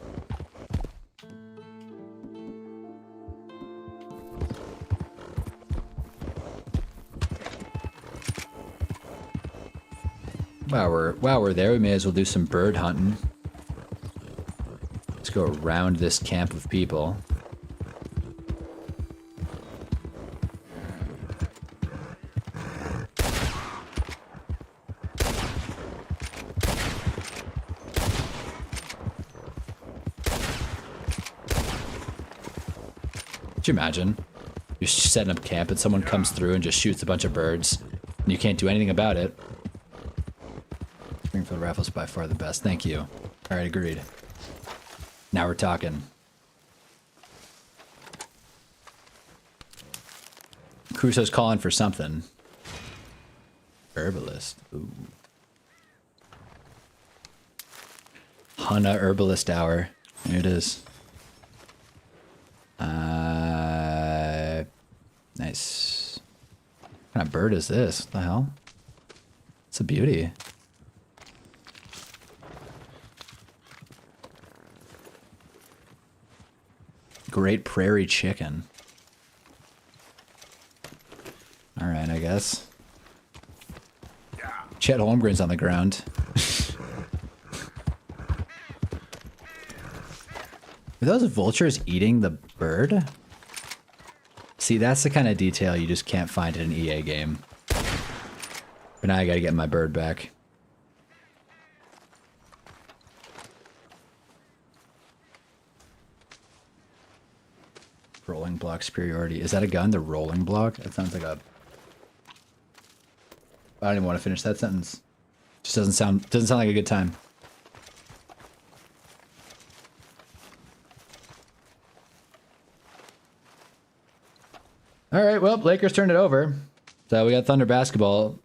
While we're there, we may as well do some bird hunting. Let's go around this camp of people. Could you imagine? You're setting up camp and someone comes through and just shoots a bunch of birds and you can't do anything about it. Springfield rifle's by far the best. Thank you. All right, agreed. Now we're talking. Crusoe's calling for something. Herbalist. Ooh. Hunna Herbalist Hour. Here it is. Nice. What kind of bird is this? What the hell? It's a beauty. Great prairie chicken. All right, I guess. Chet Holmgren's on the ground. Are those vultures eating the bird? See, that's the kind of detail you just can't find in an EA game. But now I gotta get my bird back. Rolling block superiority. Is that a gun? The rolling block? That sounds like a... I don't even want to finish that sentence. Just doesn't sound like a good time. All right, well, Lakers turned it over. So we got Thunder basketball.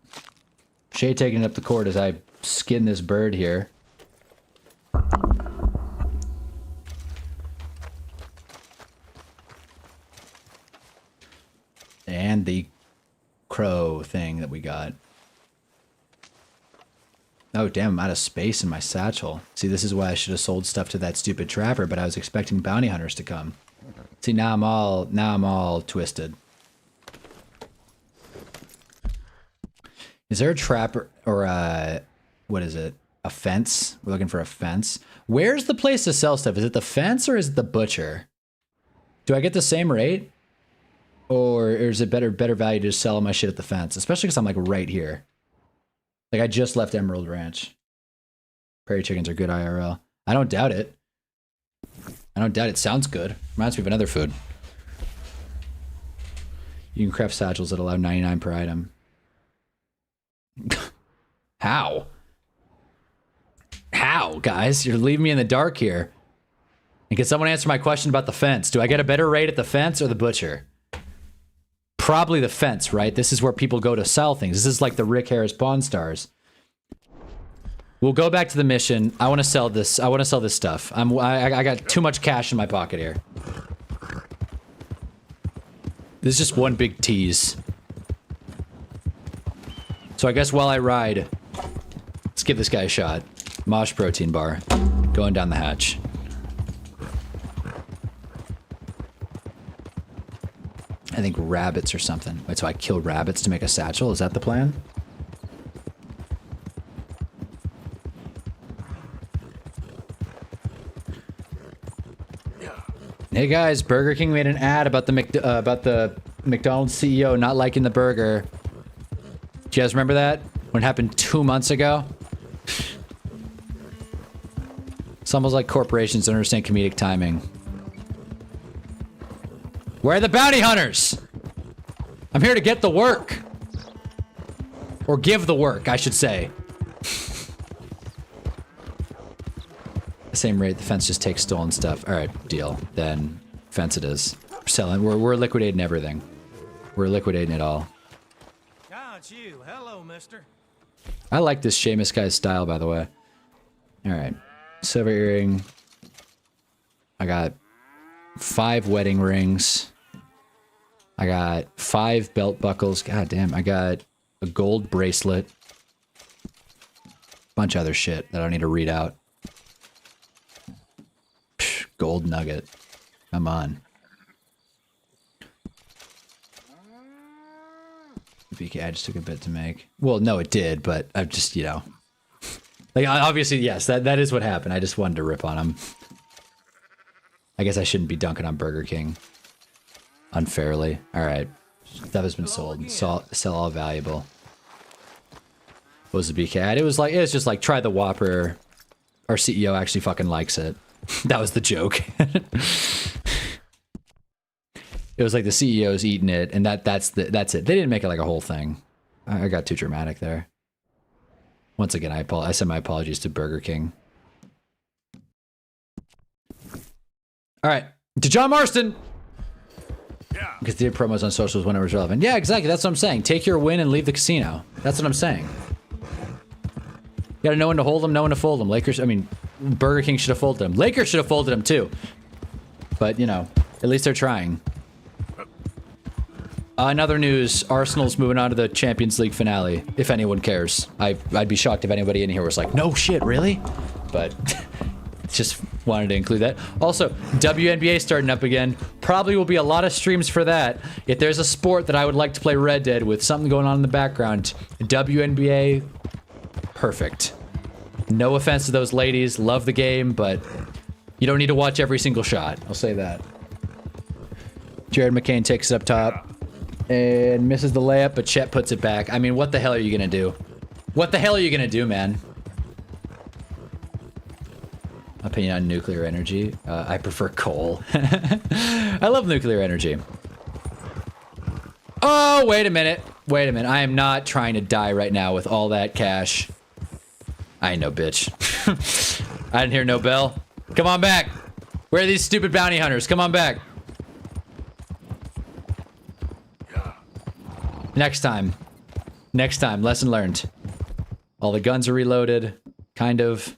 Shea taking up the court as I skin this bird here. And the crow thing that we got. Oh, damn, I'm out of space in my satchel. See, this is why I should have sold stuff to that stupid trapper, but I was expecting bounty hunters to come. See, now I'm all twisted. Is there a trapper or what is it? A fence? We're looking for a fence. Where's the place to sell stuff? Is it the fence or is it the butcher? Do I get the same rate? Or is it better value to just sell my shit at the fence? Especially because I'm like right here. Like I just left Emerald Ranch. Prairie chickens are good IRL. I don't doubt it. I don't doubt it. Sounds good. Reminds me of another food. You can craft satchels that allow 99 per item. How? How, guys? You're leaving me in the dark here. And can someone answer my question about the fence? Do I get a better rate at the fence or the butcher? Probably the fence, right? This is where people go to sell things. This is like the Rick Harris Pawn Stars. We'll go back to the mission. I want to sell this. I want to sell this stuff. I got too much cash in my pocket here. This is just one big tease. So I guess while I ride, let's give this guy a shot. Mosh protein bar. Going down the hatch. I think rabbits or something. Wait, so I kill rabbits to make a satchel? Is that the plan? Hey guys, Burger King made an ad about the McDonald's CEO not liking the burger. Do you guys remember that? When it happened 2 months ago? It's almost like corporations don't understand comedic timing. Where are the bounty hunters? I'm here to get the work. Or give the work, I should say. The same rate, the fence just takes stolen stuff. All right, deal. Then fence it is. We're selling. We're liquidating everything. We're liquidating it all. Got you. Hello, mister. I like this Seamus guy's style, by the way. All right, silver earring. I got 5 wedding rings. I got 5 belt buckles. God damn, I got a gold bracelet. Bunch of other shit that I don't need to read out. Psh, gold nugget. Come on. BK, I just took a bit to make. Well, no, it did, but I've just, you know, Like, obviously, yes, that is what happened. I just wanted to rip on him. I guess I shouldn't be dunking on Burger King unfairly. All right. Stuff has been sold. Sell all valuable. What was the BK? It was just like, try the Whopper. Our CEO actually fucking likes it. That was the joke. It was like the CEO's eating it, and that's it. They didn't make it like a whole thing. I got too dramatic there. Once again, I send my apologies to Burger King. All right, to John Marston. Yeah. Because they did promos on socials when it was relevant. Yeah, exactly. That's what I'm saying. Take your win and leave the casino. That's what I'm saying. You gotta know when to hold them, know when to fold them. Burger King should have folded them. Lakers should have folded them too. But, you know, at least they're trying. In other news, Arsenal's moving on to the Champions League finale, if anyone cares. I'd be shocked if anybody in here was like, no shit, really? But just wanted to include that. Also, WNBA starting up again. Probably will be a lot of streams for that. If there's a sport that I would like to play Red Dead with something going on in the background, WNBA, perfect. No offense to those ladies, love the game, but you don't need to watch every single shot. I'll say that. Jared McCain takes it up top and misses the layup, but Chet puts it back. I mean, what the hell are you gonna do? What the hell are you gonna do, man? Opinion on nuclear energy. I prefer coal. I love nuclear energy. Oh, wait a minute. Wait a minute. I am not trying to die right now with all that cash. I ain't no bitch. I didn't hear no bell. Come on back. Where are these stupid bounty hunters? Come on back. Next time. Next time. Lesson learned. All the guns are reloaded. Kind of.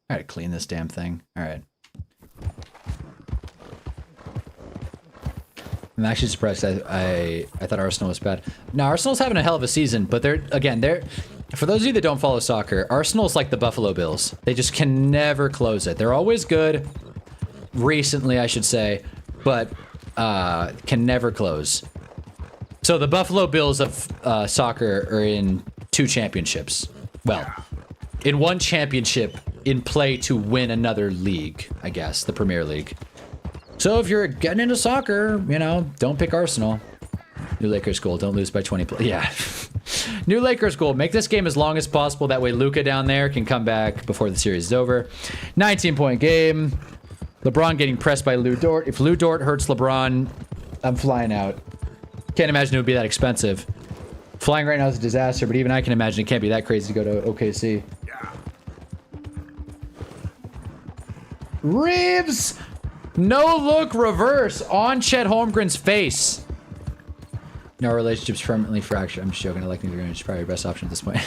Alright, clean this damn thing. Alright. I'm actually surprised. I thought Arsenal was bad. Now, Arsenal's having a hell of a season, but they're for those of you that don't follow soccer, Arsenal's like the Buffalo Bills. They just can never close it. They're always good. Recently, I should say, but can never close. So the Buffalo Bills of soccer are in 2 championships. Well, in 1 championship in play to win another league, I guess, the Premier League. So if you're getting into soccer, you know, don't pick Arsenal. New Lakers goal, don't lose by 20. Yeah. New Lakers goal, make this game as long as possible. That way Luka down there can come back before the series is over. 19-point game. LeBron getting pressed by Lou Dort. If Lou Dort hurts LeBron, I'm flying out. Can't imagine it would be that expensive. Flying right now is a disaster, but even I can imagine it can't be that crazy to go to OKC. Reeves! No look reverse on Chet Holmgren's face. No relationship's permanently fractured. I'm just joking. I like neither one. It's probably your best option at this point.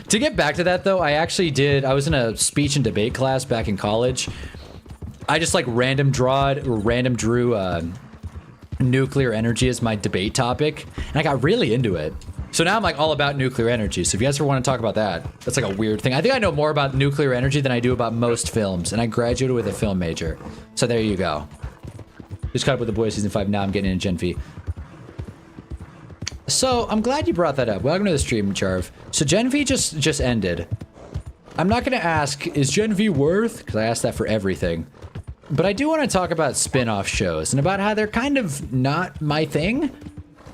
To get back to that, though, I was in a speech and debate class back in college. I just like random drew nuclear energy as my debate topic, and I got really into it. So now I'm like all about nuclear energy. So if you guys ever want to talk about that, that's like a weird thing. I think I know more about nuclear energy than I do about most films, and I graduated with a film major. So there you go. Just caught up with The Boys season 5. Now I'm getting into Gen V. So I'm glad you brought that up. Welcome to the stream, Charv. So Gen V just ended. I'm not going to ask, is Gen V worth? Because I asked that for everything. But I do want to talk about spin-off shows and about how they're kind of not my thing.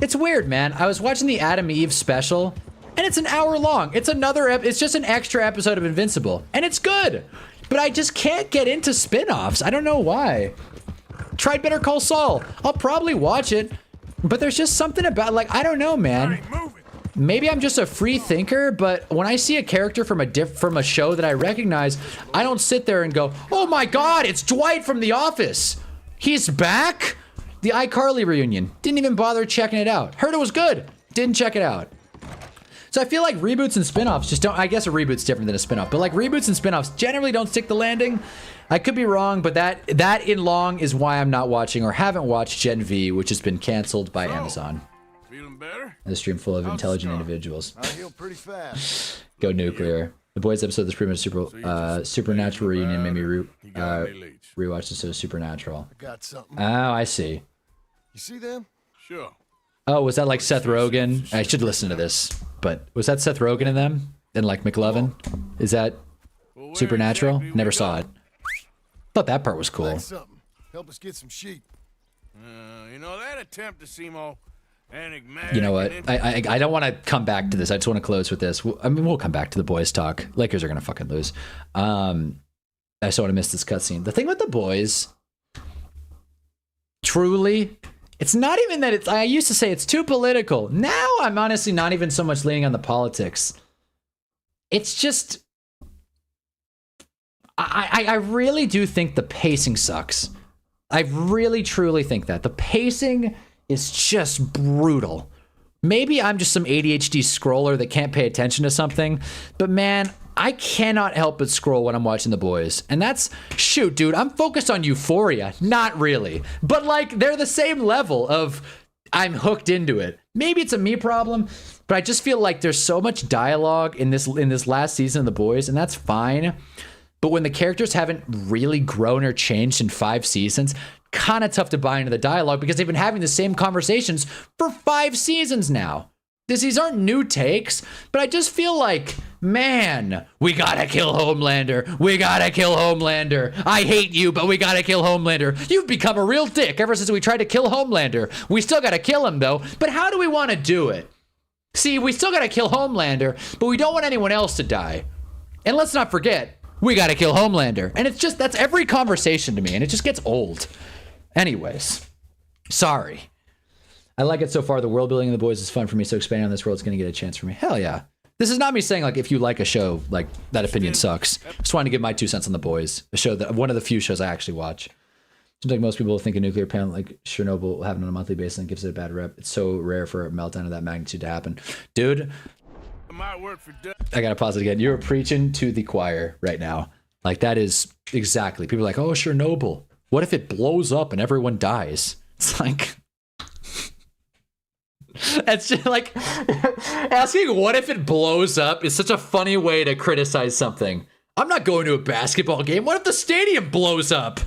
It's weird, man. I was watching the Adam Eve special, and it's an hour long. It's just an extra episode of Invincible, and it's good. But I just can't get into spin-offs. I don't know why. Tried Better Call Saul. I'll probably watch it, but there's just something about, like, I don't know, man. Maybe I'm just a free thinker, but when I see a character from a show that I recognize, I don't sit there and go, oh my god, it's Dwight from The Office. He's back? The iCarly reunion. Didn't even bother checking it out. Heard it was good. Didn't check it out. So I feel like reboots and spin-offs just don't, I guess a reboot's different than a spin-off, but like reboots and spin-offs generally don't stick the landing. I could be wrong, but that in long is why I'm not watching or haven't watched Gen V, which has been canceled by Amazon. Feeling better? The stream full of intelligent individuals. I heal pretty fast. Go nuclear. The Boys episode of the pretty much Supernatural reunion made me rewatch this. So Supernatural. I got something. Oh, I see. You see them? Sure. Oh, was that like Seth Rogen? I should listen to this, but was that Seth Rogen in them? And like McLovin? Is that Supernatural? Never saw it. Thought that part was cool. Something. Help us get some sheep. You know, that attempt to seem all enigmatic. You know what? I don't want to come back to this. I just want to close with this. I mean, we'll come back to the boys talk. Lakers are gonna fucking lose. I just don't want to miss this cutscene. The thing with the boys, truly, it's not even that it's. I used to say it's too political. Now I'm honestly not even so much leaning on the politics. It's just, I really do think the pacing sucks. I really truly think that the pacing is just brutal. Maybe I'm just some ADHD scroller that can't pay attention to something, but man, I cannot help but scroll when I'm watching The Boys. And that's, shoot, dude, I'm focused on Euphoria. Not really. But like, they're the same level of I'm hooked into it. Maybe it's a me problem, but I just feel like there's so much dialogue in this last season of The Boys, and that's fine. But when the characters haven't really grown or changed in 5 seasons, kind of tough to buy into the dialogue because they've been having the same conversations for 5 seasons now. These aren't new takes, but I just feel like, man, we gotta kill Homelander. We gotta kill Homelander. I hate you, but we gotta kill Homelander. You've become a real dick ever since we tried to kill Homelander. We still gotta kill him, though. But how do we want to do it? See, we still gotta kill Homelander, but we don't want anyone else to die. And let's not forget, we gotta kill Homelander. And it's just, that's every conversation to me, and it just gets old. Anyways, sorry. I like it so far. The world building of The Boys is fun for me, so expanding on this world is going to get a chance for me. Hell yeah. This is not me saying, like, if you like a show, like, that opinion sucks. Just wanted to give my 2 cents on The Boys, a show that, one of the few shows I actually watch. Seems like most people think a nuclear plant like Chernobyl will happen on a monthly basis and gives it a bad rep. It's so rare for a meltdown of that magnitude to happen. Dude, I gotta pause it again. You're preaching to the choir right now. Like, that is exactly. People are like, oh, Chernobyl. What if it blows up and everyone dies? It's like... It's just like asking what if it blows up is such a funny way to criticize something. I'm not going to a basketball game. What if the stadium blows up?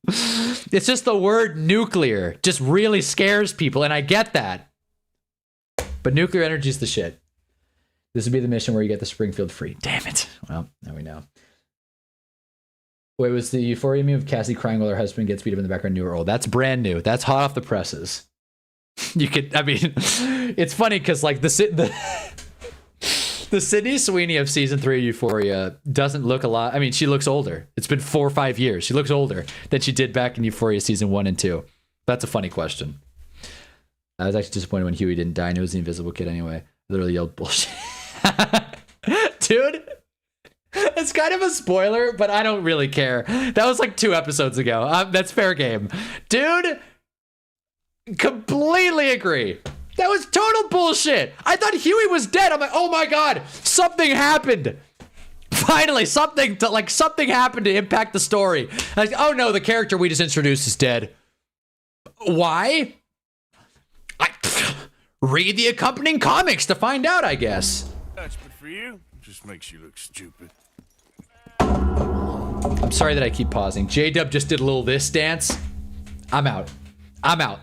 It's just the word nuclear just really scares people, and I get that. But nuclear energy is the shit. This would be the mission where you get the Springfield free. Damn it. Well, now we know. Wait, was the Euphoria meme of Cassie crying while her husband gets beat up in the background new or old? That's brand new. That's hot off the presses. You could, I mean, it's funny because like the Sydney Sweeney of season 3 of Euphoria doesn't look a lot. I mean, she looks older. It's been 4 or 5 years. She looks older than she did back in Euphoria season 1 and 2. That's a funny question. I was actually disappointed when Huey didn't die and it was the Invisible Kid anyway. I literally yelled bullshit. Dude, it's kind of a spoiler, but I don't really care. That was like 2 episodes ago. That's fair game. Dude, completely agree. That was total bullshit. I thought Huey was dead. I'm like, oh my god, something happened. Finally, something happened to impact the story. Like, oh no, the character we just introduced is dead. Why? Read the accompanying comics to find out, I guess. That's good for you. Just makes you look stupid. I'm sorry that I keep pausing. J-Dub just did a little this dance. I'm out.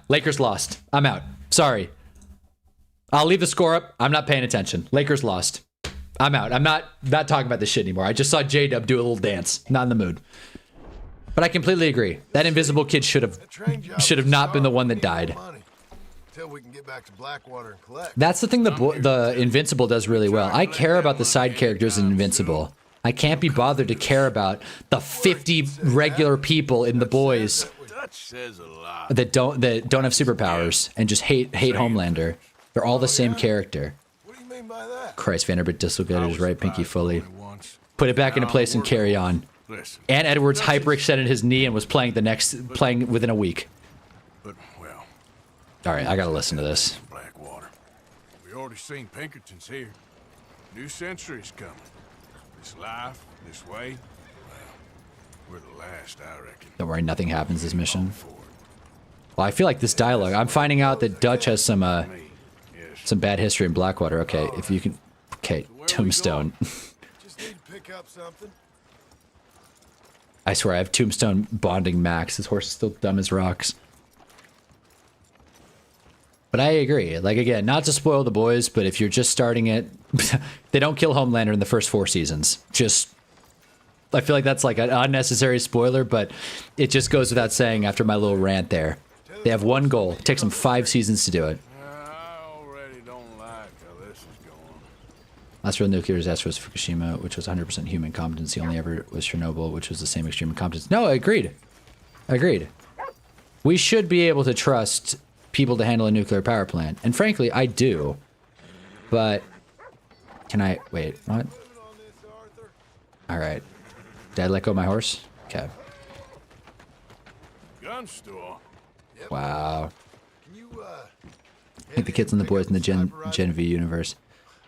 Lakers lost. I'm out. Sorry. I'll leave the score up. I'm not paying attention. Lakers lost. I'm out. I'm not talking about this shit anymore. I just saw J-Dub do a little dance. Not in the mood. But I completely agree. That Invisible Kid should have not been the one that died. Until we can get back to Blackwater and collect. That's the thing the Invincible does really well. I care about the side characters in Invincible. I can't be bothered to care about the 50 regular people in The Boys that don't have superpowers and just hate Homelander. They're all the same character. What do you mean by that? Christ, Vanderbilt dislocated his right pinky fully. Put it back into place and carry on. And Edwards hyperextended his knee and was playing within a week. But well. All right, I gotta listen to this. Blackwater. We already seen Pinkertons here. New century's coming. This life, this way. Well, we're the last, I reckon. Don't worry, nothing happens this mission. Well, I feel like this dialogue. I'm finding out that Dutch has some bad history in Blackwater. Okay, if you can. Okay, Tombstone. Just need to pick up something. I swear, I have Tombstone bonding max. This horse is still dumb as rocks. But I agree. Like, again, not to spoil the boys, but if you're just starting it, they don't kill Homelander in the first 4 seasons. Just, I feel like that's like an unnecessary spoiler, but it just goes without saying after my little rant there. They have one goal. It takes them 5 seasons to do it. I already don't like how this is going. Last real nuclear disaster was Fukushima, which was 100% human competency. Only ever was Chernobyl, which was the same extreme incompetence. No, I agreed. Agreed. We should be able to trust people to handle a nuclear power plant. And frankly, I do. But can I wait, what? Alright. Did I let go of my horse? Okay. Gun store. Wow. I think the kids and the boys in the Gen V universe.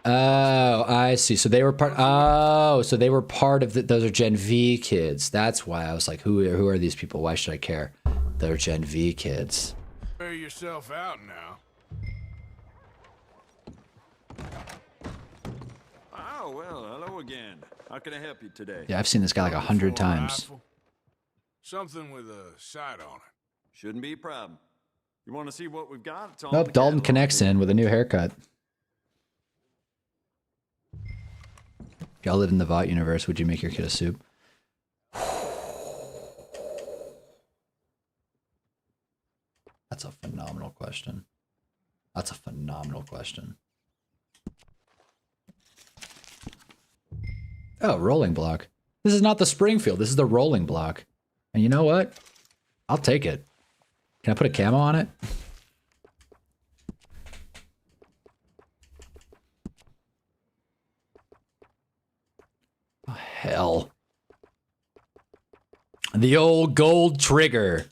Oh, I see. So they were part. Oh, so they were part of the. Those are Gen V kids. That's why I was like, who are these people? Why should I care? They're Gen V kids. Wear yourself out now. Oh, well, hello again. How can I help you today? Yeah, I've seen this guy like 100 times. Rifle. Something with a sight on it. Shouldn't be a problem. You want to see what we've got? It's on Nope, the Dalton catalog connects here. in with a new haircut. If y'all lived in the Vought universe, would you make your kid a soup? That's a phenomenal question. That's a phenomenal question. Oh, rolling block. This is not the Springfield. This is the rolling block. And you know what? I'll take it. Can I put a camo on it? Oh, hell. The old gold trigger.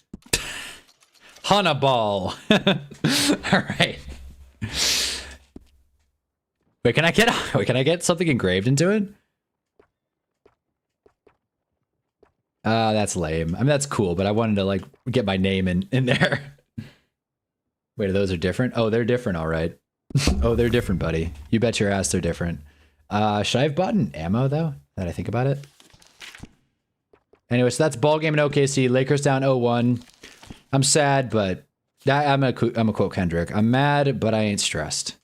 Hunnaball. All right. Wait, can I get something engraved into it? That's lame. I mean, that's cool, but I wanted to like get my name in there. Wait, those are different? Oh, they're different, all right. Oh, they're different, buddy. You bet your ass they're different. Should I have bought an ammo though? That I think about it. Anyway, so that's ball game in OKC. Lakers down 0-1. I'm sad, but I'm a quote Kendrick. I'm mad, but I ain't stressed.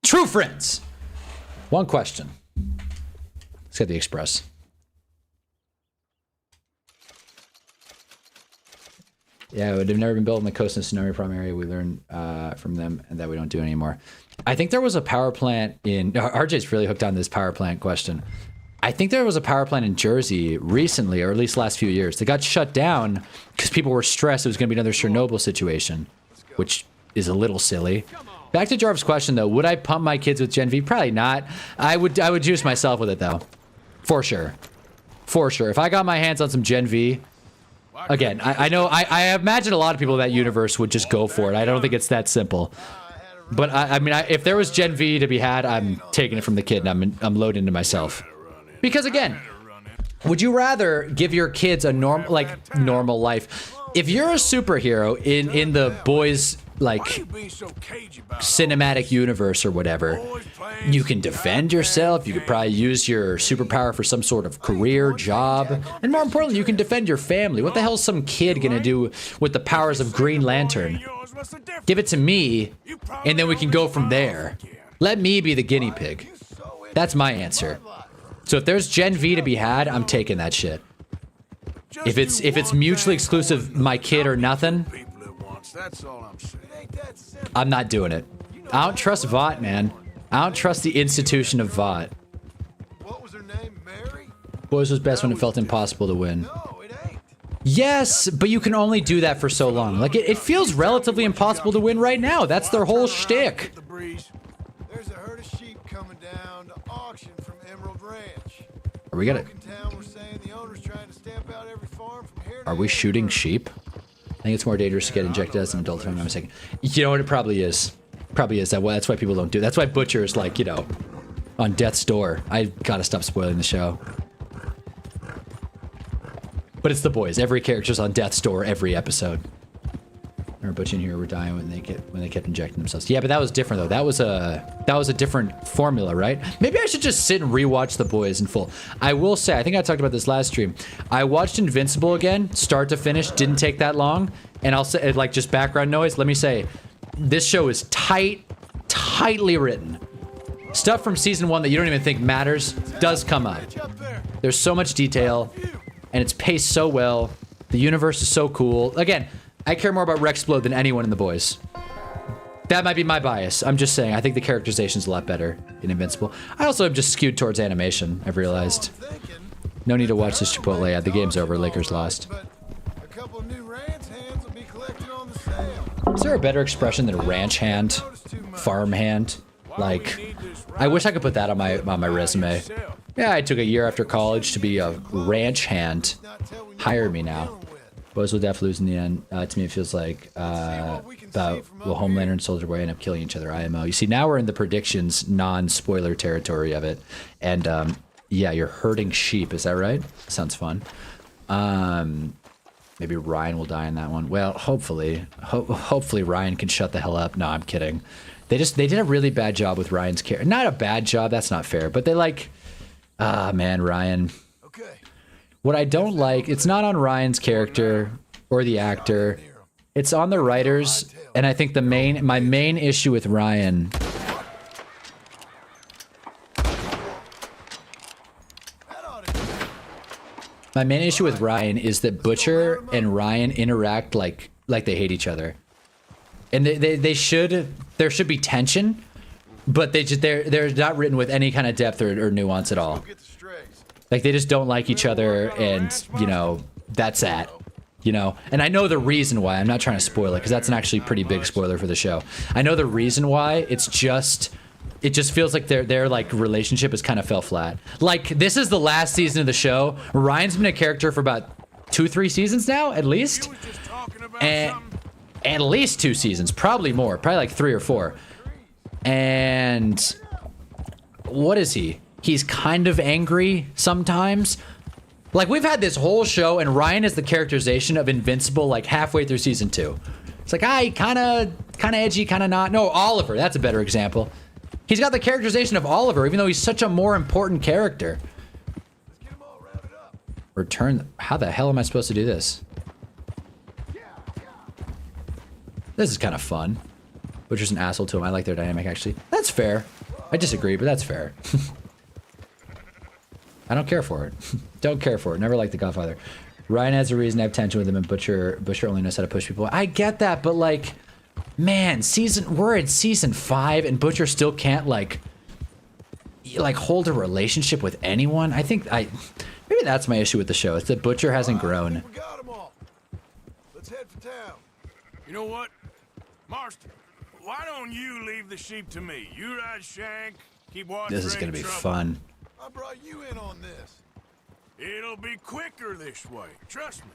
True friends. One question. Let's get the Express. Yeah, it would have never been built in the coast and tsunami problem area. We learned from them, and that we don't do anymore. I think there was a power plant in... RJ's really hooked on this power plant question. I think there was a power plant in Jersey recently, or at least last few years. They got shut down because people were stressed it was going to be another Chernobyl situation, which is a little silly. Back to Jarv's question, though. Would I pump my kids with Gen V? Probably not. I would juice myself with it, though. For sure. For sure. If I got my hands on some Gen V... Again, I know, I imagine a lot of people in that universe would just go for it. I don't think it's that simple. But I mean, if there was Gen V to be had, I'm taking it from the kid and I'm loading into myself. Because again, would you rather give your kids a normal life? If you're a superhero in the boys like cinematic universe or whatever, you can defend yourself. You could probably use your superpower for some sort of career, job, and more importantly, you can defend your family. What the hell is some kid gonna do with the powers of Green Lantern? Give it to me, and then we can go from there. Let me be the guinea pig. That's my answer. So if there's Gen V to be had, I'm taking that shit. If it's mutually exclusive, my kid or nothing, I'm not doing it. I don't trust Vought, man. I don't trust the institution of Vought. What was her name? Mary? Boys was best when it felt impossible to win. No, it ain't. Yes, but you can only do that for so long. Like, it feels relatively impossible to win right now. That's their whole shtick. There's a herd of sheep coming down to auction from Emerald Ranch. Are we gonna... Town, we're saying the owner's trying to stamp out every farm from here to Are we shooting sheep? I think it's more dangerous to get injected as an adult if I'm not mistaken. You know what? It probably is. Probably is. That's why people don't do it. That's why Butcher's like, you know, on death's door. I gotta stop spoiling the show. But it's the boys. Every character's on death's door every episode. Remember Butch and Hero were dying when they kept injecting themselves. Yeah, but that was different though. That was a different formula, right? Maybe I should just sit and rewatch The Boys in full. I will say, I think I talked about this last stream. I watched Invincible again, start to finish. Didn't take that long. And I'll say, like, just background noise. Let me say, this show is tightly written. Stuff from season 1 that you don't even think matters does come up. There's so much detail, and it's paced so well. The universe is so cool. Again, I care more about Rexplode than anyone in The Boys. That might be my bias. I'm just saying, I think the characterization's a lot better in Invincible. I also am just skewed towards animation, I've realized. No need to watch this Chipotle ad. The game's over. Lakers lost. Is there a better expression than ranch hand? Farm hand? Like, I wish I could put that on my resume. Yeah, I took a year after college to be a ranch hand. Hire me now. Boys will definitely lose in the end. To me, it feels like about will Homelander and Soldier Boy end up killing each other, IMO. You see, now we're in the predictions, non-spoiler territory of it. And yeah, you're herding sheep. Is that right? Sounds fun. Maybe Ryan will die in that one. Well, hopefully. Hopefully Ryan can shut the hell up. No, I'm kidding. They did a really bad job with Ryan's character. Not a bad job, that's not fair. But they like... man, Ryan... What I don't like, it's not on Ryan's character or the actor. It's on the writers, and I think my main issue with Ryan. My main issue with Ryan is that Butcher and Ryan interact like they hate each other. And there should be tension, but they're not written with any kind of depth or nuance at all. Like, they just don't like each other, and, you know, that's that. You know? And I know the reason why. I'm not trying to spoil it, because that's an actually pretty big spoiler for the show. I know the reason why. It just feels like their like, relationship has kind of fell flat. Like, this is the last season of the show. Ryan's been a character for about 2-3 seasons now, at least. And at least 2 seasons. Probably more. Probably like 3 or 4. And... what is he? He's kind of angry sometimes. Like, we've had this whole show, and Ryan is the characterization of Invincible, like, halfway through season 2. It's like, kind of edgy, kind of not. No, Oliver, that's a better example. He's got the characterization of Oliver, even though he's such a more important character. Return. How the hell am I supposed to do this? This is kind of fun. Butcher's an asshole to him. I like their dynamic, actually. That's fair. I disagree, but that's fair. I don't care for it. Don't care for it. Never liked The Godfather. Ryan has a reason to have tension with him, and Butcher only knows how to push people. I get that, but like, man, we're in season 5, and Butcher still can't like hold a relationship with anyone. I think maybe that's my issue with the show. It's that Butcher hasn't grown. We got 'em all. Let's head for town. You know what, Marston? Why don't you leave the sheep to me? You ride Shank. Keep watching. This is gonna be fun. I brought you in on this. It'll be quicker this way. Trust me.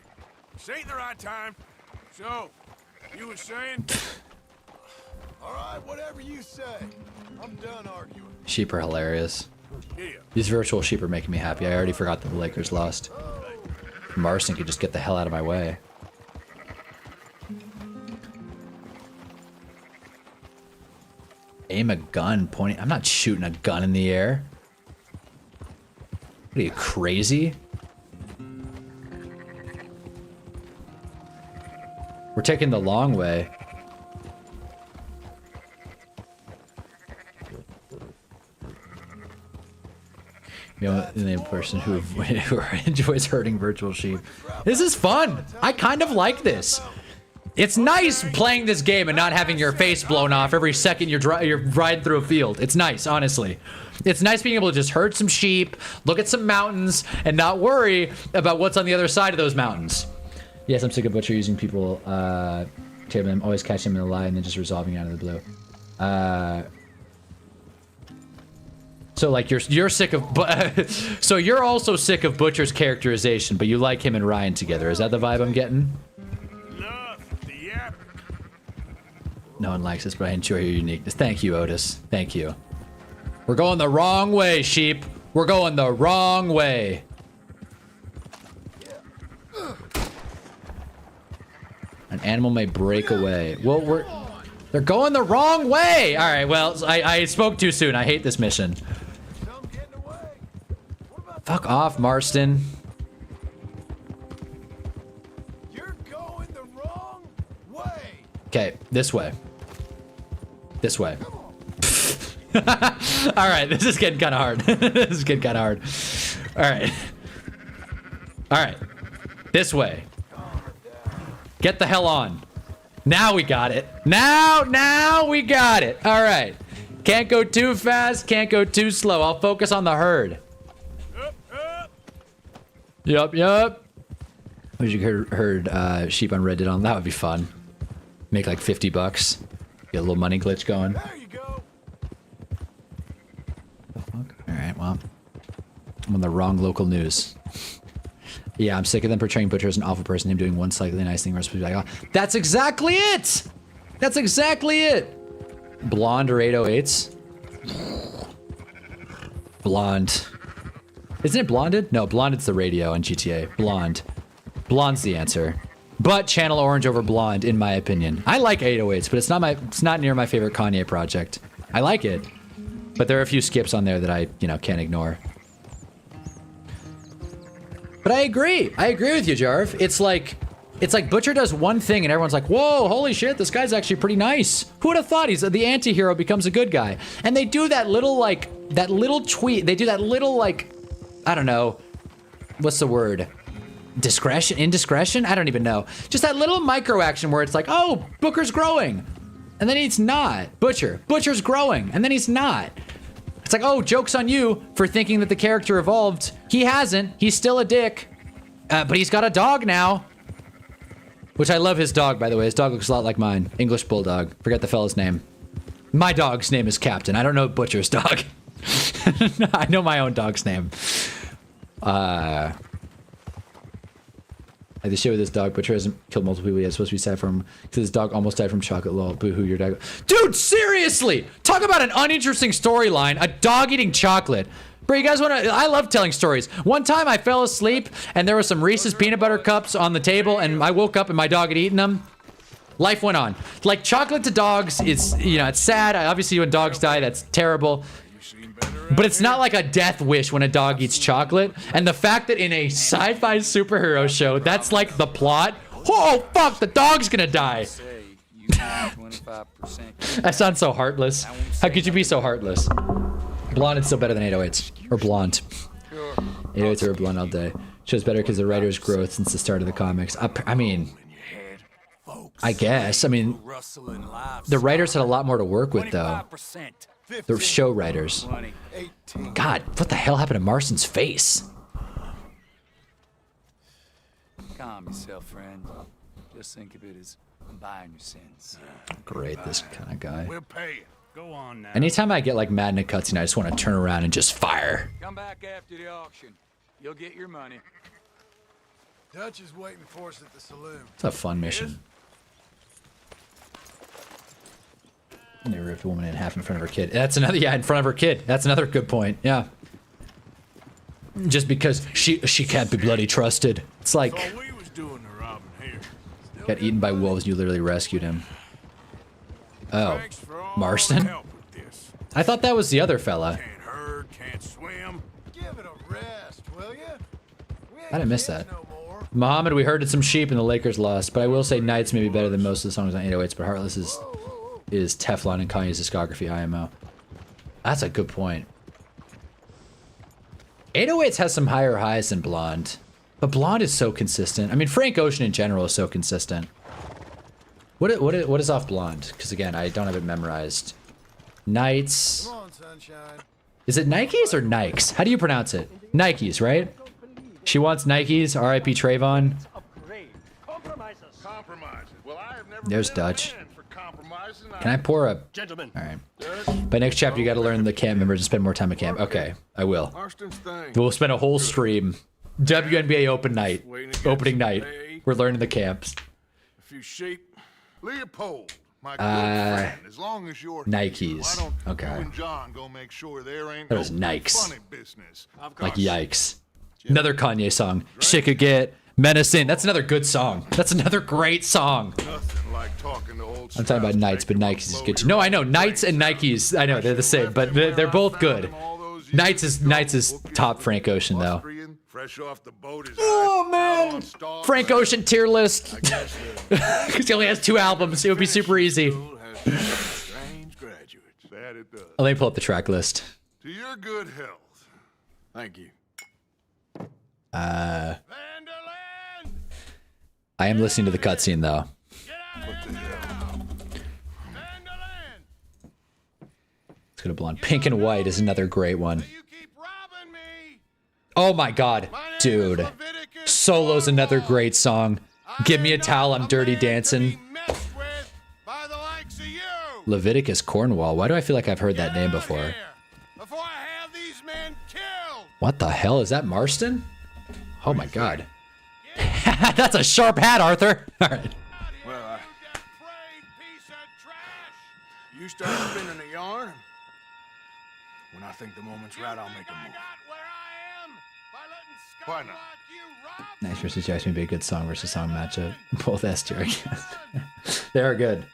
This ain't the right time. So, you were saying? All right, whatever you say. I'm done arguing. Sheep are hilarious. Yeah. These virtual sheep are making me happy. I already forgot that the Lakers lost. Marston could just get the hell out of my way. Aim a gun pointing. I'm not shooting a gun in the air. What are you, crazy? We're taking the long way. You know, the name person who enjoys herding virtual sheep. This is fun. I kind of like this. It's nice playing this game and not having your face blown off every second you're riding through a field. It's nice, honestly. It's nice being able to just herd some sheep, look at some mountains, and not worry about what's on the other side of those mountains. Yes, I'm sick of Butcher using people, him, always catching him in a lie and then just resolving out of the blue. So like you're sick of, so you're also sick of Butcher's characterization, but you like him and Ryan together. Is that the vibe I'm getting? No one likes this, but I enjoy your uniqueness. Thank you, Otis. Thank you. We're going the wrong way, sheep. We're going the wrong way. An animal may break away. Well, they're going the wrong way. All right, well, I spoke too soon. I hate this mission. Fuck off, Marston. You're going the wrong way. Okay, this way. This way. All right, this is getting kind of hard. This is getting kind of hard. All right. All right. This way. Get the hell on. Now we got it. Now we got it. All right. Can't go too fast. Can't go too slow. I'll focus on the herd. Yup. I wish you heard sheep on Reddit on. That would be fun. Make like $50. Get a little money glitch going. There you go. The fuck? All right. Well, I'm on the wrong local news. Yeah, I'm sick of them portraying Butcher as an awful person, him doing one slightly nice thing, or supposed to be like, oh, that's exactly it! That's exactly it! Blonde or 808s? Blonde. Isn't it blonded? No, blonded's the radio on GTA. Blonde. Blonde's the answer. But channel orange over blonde, in my opinion. I like 808s, but it's not near my favorite Kanye project. I like it, but there are a few skips on there that I, can't ignore. But I agree with you, Jarv. It's like Butcher does one thing and everyone's like, whoa, holy shit, this guy's actually pretty nice. Who would have thought he's the anti-hero becomes a good guy? And they do that little tweet. They do that little I don't know, what's the word? Indiscretion? I don't even know. Just that little micro action where it's like, oh, Booker's growing. And then he's not. Butcher's growing. And then he's not. It's like, oh, joke's on you for thinking that the character evolved. He hasn't. He's still a dick. But he's got a dog now. Which I love his dog, by the way. His dog looks a lot like mine. English Bulldog. Forget the fella's name. My dog's name is Captain. I don't know Butcher's dog. I know my own dog's name. Like the shit with this dog, Butcher hasn't killed multiple people yet. It's supposed to be sad for him because his dog almost died from chocolate. Lol. Boo-hoo, your dog. Dude, seriously! Talk about an uninteresting storyline. A dog eating chocolate. Bro, you guys want to... I love telling stories. One time I fell asleep and there were some Reese's peanut butter cups on the table and I woke up and my dog had eaten them. Life went on. Like, chocolate to dogs is, it's sad. Obviously, when dogs die, that's terrible. But it's not like a death wish when a dog eats chocolate. And the fact that in a sci-fi superhero show, that's like the plot. Oh, fuck, the dog's gonna die. That sounds so heartless. How could you be so heartless? Blonde is still better than 808s. Or blonde. 808s are blonde all day. Show's better because the writer's growth since the start of the comics. I mean, I guess. I mean, the writers had a lot more to work with, though. The show writers. God, what the hell happened to Marston's face? Calm yourself, friend. Just think of it as buying your sins. Great, this kind of guy. We'll pay you. Go on now. Anytime I get like mad in a cutscene, I just want to turn around and just fire. Come back after the auction. You'll get your money. Dutch is waiting for us at the saloon. It's a fun mission. And they ripped a woman in half in front of her kid. That's another, yeah, in front of her kid. That's another good point. Yeah. Just because she can't be bloody trusted. It's like, So we was doing the robbing here. got eaten by wolves and you literally rescued him. Oh, Thanks for all Marston? the help with this. I thought that was the other fella. Can't herd, can't swim. Give it a rest, will you? I didn't miss that. Muhammad, we herded some sheep and the Lakers lost, but I will say Knights may be better than most of the songs on 808s, but Heartless is Teflon in Kanye's discography, IMO. That's a good point. 808s has some higher highs than Blonde, but Blonde is so consistent. I mean, Frank Ocean in general is so consistent. What is off Blonde? Because again, I don't have it memorized. Knights. Come on, sunshine. Is it Nikes or Nikes? How do you pronounce it? Nikes, right? She wants Nikes. R.I.P. Trayvon. Compromises. Well, I have never There's been a Dutch. man for compromising. Can I pour a... Gentlemen. All right. By next chapter, you got to learn the camp members and spend more time at camp. Okay, I will. Marston's thing. We'll spend a whole stream. WNBA open night. Opening night. We're learning the camps. A few sheep. Leopold, my good friend, as long as you're Nikes. here, why don't Okay. you and John go make sure there ain't That was no Nikes. funny business. Like, yikes. Another Kanye song. Shit could get Menacing. That's another good song. That's another great song. Nothing like talking to old I'm talking about Knights, but Nikes is good too. No, I know Knights and Nikes. I know they're the same, but they're both good. Knights is top Frank Ocean though. Fresh off the boat is Oh man, Frank Ocean tier list. Because he only has 2 albums. It would be super easy. Strange graduates. That it does. Let me pull up the track list. To your good health. Thank you. Vanderland! I am listening to the cutscene though. What the hell? Vanderland! Let's go to Blonde. Pink and White is another great one. You keep robbing me! Oh my god, dude. Solo's another great song. Give me a towel, I'm dirty dancing. Messed with by the likes of you! Leviticus Cornwall. Why do I feel like I've heard that name before? Before I have these men killed! What the hell? Is that Marston? Oh my god. That's a sharp hat, Arthur. All right. Well, you start spinning a yarn. When I think the moment's right, I'll make a move. Why not? Nice versus Jackson would be a good song versus song matchup. Both S tier, I guess. They are good.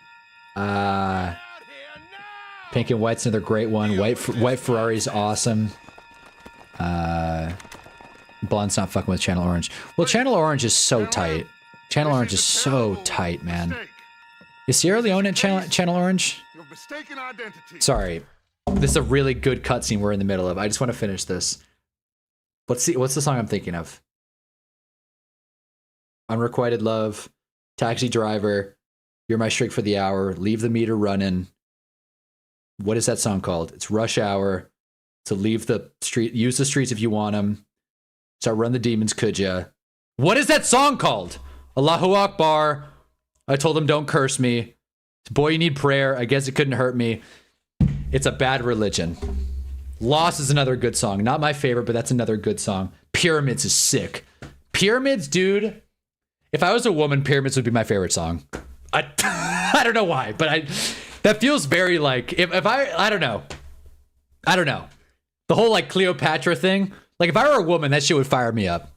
Pink and White's another great one. White Ferrari's awesome. Blonde's not fucking with Channel Orange. Well, Channel Orange is so tight. Channel Orange is so tight, man. Is Sierra Leone at Channel Orange? Your mistaken identity. Sorry. This is a really good cutscene we're in the middle of. I just want to finish this. What's the song I'm thinking of? Unrequited Love, Taxi Driver, You're My Streak for the Hour, Leave the Meter Running. What is that song called? It's Rush Hour. To leave the street, use the streets if you want them. Start Run the Demons, could ya? What is that song called? Allahu Akbar. I told him don't curse me. Boy, you need prayer. I guess it couldn't hurt me. It's a Bad Religion. Lost is another good song. Not my favorite, but that's another good song. Pyramids is sick. Pyramids, dude. If I was a woman, Pyramids would be my favorite song. I don't know why, but that feels very like if I don't know. The whole like Cleopatra thing. Like if I were a woman, that shit would fire me up.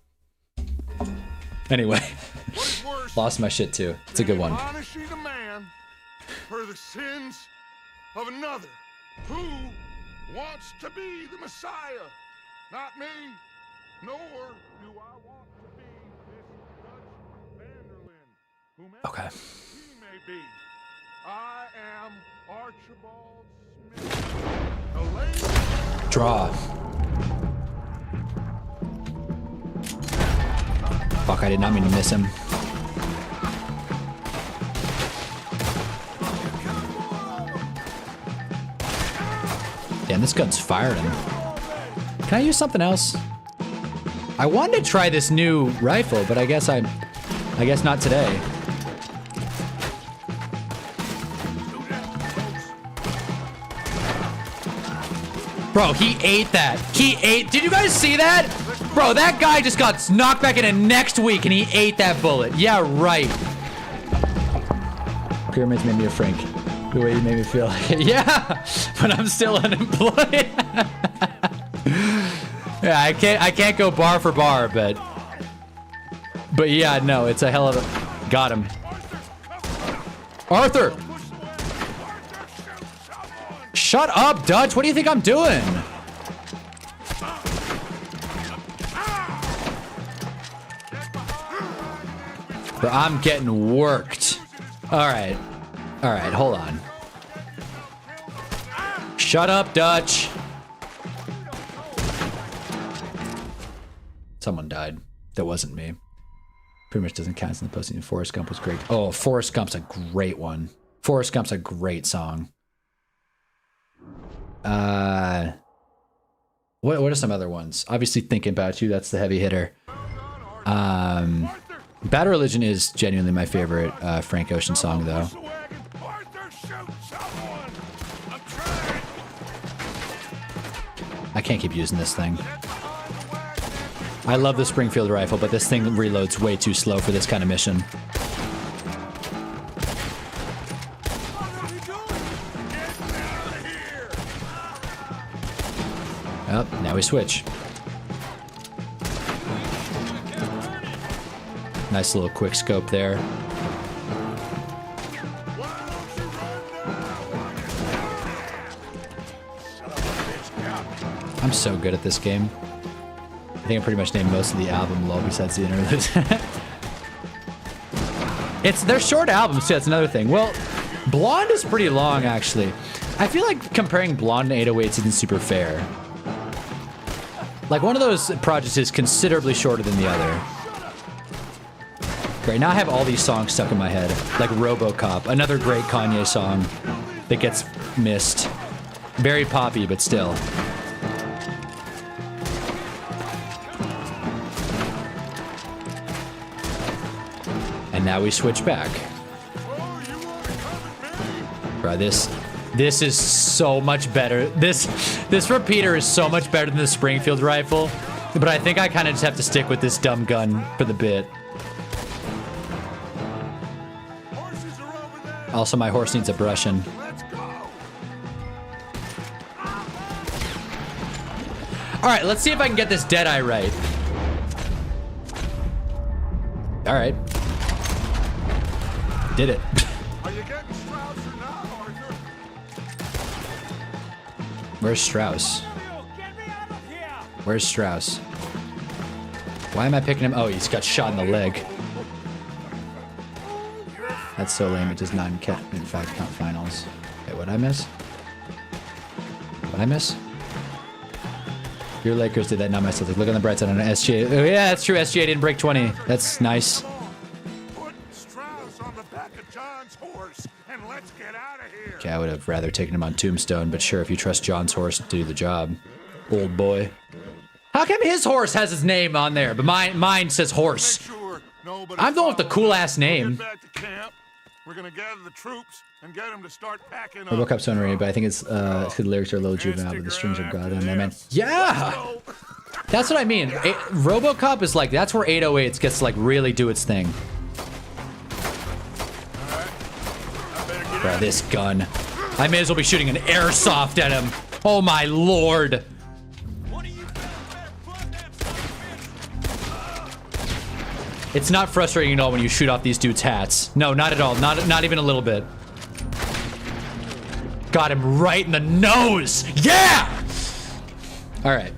Anyway, lost my shit too. It's a good one. Punishing a man for the sins of another who wants to be the Messiah. Not me, nor do I want to be this Dutch Vanderland. Whomever Okay. he may be. I am Archibald Smith. Draw. Fuck, I did not mean to miss him. Damn, this gun's firing. Can I use something else? I wanted to try this new rifle, but I guess not today. Bro, he ate that. Did you guys see that? Bro, that guy just got knocked back into next week and he ate that bullet. Yeah, right. Pyramids made me a Frank. The way you made me feel. Yeah, but I'm still unemployed. Yeah, I can't go bar for bar, but yeah, no, it's a hell of a. Got him. Arthur! Shut up, Dutch. What do you think I'm doing? Bro, I'm getting worked. All right, hold on. Shut up, Dutch. Someone died. That wasn't me. Pretty much doesn't count in the posting. Forrest Gump was great. Oh, Forrest Gump's a great one. Forrest Gump's a great song. What are some other ones? Obviously, Thinking About You. That's the heavy hitter. Bad Religion is genuinely my favorite Frank Ocean song, though. I can't keep using this thing. I love the Springfield rifle, but this thing reloads way too slow for this kind of mission. Oh, now we switch. Nice little quick scope there. I'm so good at this game. I think I pretty much named most of the album lol besides the interludes. They're short albums too, that's another thing. Well, Blonde is pretty long actually. I feel like comparing Blonde and 808s isn't super fair. Like one of those projects is considerably shorter than the other. Great, now I have all these songs stuck in my head. Like RoboCop, another great Kanye song that gets missed. Very poppy, but still. And now we switch back. Bro, this is so much better. This repeater is so much better than the Springfield rifle. But I think I kind of just have to stick with this dumb gun for the bit. Also, my horse needs a brushing. All right, let's see if I can get this Deadeye right. All right. Did it. Are you getting Strausser now, Arthur? Where's Strauss? Where's Strauss? Why am I picking him? Oh, he's got shot in the leg. That's so lame. It does not in fact count finals. Wait, what'd I miss? What'd I miss? Your Lakers did that, not my Celtics. Look on the bright side on an SGA. Oh, yeah, that's true. SGA didn't break 20. That's nice. Put Strauss on the back of John's horse and let's get out of here. Okay, I would have rather taken him on Tombstone, but sure, if you trust John's horse to do the job. Old boy. How come his horse has his name on there, but mine says horse? Sure. I'm the one with the cool-ass name. Back to camp. We're gonna gather the troops and get them to start packing up. RoboCop's so underrated, but I think it's the lyrics are a little juvenile, but the strings are goddamn, man. Yeah! That's what I mean. RoboCop is like, that's where 808s gets to like really do its thing. Bro, this gun. I may as well be shooting an airsoft at him. Oh my lord. It's not frustrating at all when you shoot off these dudes' hats. No, not at all. Not even a little bit. Got him right in the nose. Yeah! All right.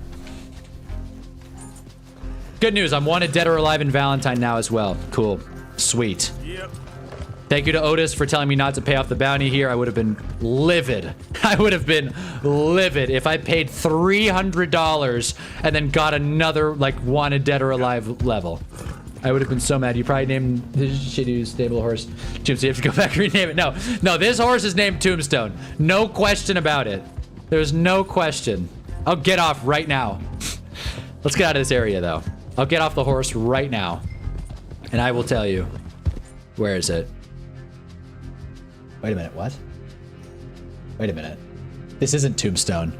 Good news. I'm wanted dead or alive in Valentine now as well. Cool. Sweet. Yep. Thank you to Otis for telling me not to pay off the bounty here. I would have been livid. I would have been livid if I paid $300 and then got another, like, wanted dead or alive level. I would have been so mad. You probably named this shitty stable horse Tombstone. You have to go back and rename it. No, this horse is named Tombstone. No question about it. There's no question. I'll get off right now. Let's get out of this area, though. I'll get off the horse right now. And I will tell you. Where is it? Wait a minute, what? Wait a minute. This isn't Tombstone.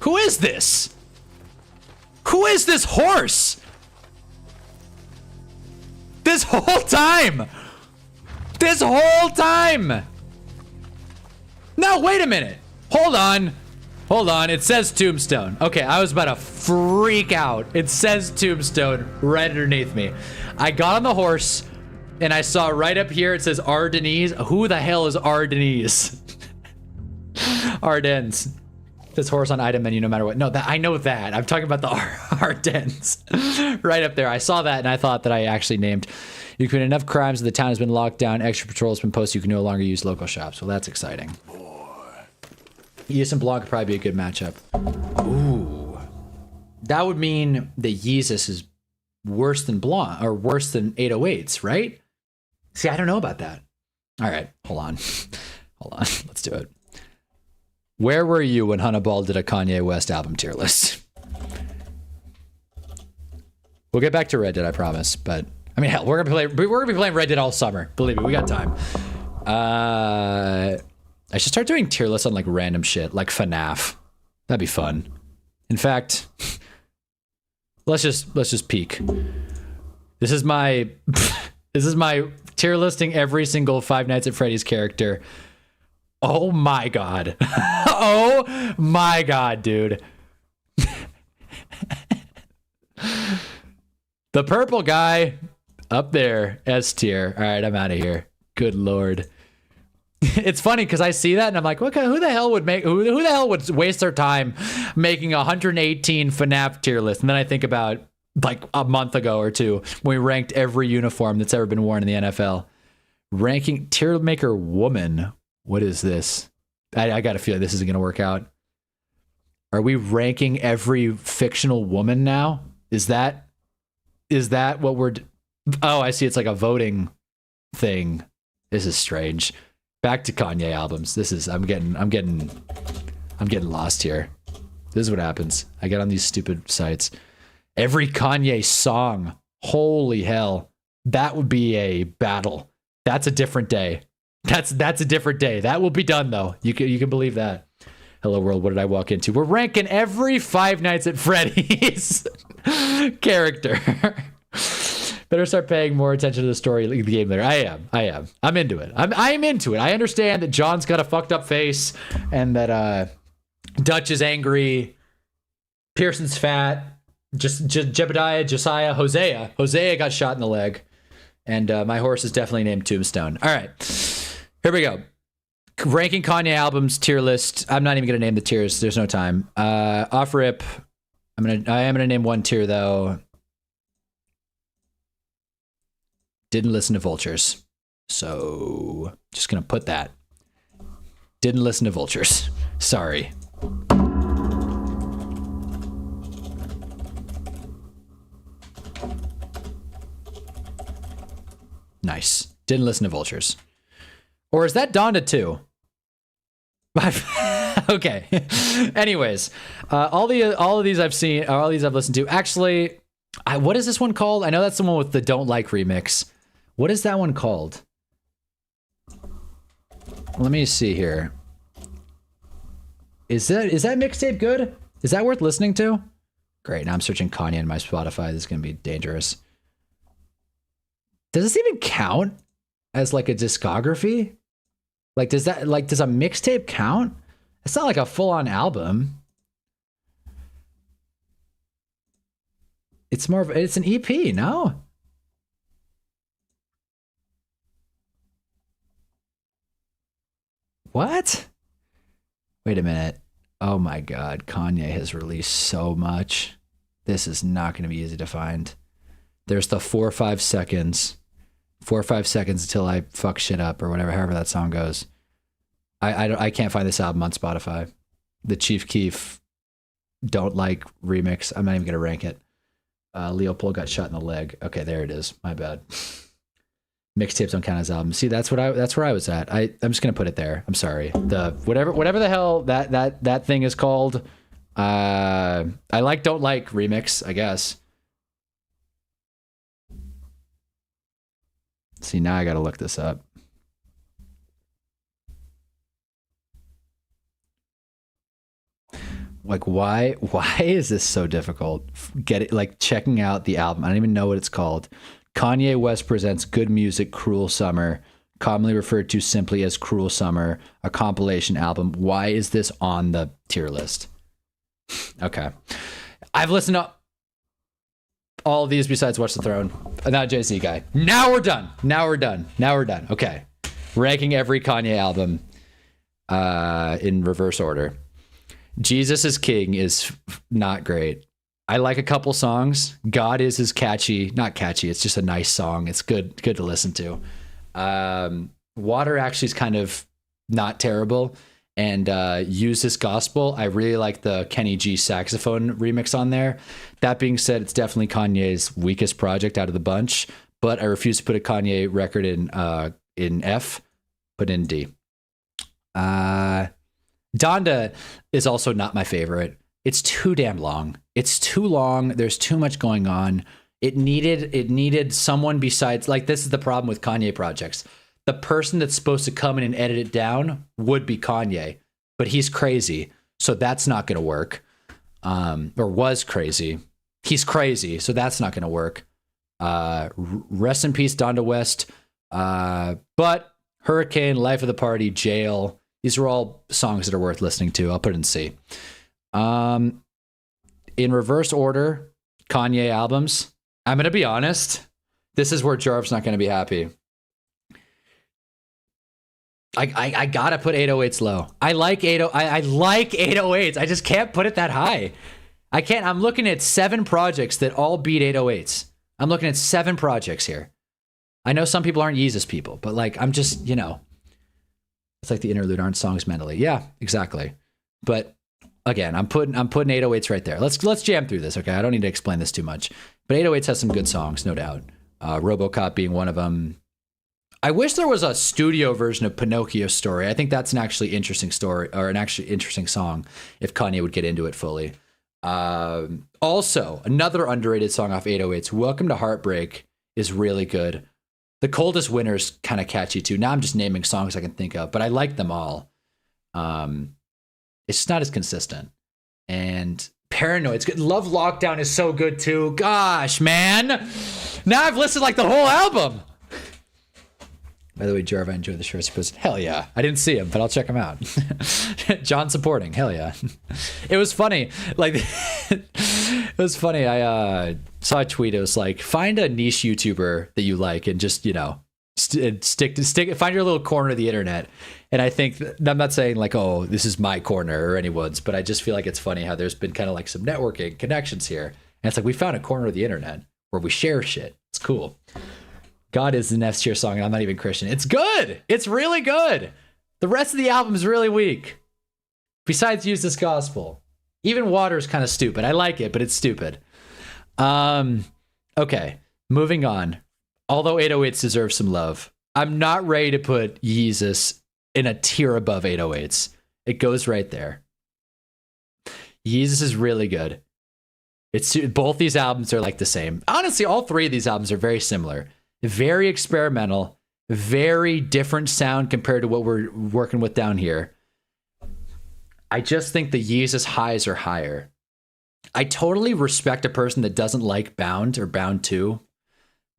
Who is this? Who is this horse? This whole time! This whole time! No, wait a minute. Hold on. Hold on. It says Tombstone. Okay, I was about to freak out. It says Tombstone right underneath me. I got on the horse, and I saw right up here it says Ardennes. Who the hell is Ardennes? Ardennes. This horse on item menu no matter what. No, that I know that. I'm talking about the Ardennes. Right up there. I saw that and I thought that I actually named. You commit enough crimes the town has been locked down. Extra patrols have been posted. You can no longer use local shops. Well, that's exciting. Yeezus and Blanc could probably be a good matchup. Ooh. That would mean that Yeezus is worse than Blanc or worse than 808s, right? See, I don't know about that. All right, hold on. Hold on. Let's do it. Where were you when Hunnaball did a Kanye West album tier list? We'll get back to Red Dead, I promise. But I mean, hell, we're gonna be playing Red Dead all summer. Believe me, we got time. I should start doing tier lists on like random shit, like FNAF. That'd be fun. In fact, let's just peek. This is my tier listing every single Five Nights at Freddy's character. Oh my god. Oh my god, dude. The purple guy up there, S tier. All right, I'm out of here. Good Lord. It's funny because I see that and I'm like, okay, who the hell would waste their time making a 118 FNAF tier list? And then I think about like a month ago or two when we ranked every uniform that's ever been worn in the NFL. Ranking tier maker woman. What is this? I got a feeling this isn't going to work out. Are we ranking every fictional woman now? Is that what we're... Oh, I see. It's like a voting thing. This is strange. Back to Kanye albums. I'm getting lost here. This is what happens. I get on these stupid sites. Every Kanye song. Holy hell. That would be a battle. That's a different day. That's a different day. That will be done though. You can believe that. Hello world, what did I walk into? We're ranking every Five Nights at Freddy's character. Better start paying more attention to the story of the game there. I am. I'm into it. I'm into it. I understand that John's got a fucked up face and that Dutch is angry. Pearson's fat. Jebediah, Josiah, Hosea. Hosea got shot in the leg. And my horse is definitely named Tombstone. All right. Here we go. Ranking Kanye albums tier list. I'm not even going to name the tiers. There's no time. Off rip. I am going to name one tier though. Didn't listen to Vultures. So just going to put that. Didn't listen to Vultures. Sorry. Nice. Didn't listen to Vultures. Or is that Donda too? Okay. Anyways, all of these I've seen, all of these I've listened to. Actually, what is this one called? I know that's the one with the Don't Like remix. What is that one called? Let me see here. Is that mixtape good? Is that worth listening to? Great. Now I'm searching Kanye in my Spotify. This is going to be dangerous. Does this even count as like a discography? Like, does a mixtape count? It's not like a full-on album. It's it's an EP, no? What? Wait a minute. Oh my God, Kanye has released so much. This is not going to be easy to find. There's the 4 or 5 seconds. 4 or 5 seconds until I fuck shit up or whatever, however that song goes. I can't find this album on Spotify. The Chief Keef Don't Like remix. I'm not even gonna rank it. Leopold got shot in the leg. Okay, there it is. My bad. Mixtapes don't count as albums. See, that's where I was at. I'm just gonna put it there. I'm sorry. The whatever the hell that thing is called. I like Don't Like remix, I guess. See, now I gotta look this up. Like, why is this so difficult? Checking out the album. I don't even know what it's called. Kanye West presents Good Music, Cruel Summer, commonly referred to simply as Cruel Summer, a compilation album. Why is this on the tier list? Okay. I've listened to all of these besides Watch the Throne. I'm not a Jay-Z guy. Now we're done. Okay. Ranking every Kanye album in reverse order. Jesus is King is not great. I like a couple songs. God is catchy. Not catchy. It's just a nice song. It's good to listen to. Water actually is kind of not terrible. And Use This Gospel. I really like the Kenny G saxophone remix on there. That being said, it's definitely Kanye's weakest project out of the bunch. But I refuse to put a Kanye record in F, but in D. Donda is also not my favorite. It's too damn long. It's too long. There's too much going on. It needed someone besides, like, this is the problem with Kanye projects. The person that's supposed to come in and edit it down would be Kanye, but he's crazy. So that's not going to work. Or was crazy. He's crazy. So that's not going to work. Rest in peace, Donda West. But Hurricane, Life of the Party, Jail. These are all songs that are worth listening to. I'll put it in C. In reverse order, Kanye albums. I'm gonna be honest. This is where Jarv's not gonna be happy. I gotta put 808s low. I like 808s. I just can't put it that high. I can't. I'm looking at 7 projects that all beat 808s. I'm looking at 7 projects here. I know some people aren't Yeezus people, but like I'm just, you know, it's like the interlude aren't songs mentally. Yeah, exactly. But again, I'm putting 808s right there. Let's jam through this, okay? I don't need to explain this too much. But 808s has some good songs, no doubt. RoboCop being one of them. I wish there was a studio version of Pinocchio Story. I think that's an actually interesting story, or an actually interesting song if Kanye would get into it fully. Also, another underrated song off 808s, Welcome to Heartbreak, is really good. The Coldest Winter's kind of catchy too. Now I'm just naming songs I can think of, but I like them all. It's just not as consistent. And Paranoid's good. Love Lockdown is so good too. Gosh, man. Now I've listened like the whole album. By the way, Jarva, I enjoyed the shirts. He posted. Hell yeah. I didn't see him, but I'll check him out. John supporting. Hell yeah. It was funny. Like, it was funny. I saw a tweet. It was like, find a niche YouTuber that you like and just, you know, stick, find your little corner of the internet. And I think, I'm not saying like, oh, this is my corner or anyone's, but I just feel like it's funny how there's been kind of like some networking connections here. And it's like, we found a corner of the internet where we share shit. It's cool. God is the next tier song, and I'm not even Christian. It's good. It's really good. The rest of the album is really weak. Besides Use This Gospel. Even Water is kind of stupid. I like it, but it's stupid. Okay, moving on. Although 808s deserve some love, I'm not ready to put Yeezus in a tier above 808s. It goes right there. Yeezus is really good. It's both these albums are like the same. Honestly, all 3 of these albums are very similar. Very experimental, very different sound compared to what we're working with down here. I just think the Yeezus highs are higher. I totally respect a person that doesn't like Bound or Bound 2,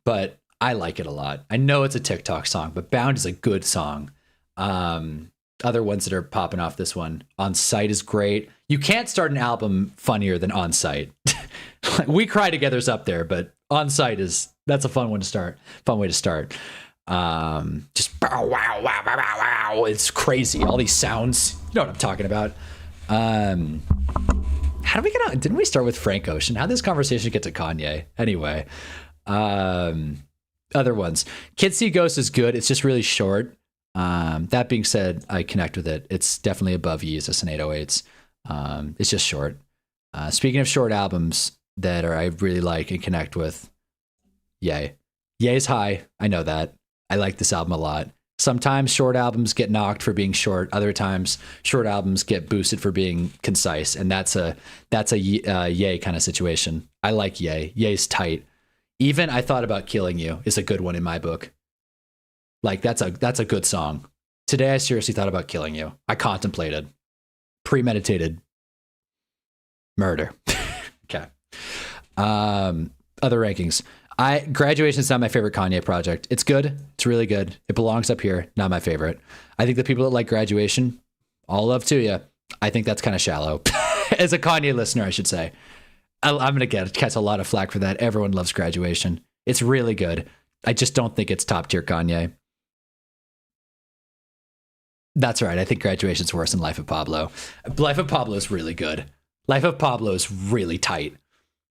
but I like it a lot. I know it's a TikTok song, but Bound is a good song. Other ones that are popping off this one, On Sight is great. You can't start an album funnier than On Sight. We Cry Together's up there, but On Sight that's a fun one to start. Fun way to start. Just bow, wow, wow, wow, wow, wow. It's crazy. All these sounds. You know what I'm talking about. How did we get on? Didn't we start with Frank Ocean? How did this conversation get to Kanye? Anyway, other ones. Kids See Ghosts is good. It's just really short. That being said, I connect with it. It's definitely above Yeezus and 808s. It's just short. Speaking of short albums that I really like and connect with, Ye. Ye's high. I know that. I like this album a lot. Sometimes short albums get knocked for being short. Other times short albums get boosted for being concise. And that's a Ye kind of situation. I like Ye. Ye's tight. Even I Thought About Killing You is a good one in my book. Like that's a good song. Today I seriously thought about killing you. I contemplated. Premeditated murder. Okay. Other rankings. Graduation's not my favorite Kanye project. It's good. It's really good. It belongs up here. Not my favorite. I think the people that like Graduation, all love to you. I think that's kind of shallow. As a Kanye listener, I should say. I'm going to catch a lot of flack for that. Everyone loves Graduation. It's really good. I just don't think it's top tier Kanye. That's right. I think Graduation's worse than Life of Pablo. Life of Pablo is really good. Life of Pablo is really tight.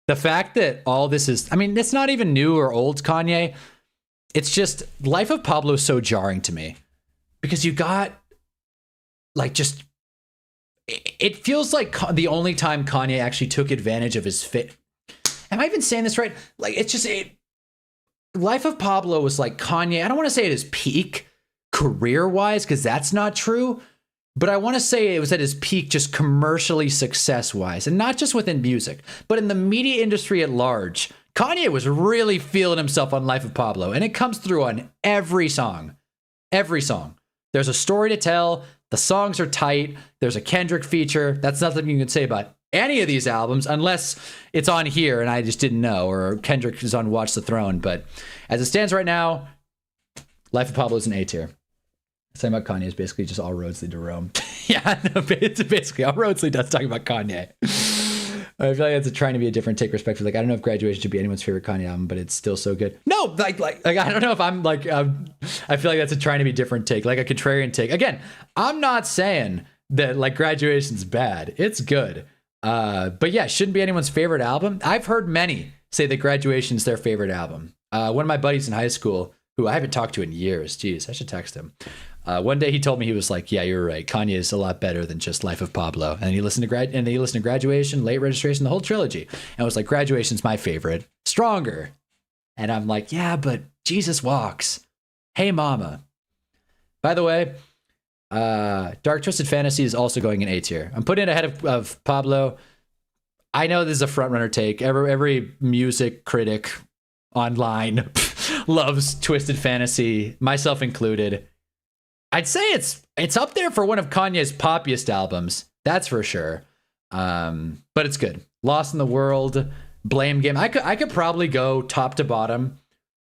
The fact that all this is, I mean, it's not even new or old Kanye. It's just Life of Pablo is so jarring to me because you got like just, it feels like the only time Kanye actually took advantage of his fit. Am I even saying this right? Like, it's just, Life of Pablo was like Kanye. I don't want to say at his peak career-wise because that's not true. But I want to say it was at his peak just commercially success-wise. And not just within music, but in the media industry at large. Kanye was really feeling himself on Life of Pablo. And it comes through on every song. Every song. There's a story to tell. The songs are tight. There's a Kendrick feature. That's nothing you can say about any of these albums unless it's on here and I just didn't know. Or Kendrick is on Watch the Throne. But as it stands right now, Life of Pablo is an A tier. Saying about Kanye is basically just all roads lead to Rome. Yeah, no, it's basically all roads lead to us talking about Kanye. I feel like it's trying to be a different take perspective. Like, I don't know if Graduation should be anyone's favorite Kanye album, but it's still so good. No, like I don't know if I'm like, I feel like that's a trying to be different take, like a contrarian take. Again, I'm not saying that like Graduation's bad. It's good. But yeah, shouldn't be anyone's favorite album. I've heard many say that Graduation's their favorite album. One of my buddies in high school, who I haven't talked to in years, geez, I should text him. One day he told me, he was like, yeah, you're right. Kanye is a lot better than just Life of Pablo. And he listened to Graduation, Late Registration, the whole trilogy. And was like, Graduation's my favorite. Stronger. And I'm like, yeah, but Jesus Walks. Hey Mama. By the way, Dark Twisted Fantasy is also going in A tier. I'm putting it ahead of Pablo. I know this is a front runner take. Every music critic online loves Twisted Fantasy, myself included. I'd say it's up there for one of Kanye's poppiest albums. That's for sure. But it's good. Lost in the World, Blame Game. I could probably go top to bottom.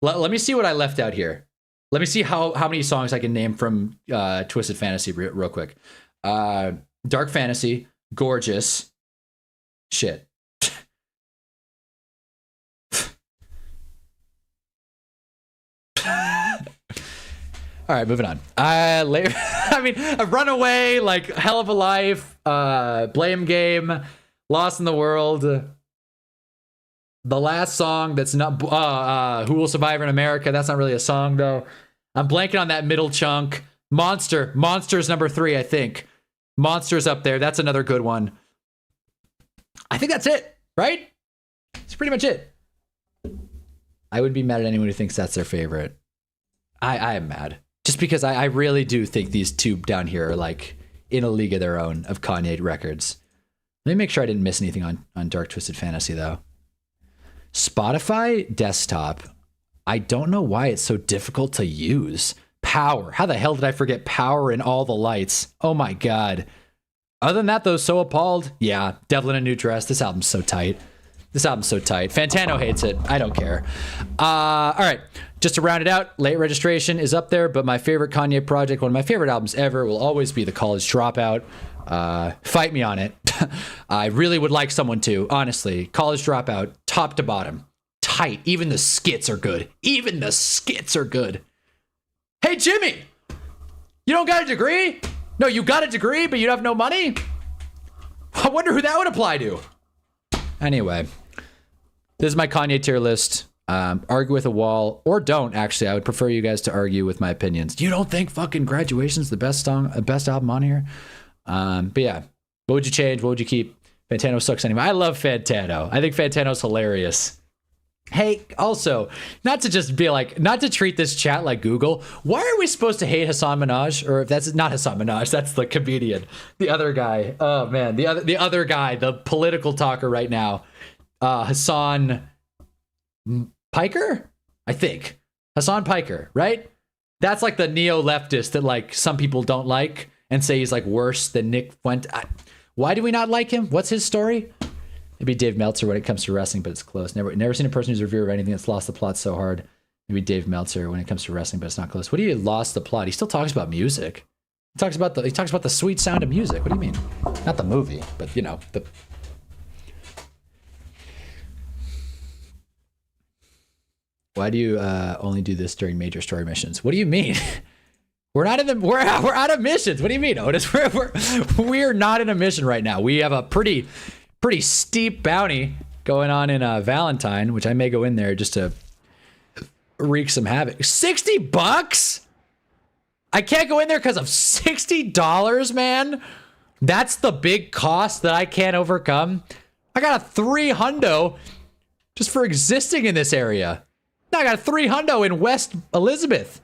Let me see what I left out here. Let me see how many songs I can name from Twisted Fantasy real quick. Dark Fantasy, Gorgeous. Shit. All right, moving on. I mean, a Runaway, like Hell of a Life, Blame Game, Lost in the World. The last song that's not Who Will Survive in America. That's not really a song though. I'm blanking on that middle chunk. Monster's number 3, I think. Monster's up there. That's another good one. I think that's it, right? It's pretty much it. I would be mad at anyone who thinks that's their favorite. I am mad. Just because I really do think these two down here are like in a league of their own of Kanye records. Let me make sure I didn't miss anything on Dark Twisted Fantasy though. Spotify desktop. I don't know why it's so difficult to use. Power. How the hell did I forget Power and All the Lights? Oh my God. Other than that though, so appalled. Yeah, Devil in a New Dress. This album's so tight. Fantano hates it. I don't care. All right. Just to round it out, Late Registration is up there, but my favorite Kanye project, one of my favorite albums ever, will always be The College Dropout. Fight me on it. I really would like someone to, honestly. College Dropout, top to bottom. Tight. Even the skits are good. Hey, Jimmy! You don't got a degree? No, you got a degree, but you have no money? I wonder who that would apply to. Anyway, this is my Kanye tier list. Argue with a wall, or don't, actually. I would prefer you guys to argue with my opinions. You don't think fucking Graduation's the best album on here? But yeah, what would you change? What would you keep? Fantano sucks anyway. I love Fantano. I think Fantano's hilarious. Hey, also, not to treat this chat like Google. Why are we supposed to hate Hassan Minaj? Or if that's not Hassan Minaj, that's the comedian. The other guy. Oh man, the other guy, the political talker right now. Hassan Piker? I think. Hassan Piker, right? That's like the neo-leftist that like some people don't like and say he's like worse than Nick Fuente. Why do we not like him? What's his story? Maybe Dave Meltzer when it comes to wrestling, but it's close. Never seen a person who's review of anything that's lost the plot so hard. Maybe Dave Meltzer when it comes to wrestling, but it's not close. What do you lost the plot? He still talks about music. He talks about the sweet sound of music. What do you mean? Not the movie, but you know, the Why do you only do this during major story missions? What do you mean? We're out of missions. What do you mean, Otis? We're not in a mission right now. We have a pretty steep bounty going on in Valentine, which I may go in there just to wreak some havoc. $60? I can't go in there because of $60, man. That's the big cost that I can't overcome. I got a $300 just for existing in this area. Now I got a $300 in West Elizabeth.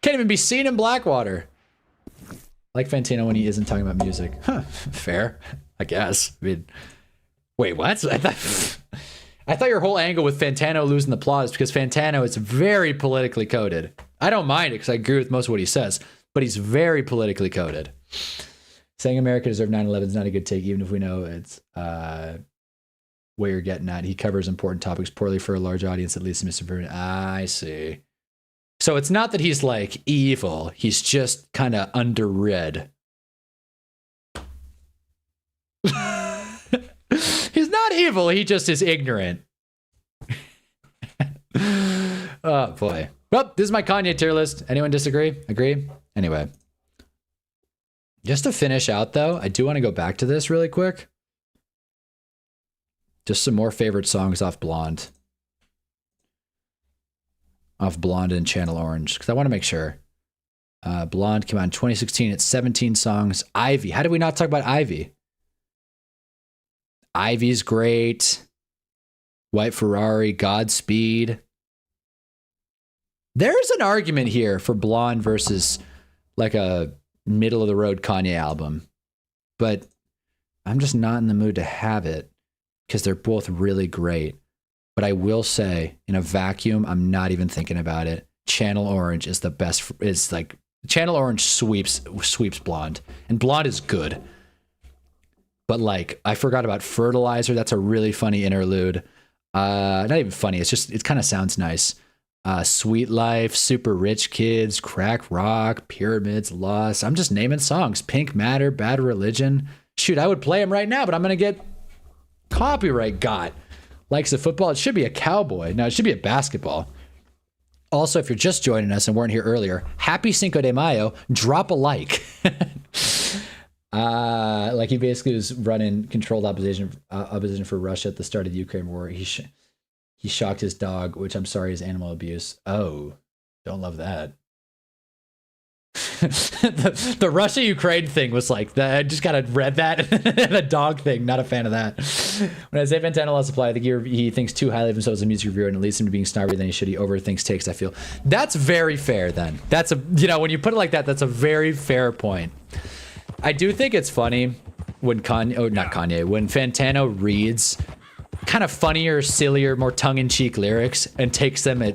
Can't even be seen in Blackwater. I like Fantano when he isn't talking about music. Huh, fair, I guess. I mean, wait, what? I thought your whole angle with Fantano losing the plot is because Fantano is very politically coded. I don't mind it because I agree with most of what he says, but he's very politically coded. Saying America deserved 9/11 is not a good take, even if we know it's what you're getting at. He covers important topics poorly for a large audience, at least misinterpreted. I see. So it's not that he's like evil. He's just kind of underread. not evil. He just is ignorant. Oh, boy. Well, this is my Kanye tier list. Anyone disagree? Agree? Anyway. Just to finish out, though, I do want to go back to this really quick. Just some more favorite songs off Blonde. Off Blonde and Channel Orange, because I want to make sure. Blonde came out in 2016. It's 17 songs. Ivy. How did we not talk about Ivy? Ivy's great. White Ferrari, Godspeed. There's an argument here for Blonde versus like a middle of the road Kanye album, but I'm just not in the mood to have it because they're both really great. But I will say, in a vacuum, I'm not even thinking about it. Channel Orange is the best. Is like Channel Orange sweeps Blonde, and Blonde is good. But like, I forgot about Fertilizer. That's a really funny interlude. Not even funny. It's just, it kind of sounds nice. Sweet Life, Super Rich Kids, Crack Rock, Pyramids, Lost. I'm just naming songs. Pink Matter, Bad Religion. Shoot, I would play them right now, but I'm going to get copyright got. Likes of football. It should be a cowboy. No, it should be a basketball. Also, if you're just joining us and weren't here earlier, happy Cinco de Mayo. Drop a like. Like he basically was running controlled opposition for Russia at the start of the Ukraine war. He shocked his dog, which I'm sorry is animal abuse. Oh, don't love that. the Russia-Ukraine thing was like, I just kind of read that. The dog thing, not a fan of that. When I say Fantano lost supply, I think he thinks too highly of himself as a music reviewer and it leads him to being snobbier than he should. He overthinks takes, I feel. That's very fair then. That's a, when you put it like that, that's a very fair point. I do think it's funny when when Fantano reads kind of funnier, sillier, more tongue-in-cheek lyrics and takes them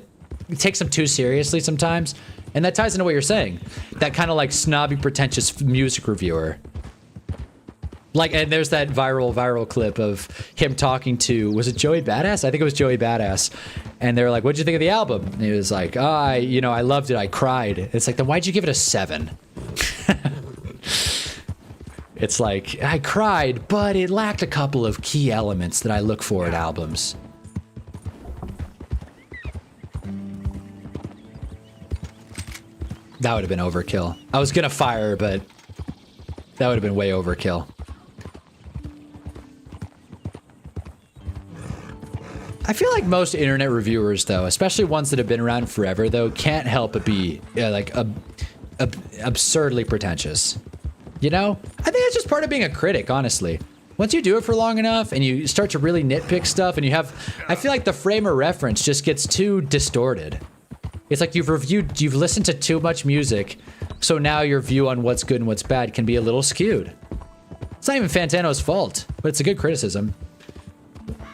too seriously sometimes. And that ties into what you're saying. That kind of like snobby, pretentious music reviewer. Like, and there's that viral clip of him talking to, was it Joey Badass? I think it was Joey Badass. And they're like, what'd you think of the album? And he was like, I loved it. I cried. It's like, then why'd you give it a 7? It's like, I cried, but it lacked a couple of key elements that I look for at albums. That would have been overkill. I was gonna fire, but that would have been way overkill. I feel like most internet reviewers, though, especially ones that have been around forever, though, can't help but be absurdly pretentious. You know? I think it's just part of being a critic, honestly. Once you do it for long enough and you start to really nitpick stuff and I feel like the frame of reference just gets too distorted. It's like you've listened to too much music, so now your view on what's good and what's bad can be a little skewed. It's not even Fantano's fault, but it's a good criticism.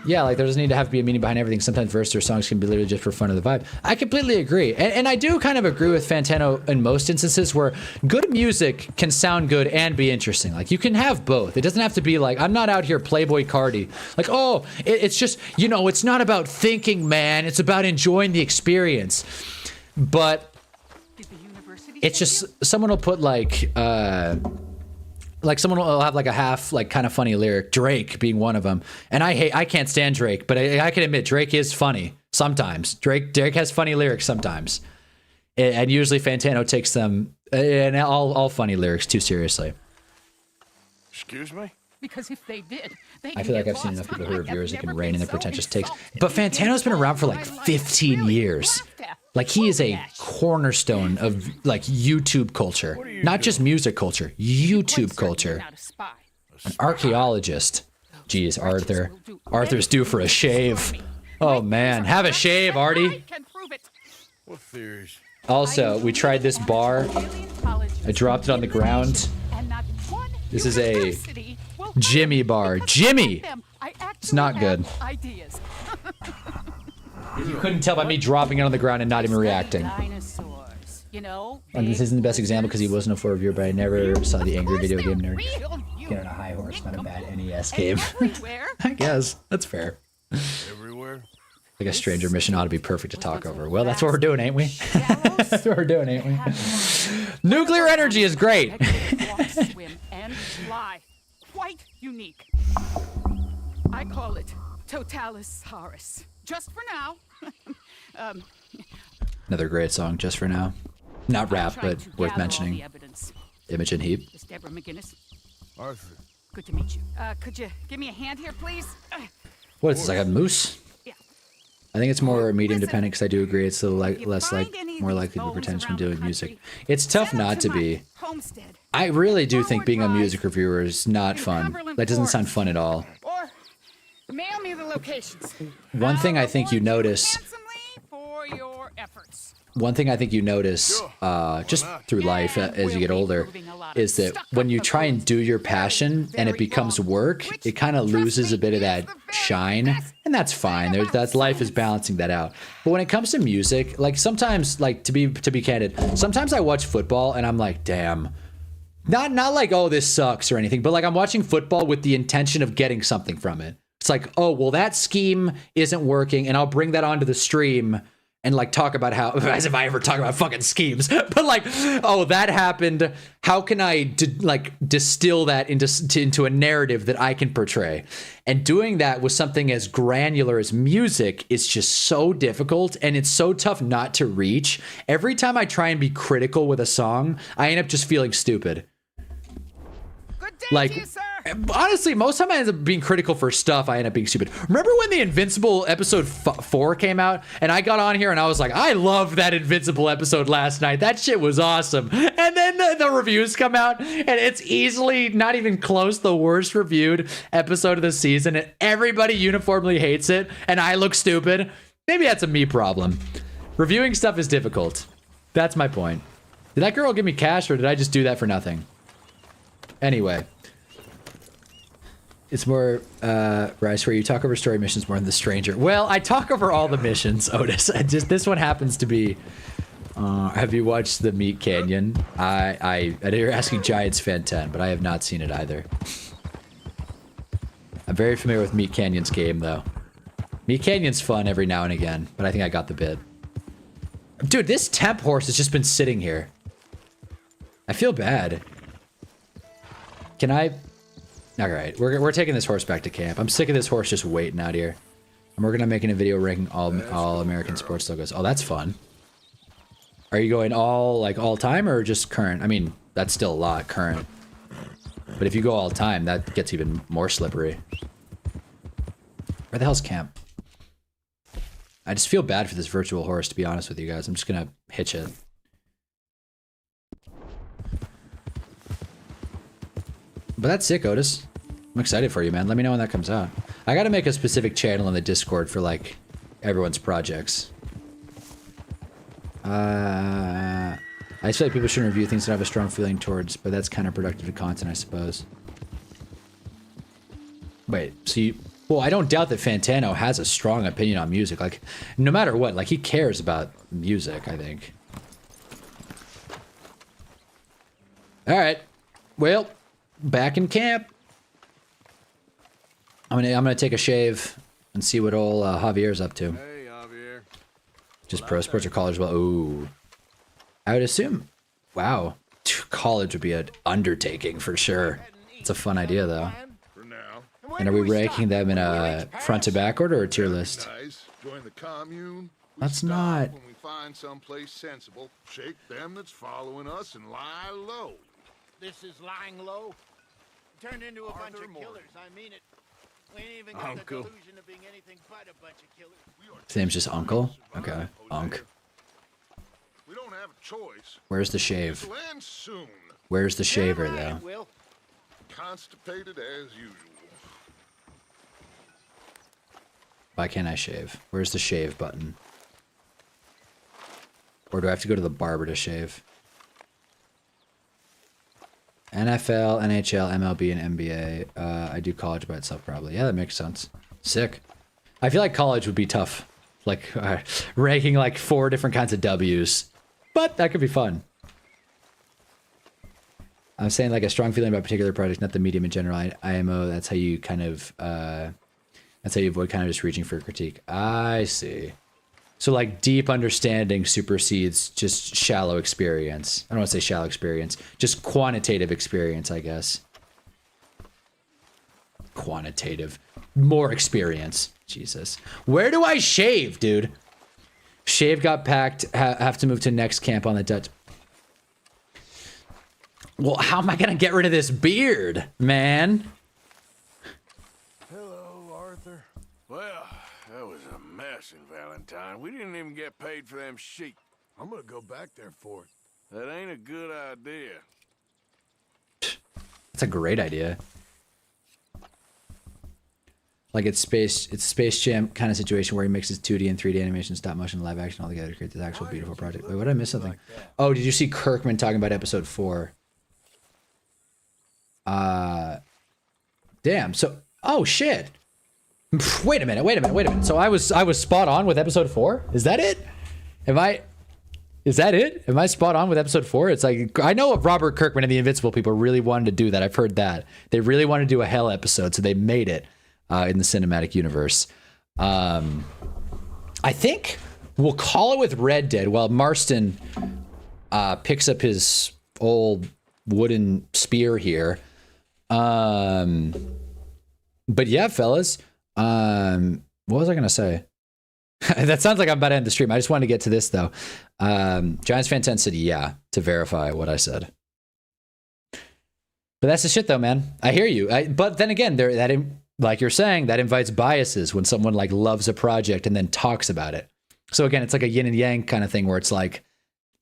Yeah, like there doesn't need to have to be a meaning behind everything. Sometimes verses or songs can be literally just for fun of the vibe. I completely agree. And I do kind of agree with Fantano in most instances where good music can sound good and be interesting. Like you can have both. It doesn't have to be like, I'm not out here Playboy Cardi. Like, oh, it's just, it's not about thinking, man. It's about enjoying the experience. But it's just, someone will put like someone will have like a half, like kind of funny lyric, Drake being one of them. And I can't stand Drake, but I can admit Drake is funny sometimes. Drake has funny lyrics sometimes. And usually Fantano takes them, and all funny lyrics, too seriously. Excuse me? Because if they did, I feel like I've seen enough people who are reviewers that can rein in their pretentious takes. But Fantano's been around for like 15 years. Like he is a cornerstone of like YouTube culture, not just music culture, YouTube culture. An archaeologist. Jeez, Arthur. Arthur's due for a shave. Oh man, have a shave, Artie. What theories? Also, we tried this bar. I dropped it on the ground. This is a Jimmy bar. Jimmy! It's not good. You couldn't tell by me dropping it on the ground and not even reacting. And this isn't the best example because he wasn't a full reviewer, but I never saw the angry video game nerd. Get on a high horse, not a bad NES game. I guess. That's fair. Everywhere? Like a stranger mission ought to be perfect to talk over. Well, that's what we're doing, ain't we? That's what we're doing, ain't we? Nuclear energy is great. Swim and fly. Quite unique. I call it Totalis Haris. Just for now. Another great song, Just for Now. Not rap, but worth mentioning. Imogen Heap. Miss Deborah McGinnis. Arthur. Good to meet you. Could you give me a hand here, please? What is this, like a moose? Yeah. I think it's more medium dependent because I do agree it's a little less more likely to be pretentious when doing music. It's tough not to be. I really do think being a music reviewer is not fun. That doesn't sound fun at all. Or mail me the locations. One thing I think you notice. For your efforts. One thing I think you notice just through life as you get older is that when you try and do your passion and it becomes work, it kind of loses a bit of that shine, and that's fine. That's life is balancing that out. But when it comes to music, like sometimes, like to be candid, sometimes I watch football and I'm like, damn. Not like, oh, this sucks or anything, but like I'm watching football with the intention of getting something from it. It's like, oh, well, that scheme isn't working, and I'll bring that onto the stream and like talk about how, as if I ever talk about fucking schemes, but like, oh, that happened. How can I distill that into a narrative that I can portray? And doing that with something as granular as music is just so difficult, and it's so tough not to reach. Every time I try and be critical with a song, I end up just feeling stupid. Good day Like, to you, sir. honestly, most time I end up being critical for stuff, I end up being stupid. Remember when the Invincible episode 4 came out, and I got on here and I was like, I love that Invincible episode last night. That shit was awesome. And then the reviews come out, and it's easily not even close the worst reviewed episode of the season, and everybody uniformly hates it, and I look stupid. Maybe that's a me problem. Reviewing stuff is difficult. That's my point. Did that girl give me cash, or did I just do that for nothing? Anyway. It's more, Bryce, where you talk over story missions more than The Stranger. Well, I talk over all the missions, Otis. This one happens to be, have you watched the Meat Canyon? I know you're asking Giants Fan 10, but I have not seen it either. I'm very familiar with Meat Canyon's game, though. Meat Canyon's fun every now and again, but I think I got the bit. Dude, this temp horse has just been sitting here. I feel bad. Can I... All right, we're taking this horse back to camp. I'm sick of this horse just waiting out here. And we're gonna make a video ranking all American sports logos. Oh, that's fun. Are you going all time or just current? I mean, that's still a lot current. But if you go all time, that gets even more slippery. Where the hell's camp? I just feel bad for this virtual horse, to be honest with you guys. I'm just gonna hitch it. But that's sick, Otis. I'm excited for you, man. Let me know when that comes out. I gotta make a specific channel in the Discord for, like, everyone's projects. I just feel like people shouldn't review things that I have a strong feeling towards, but that's counterproductive to content, I suppose. Wait, so you... Well, I don't doubt that Fantano has a strong opinion on music. Like, no matter what, like, he cares about music, I think. Alright. Well... Back in camp. I'm gonna take a shave and see what old Javier's up to. Hey, Javier. Just pro sports or college? Well, ooh. I would assume. Wow, college would be an undertaking for sure. It's a fun idea though. For now. And are we ranking them in a front to back order or tier list? Guys, join the commune. That's not. When we find someplace sensible, shake them that's following us and lie low. This is lying low. Turned into a bunch of killers. I mean it. We ain't even got the delusion of being anything but a bunch of killers. His name's just Uncle? Okay. Unk. We don't have a choice. Where's the shave? It'll end soon. Where's the shaver though? Will. Constipated as usual. Why can't I shave? Where's the shave button? Or do I have to go to the barber to shave? NFL, NHL, MLB, and NBA. I do college by itself, probably. Yeah, that makes sense. Sick. I feel like college would be tough. Like, ranking like 4 different kinds of W's. But that could be fun. I'm saying like a strong feeling about a particular project, not the medium in general. IMO, that's how you kind of, that's how you avoid kind of just reaching for a critique. I see. So like deep understanding supersedes just shallow experience. I don't want to say shallow experience, just quantitative experience, I guess. Quantitative. more experience. Jesus. Where do I shave, dude? Shave got packed. Have to move to next camp on the Dutch. Well, how am I gonna get rid of this beard, man? Hello, Arthur. Well, that was a mess in Valentine. We didn't even get paid for them sheep. I'm gonna go back there for it. That ain't a good idea. That's a great idea. Like it's Space Jam kind of situation where he mixes 2D and 3D animation, stop motion, live action all together to create this actual beautiful project. Wait, what did I miss something? Oh, did you see Kirkman talking about episode 4? Damn. So, oh shit. Wait a minute. So I was spot on with episode 4? Is that it? Is that it? Am I spot on with episode 4? It's like, I know Robert Kirkman and the Invincible people really wanted to do that. I've heard that. They really wanted to do a Hell episode, so they made it in the cinematic universe. I think we'll call it with Red Dead while Marston picks up his old wooden spear here. But yeah, fellas. What was I going to say? That sounds like I'm about to end the stream. I just wanted to get to this, though. Giants Fan 10 said yeah to verify what I said. But that's the shit, though, man. I hear you. But then again, like you're saying, that invites biases when someone like loves a project and then talks about it. So again, it's like a yin and yang kind of thing where it's like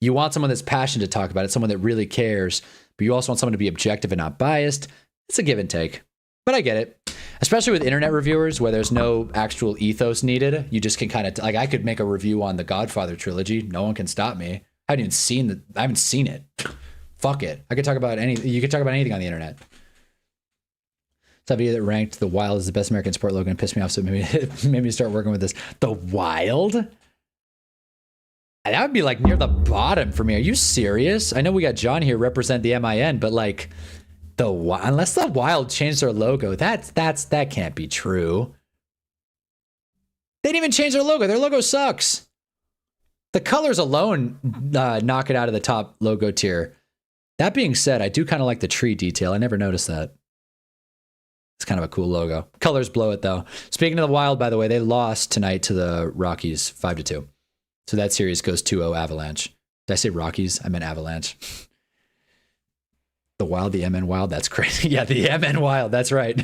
you want someone that's passionate to talk about it, someone that really cares, but you also want someone to be objective and not biased. It's a give and take. But I get it. Especially with internet reviewers where there's no actual ethos needed. You just can kind of, like, I could make a review on the Godfather trilogy. No one can stop me. I haven't seen it. Fuck it. I could talk about anything. You could talk about anything on the internet. Some video that ranked the Wild as the best American sport logo and pissed me off, so it made me start working with this. The Wild? That would be like near the bottom for me. Are you serious? I know we got John here represent the MIN, but like unless the Wild changed their logo, that can't be true. They didn't even change their logo. Their logo sucks. The colors alone knock it out of the top logo tier. That being said, I do kind of like the tree detail. I never noticed that. It's kind of a cool logo. Colors blow it, though. Speaking of the Wild, by the way, they lost tonight to the Rockies 5-2. So that series goes 2-0 Avalanche. Did I say Rockies? I meant Avalanche. The Wild, the MN Wild. That's crazy. Yeah, the MN Wild. That's right.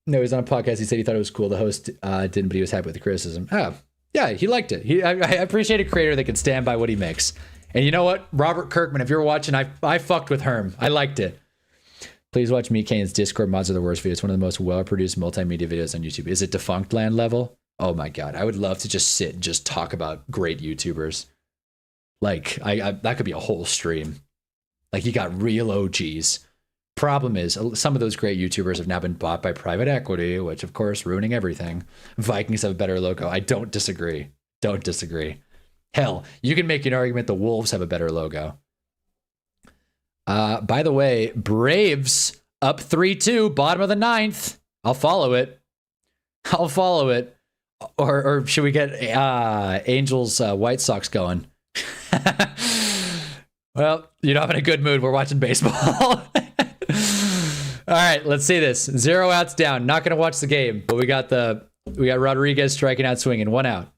No, he was on a podcast. He said he thought it was cool. The host didn't, but he was happy with the criticism. Oh, yeah, he liked it. I appreciate a creator that can stand by what he makes. And you know what? Robert Kirkman, if you're watching, I fucked with Herm. I liked it. Please watch Meat Kane's Discord mods are the worst videos. One of the most well-produced multimedia videos on YouTube. Is it Defunct Land level? Oh my God. I would love to just sit and just talk about great YouTubers. Like, that could be a whole stream. Like, you got real OGs. Problem is, some of those great YouTubers have now been bought by private equity, which, of course, ruining everything. Vikings have a better logo. I don't disagree. Don't disagree. Hell, you can make an argument the Wolves have a better logo. By the way, Braves up 3-2, bottom of the 9th. I'll follow it. Or should we get Angels White Sox going? Well, you're not in a good mood. We're watching baseball. All right, let's see this. 0 outs down. Not going to watch the game, but we got Rodriguez striking out, swinging, 1 out.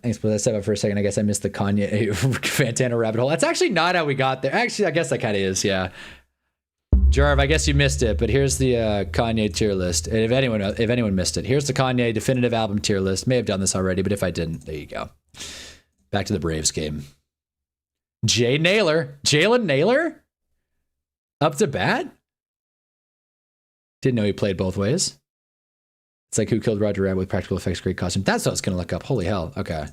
Thanks for that step up for a second. I guess I missed the Kanye Fantana rabbit hole. That's actually not how we got there. Actually, I guess that kind of is, yeah. Jarv, I guess you missed it, but here's the Kanye tier list. And if anyone missed it, here's the Kanye definitive album tier list. May have done this already, but if I didn't, there you go. Back to the Braves game. Jalen Naylor? Up to bat? Didn't know he played both ways. It's like Who Killed Roger Rabbit with practical effects, great costume. That's what I was going to look up. Holy hell. Okay.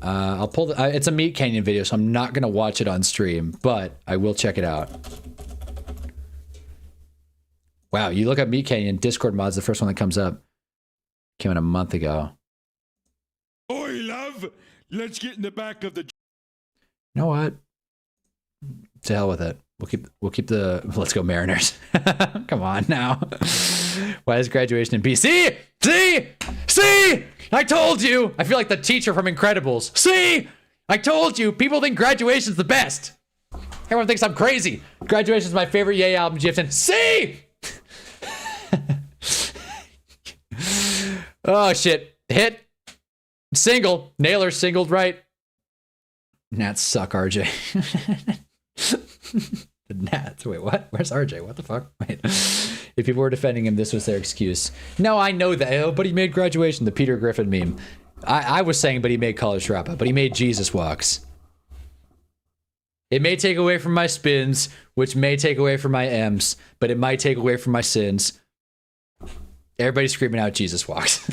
I'll pull it's a Meat Canyon video, so I'm not going to watch it on stream, but I will check it out. Wow, you look up Meat Canyon, Discord mods, the first one that comes up. Came out a month ago. Oi, love! Let's get in the back of the... You know what? To hell with it. We'll keep the... Let's go Mariners. Come on now. Why is graduation in BC? See? I told you! I feel like the teacher from Incredibles. See? I told you! People think graduation's the best! Everyone thinks I'm crazy. Graduation's my favorite Ye album, Gifton. See? Oh, shit. Hit. Single. Nailer singled right. Nats suck, RJ. The Nats. Wait, what? Where's RJ? What the fuck? Wait. If people were defending him, this was their excuse. No, I know that. Oh, but he made graduation. The Peter Griffin meme. I was saying, but he made college dropout. But he made Jesus walks. It may take away from my spins, which may take away from my M's, but it might take away from my sins. Everybody's screaming out Jesus walks.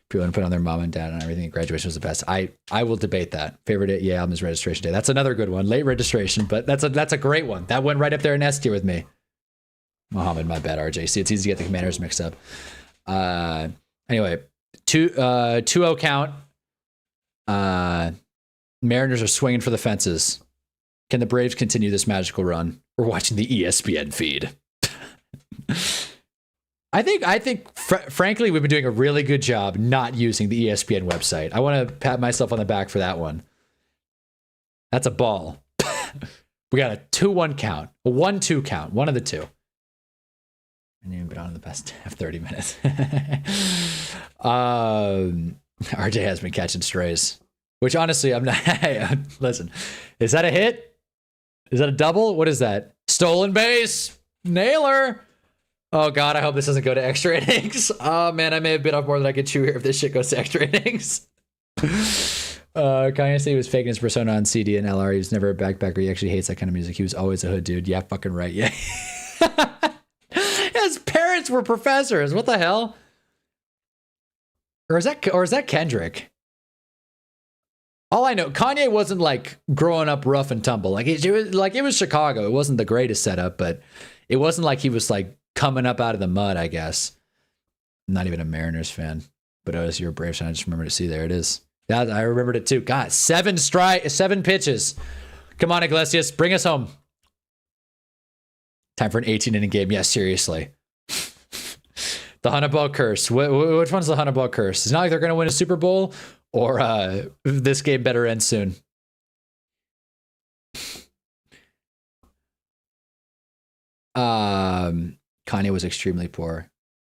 People want to put on their mom and dad and everything. Graduation was the best. I will debate that. Favorite day, yeah, album is registration day. That's another good one. Late registration, but that's a great one. That went right up there in S tier with me. Muhammad, my bad, RJ. See, it's easy to get the commanders mixed up. Anyway, 2-0 count. Mariners are swinging for the fences. Can the Braves continue this magical run? We're watching the ESPN feed. I think, frankly, we've been doing a really good job not using the ESPN website. I want to pat myself on the back for that one. That's a ball. We got a 2-1 count, a 1-2 count, one of the two. I didn't even been on the best half 30 minutes. RJ has been catching strays, which honestly, I'm not. Listen, is that a hit? Is that a double? What is that? Stolen base. Nailer. Oh, God, I hope this doesn't go to extra innings. Oh, man, I may have bit off more than I could chew here if this shit goes to extra innings. Kanye said he was faking his persona on CD and LR. He was never a backpacker. He actually hates that kind of music. He was always a hood dude. Yeah, fucking right. Yeah. His parents were professors. What the hell? Or is that Kendrick? All I know, Kanye wasn't like growing up rough and tumble. Like it was Chicago. It wasn't the greatest setup, but it wasn't like he was like coming up out of the mud, I guess. I'm not even a Mariners fan, but as you're a Braves fan, I just remember to see there it is. Yeah, I remembered it too. God, 7 pitches. Come on, Iglesias, bring us home. Time for an 18-inning game. Yeah, seriously. The Hunnaball curse. Which one's the Hunnaball curse? It's not like they're going to win a Super Bowl, or this game better end soon. Kanye was extremely poor.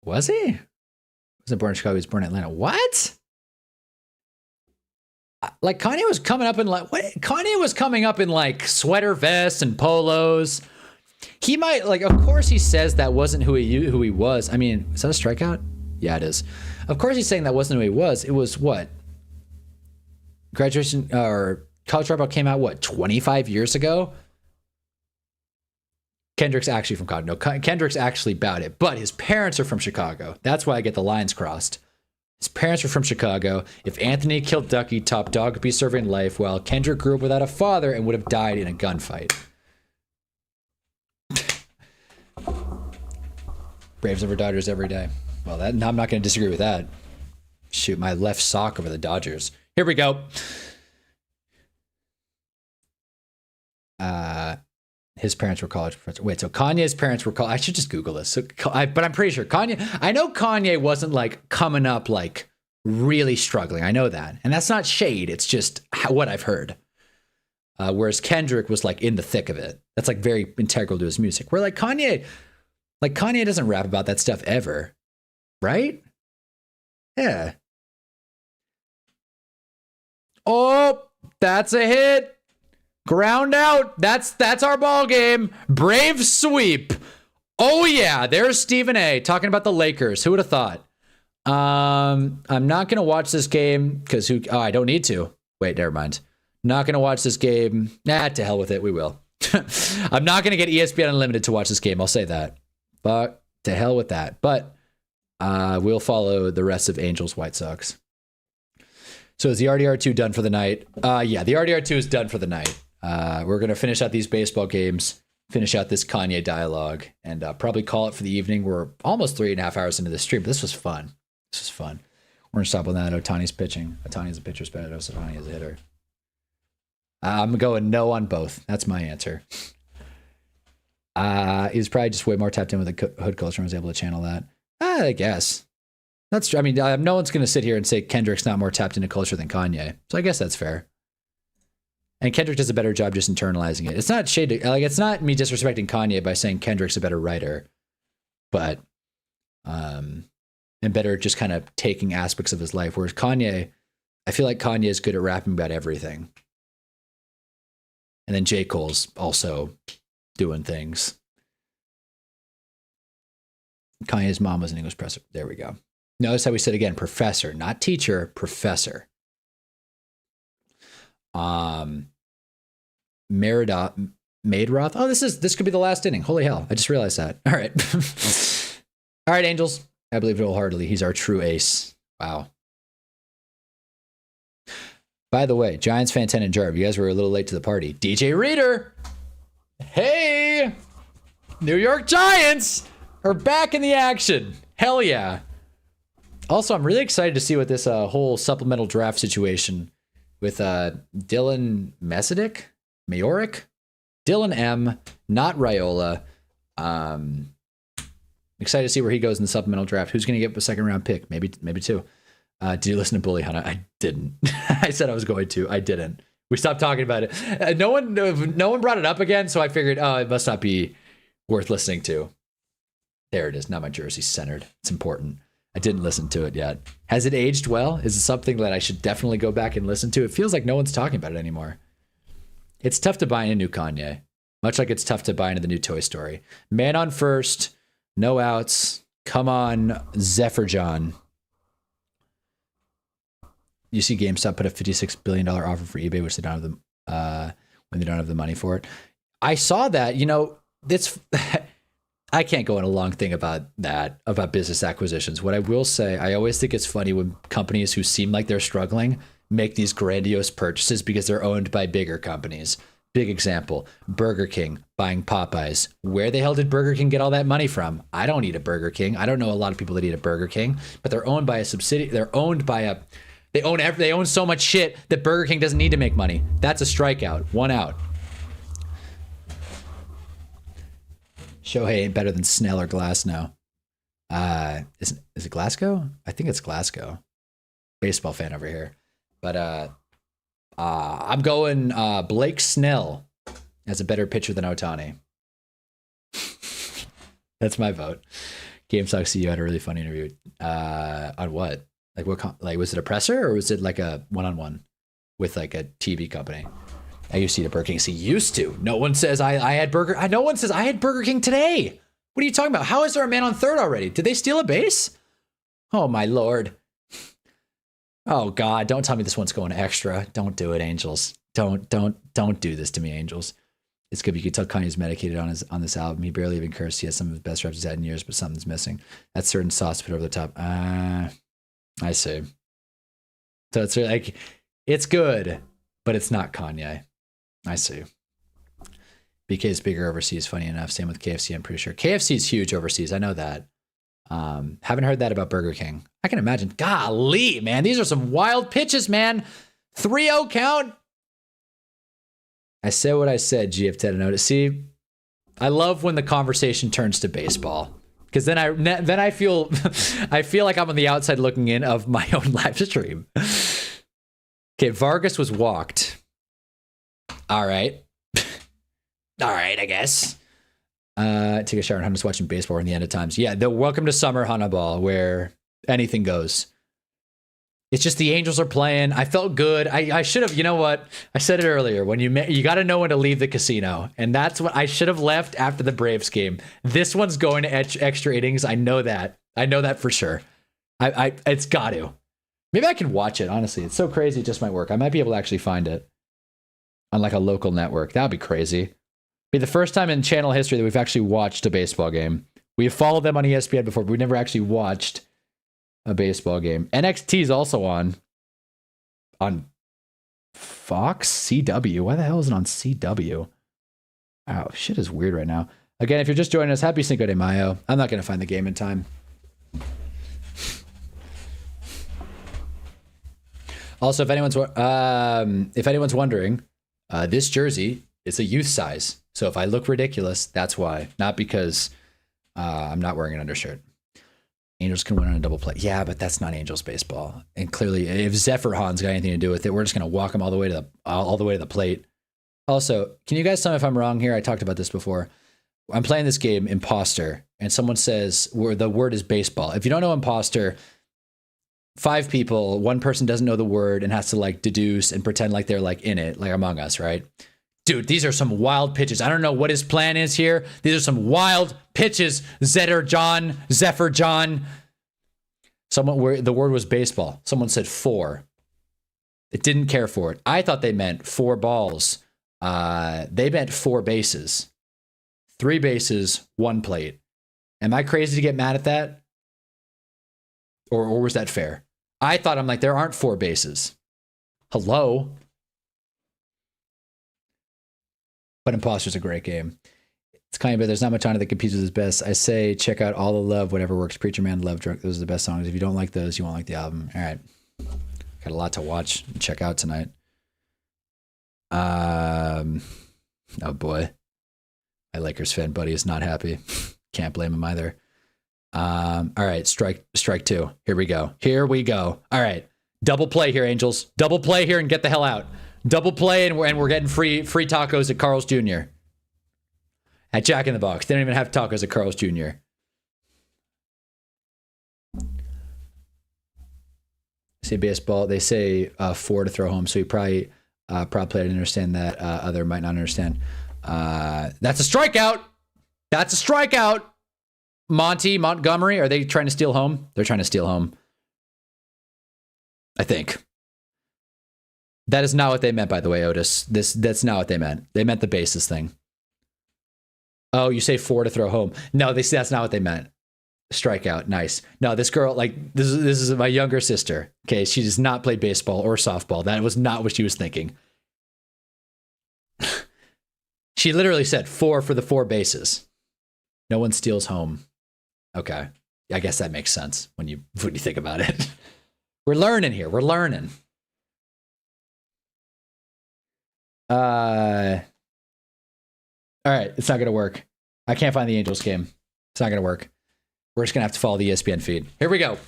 Was he? Wasn't born in Chicago. He was born in Atlanta. What? Like Kanye was coming up in like what? Kanye was coming up in like sweater vests and polos. He might like. Of course, he says that wasn't who he was. I mean, is that a strikeout? Yeah, it is. Of course, he's saying that wasn't who he was. It was what? Graduation or College Dropout came out what 25 years ago. Kendrick's actually from Chicago. No, Kendrick's actually about it, but his parents are from Chicago. That's why I get the lines crossed. His parents were from Chicago. If Anthony killed Ducky, Top Dog would be serving life, while Kendrick grew up without a father and would have died in a gunfight. Braves over Dodgers every day. Well, I'm not going to disagree with that. Shoot my left sock over the Dodgers. Here we go. His parents were college professors. Wait, so Kanye's parents were college. I should just Google this. But I'm pretty sure Kanye. I know Kanye wasn't like coming up like really struggling. I know that, and that's not shade. It's just what I've heard. Whereas Kendrick was like in the thick of it. That's like very integral to his music. Where like Kanye doesn't rap about that stuff ever, right? Yeah. Oh, that's a hit. Ground out. That's our ball game. Brave sweep. Oh yeah, there's Stephen A. talking about the Lakers. Who would have thought? I'm not gonna watch this game because I don't need to. Wait, never mind. Not gonna watch this game. Nah, to hell with it. We will. I'm not gonna get ESPN Unlimited to watch this game. I'll say that. But to hell with that. But we'll follow the rest of Angels White Sox. So is the RDR2 done for the night? Yeah, the RDR2 is done for the night. We're going to finish out these baseball games, finish out this Kanye dialogue, and probably call it for the evening. We're almost 3.5 hours into the stream, but this was fun. We're going to stop on that. Otani's pitching. Otani's a pitcher, Spanos. Otani is a hitter. I'm going no on both. That's my answer. He's probably just way more tapped in with the hood culture and was able to channel that. I guess. That's true. I mean, no one's going to sit here and say Kendrick's not more tapped into culture than Kanye. So I guess that's fair. And Kendrick does a better job just internalizing it. It's not shade. Like, it's not me disrespecting Kanye by saying Kendrick's a better writer. But and better at just kind of taking aspects of his life. Whereas Kanye, I feel like Kanye is good at rapping about everything. And then J. Cole's also doing things. Kanye's mom was an English professor. There we go. Notice how we said again, professor, not teacher, professor. Maidroth. Oh, this could be the last inning. Holy hell. I just realized that. All right. All right, Angels. I believe it wholeheartedly. He's our true ace. Wow. By the way, Giants fan 10 and Jarv, you guys were a little late to the party. DJ Reader. Hey, New York Giants are back in the action. Hell yeah. Also, I'm really excited to see what this whole supplemental draft situation with Dylan Mayorik, Dylan M, not Raiola. Excited to see where he goes in the supplemental draft. Who's going to get a second round pick? Maybe two. Did you listen to Bully Hunter? I didn't. I said I was going to. I didn't. We stopped talking about it. No one brought it up again, so I figured, oh, it must not be worth listening to. There it is. Now my jersey's centered. It's important. I didn't listen to it yet. Has it aged well? Is it something that I should definitely go back and listen to? It feels like no one's talking about it anymore. It's tough to buy into new Kanye, much like it's tough to buy into the new Toy Story. Man on first, no outs. Come on, Zephyr John. You see GameStop put a $56 billion offer for eBay, which they don't have when they don't have the money for it. I saw that. You know, it's. I can't go on a long thing about that, about business acquisitions. What I will say, I always think it's funny when companies who seem like they're struggling make these grandiose purchases because they're owned by bigger companies. Big example, Burger King buying Popeyes. Where the hell did Burger King get all that money from? I don't eat a Burger King. I don't know a lot of people that eat a Burger King, but they're owned by a subsidiary. They're owned by a, they own so much shit that Burger King doesn't need to make money. That's a strikeout. One out. Shohei ain't better than Snell or Glasnow. Is it Glasgow? I think it's Glasgow. Baseball fan over here. But I'm going Blake Snell as a better pitcher than Ohtani. That's my vote. GameStop CEO had a really funny interview. On what? Like what? Like was it a presser or was it like a one-on-one with like a TV company? I used to eat a Burger King. See, used to. No one says I had Burger. No one says I had Burger King today. What are you talking about? How is there a man on third already? Did they steal a base? Oh my lord. Oh God! Don't tell me this one's going extra. Don't do it, Angels. Don't do this to me, Angels. It's good. You can tell Kanye's medicated on this album. He barely even cursed. He has some of his best reps he's had in years, but something's missing. That certain sauce put over the top. I see. So it's like it's good, but it's not Kanye. I see. BK is bigger overseas, funny enough. Same with KFC, I'm pretty sure. KFC is huge overseas. I know that. Haven't heard that about Burger King. I can imagine. Golly, man. These are some wild pitches, man. 3-0 count. I said what I said, GF10 notice. See, I love when the conversation turns to baseball. Because then I feel I feel like I'm on the outside looking in of my own live stream. Okay, Vargas was walked. All right. All right, I guess. Take a shower and I'm just watching baseball in the end of times. Yeah, the welcome to Summer Hunnaball where anything goes. It's just the Angels are playing. I felt good. I should have, you know what? I said it earlier. When you got to know when to leave the casino. And that's what I should have left after the Braves game. This one's going to extra innings. I know that. I know that for sure. It's got to. Maybe I can watch it, honestly. It's so crazy it just might work. I might be able to actually find it on like a local network. That would be crazy. Be the first time in channel history that we've actually watched a baseball game. We've followed them on ESPN before, but we've never actually watched a baseball game. NXT is also on Fox CW. Why the hell is it on CW? Wow, shit is weird right now. Again, if you're just joining us, happy Cinco de Mayo. I'm not going to find the game in time. Also, if anyone's wondering, this jersey is a youth size. So if I look ridiculous, that's why. Not because I'm not wearing an undershirt. Angels can win on a double play. Yeah, but that's not Angels baseball. And clearly, if Zephyr Han's got anything to do with it, we're just going to walk him all the way to the plate. Also, can you guys tell me if I'm wrong here? I talked about this before. I'm playing this game, Imposter, and someone says where the word is baseball. If you don't know imposter, 5 people, one person doesn't know the word and has to like deduce and pretend like they're like in it, like Among Us, right? Dude, these are some wild pitches. I don't know what his plan is here. These are some wild pitches. Zephyr John. Someone where the word was baseball. Someone said 4. It didn't care for it. I thought they meant 4 balls. They meant 4 bases. 3 bases, 1 plate. Am I crazy to get mad at that? Or was that fair? I thought, I'm like, there aren't 4 bases. Hello? But Imposter's a great game. It's kind of, there's not much on it that competes with his best. I say, check out All the Love, Whatever Works, Preacher Man, Love Drunk. Those are the best songs. If you don't like those, you won't like the album. All right. Got a lot to watch and check out tonight. Oh boy. My Lakers fan buddy is not happy. Can't blame him either. All right, strike 2. Here we go. All right, double play here, Angels. Double play here and get the hell out. Double play and we're getting free tacos at Carl's Jr. At Jack in the Box. They don't even have tacos at Carl's Jr. Say baseball. They say 4 to throw home. So you probably player didn't understand that. Other might not understand. That's a strikeout. Montgomery, are they trying to steal home? They're trying to steal home. I think. That is not what they meant, by the way, Otis. That's not what they meant. They meant the bases thing. Oh, you say 4 to throw home. No, that's not what they meant. Strikeout, nice. No, this girl, like, this is my younger sister. Okay, she does not play baseball or softball. That was not what she was thinking. She literally said 4 for the 4 bases. No one steals home. Okay, I guess that makes sense when you think about it. We're learning here. All right, it's not gonna work. I can't find the Angels game. It's not gonna work. We're just gonna have to follow the ESPN feed. Here we go.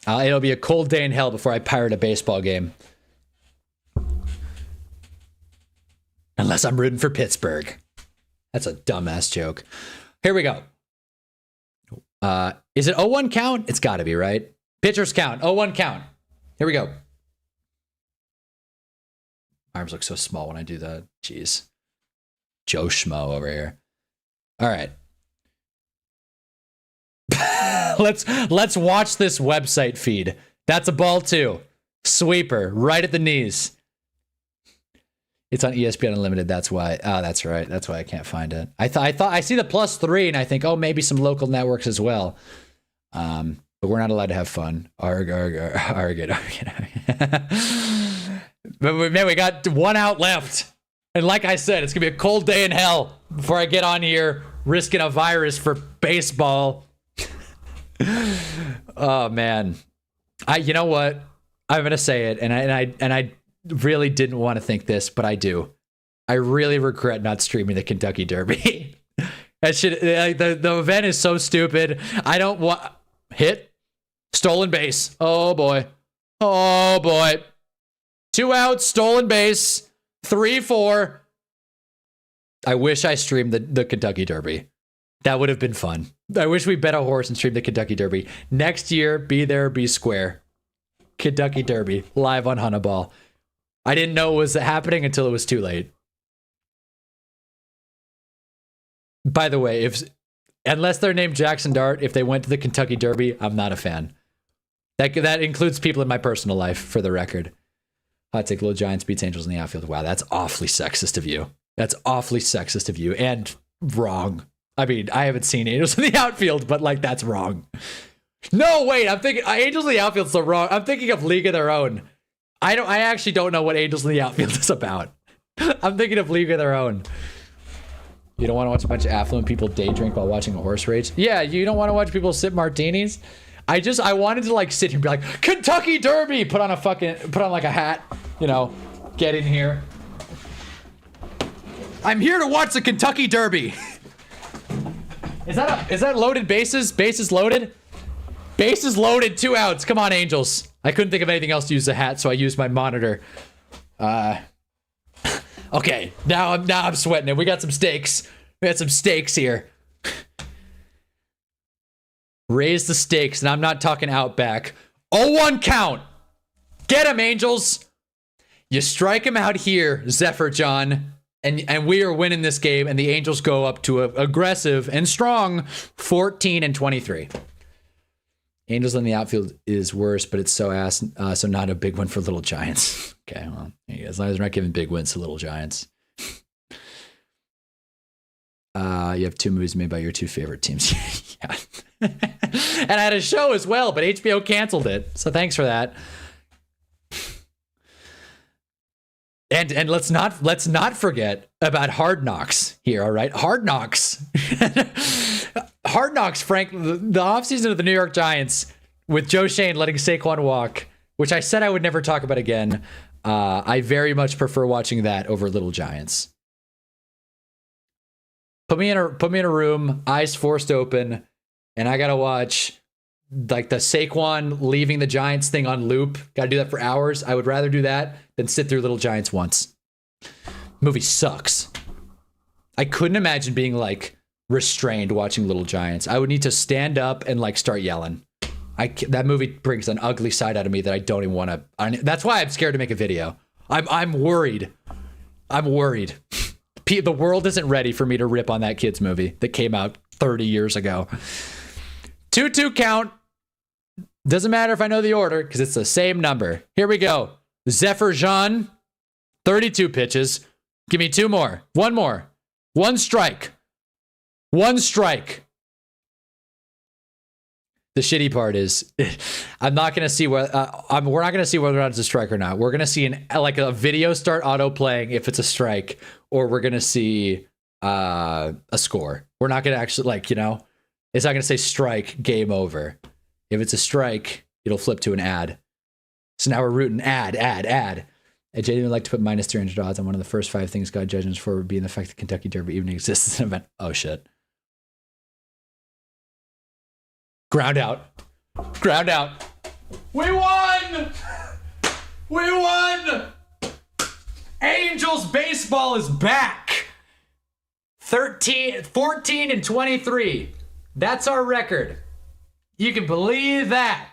It'll be a cold day in hell before I pirate a baseball game. Unless I'm rooting for Pittsburgh. That's a dumbass joke. Here we go. Is it 0-1 count? It's got to be, right? Pitchers count. 0-1 count. Here we go. Arms look so small when I do that. Jeez. Joe Schmo over here. All right. Let's watch this website feed. That's a ball too. Sweeper right at the knees. It's on ESPN Unlimited. That's why. Oh, that's right. That's why I can't find it. I thought I see the +3 and I think, oh, maybe some local networks as well. But we're not allowed to have fun. Arg. But man, we got 1 out left. And like I said, it's going to be a cold day in hell before I get on here risking a virus for baseball. Oh, man. You know what? I'm going to say it. And I really didn't want to think this, but I do. I really regret not streaming the Kentucky Derby. That shit, the event is so stupid. I don't want hit stolen base. Oh boy. 2 outs, stolen base, 3-4. I wish I streamed the Kentucky Derby. That would have been fun. I wish we bet a horse and streamed the Kentucky Derby. Next year, be there, be square. Kentucky Derby, live on Hunnaball. I didn't know it was happening until it was too late. By the way, unless they're named Jackson Dart, if they went to the Kentucky Derby, I'm not a fan. That includes people in my personal life, for the record. Hot take, Little Giants beats Angels in the outfield. Wow, that's awfully sexist of you. And wrong. I mean, I haven't seen Angels in the outfield, but like, that's wrong. No, wait, I'm thinking Angels in the outfield's so wrong. I'm thinking of League of Their Own. I actually don't know what Angels in the Outfield is about. I'm thinking of League of Their Own. You don't want to watch a bunch of affluent people day drink while watching a horse race? Yeah, you don't want to watch people sip martinis? I wanted to like sit here and be like, Kentucky Derby! Put on like a hat, get in here. I'm here to watch the Kentucky Derby. Is that loaded bases? Bases loaded? Bases loaded, 2 outs. Come on, Angels. I couldn't think of anything else to use the hat, so I used my monitor. Okay, now I'm sweating it. We got some stakes. We had some stakes here. Raise the stakes, and I'm not talking Outback. 0-1 count. Get him, Angels. You strike him out here, Zephyr John, and we are winning this game, and the Angels go up to a aggressive and strong 14-23. Angels in the outfield is worse, but it's so ass, so not a big one for Little Giants. Okay, well, as long as we're not giving big wins to Little Giants. You have 2 movies made by your 2 favorite teams. Yeah. And I had a show as well, but HBO canceled it. So thanks for that. And let's not forget about Hard Knocks here, all right? Hard Knocks. Hard Knocks, Frank, the offseason of the New York Giants with Joe Shane letting Saquon walk, which I said I would never talk about again. I very much prefer watching that over Little Giants. Put me in a room, eyes forced open, and I gotta watch like the Saquon leaving the Giants thing on loop. Gotta do that for hours. I would rather do that than sit through Little Giants once. Movie sucks. I couldn't imagine being like restrained watching Little Giants. I would need to stand up and like start yelling. That movie brings an ugly side out of me that I don't even want to. That's why I'm scared to make a video. I'm worried. I'm worried. The world isn't ready for me to rip on that kid's movie that came out 30 years ago. 2-2 count. Doesn't matter if I know the order because it's the same number. Here we go. Zephyr Jean, 32 pitches. Give me 2 more. 1 more. 1 strike. 1 strike. The shitty part is I'm not going to see we're not going to see whether or not it's a strike or not. We're going to see a video start auto playing if it's a strike, or we're going to see a score. We're not going to actually it's not going to say strike, game over. If it's a strike, it'll flip to an ad. So now we're rooting ad. I genuinely like to put minus 300 odds on one of the first 5 things God judges for would be the fact that Kentucky Derby even exists as an event. Oh shit. Ground out. We won! Angels baseball is back. 14-23. That's our record. You can believe that.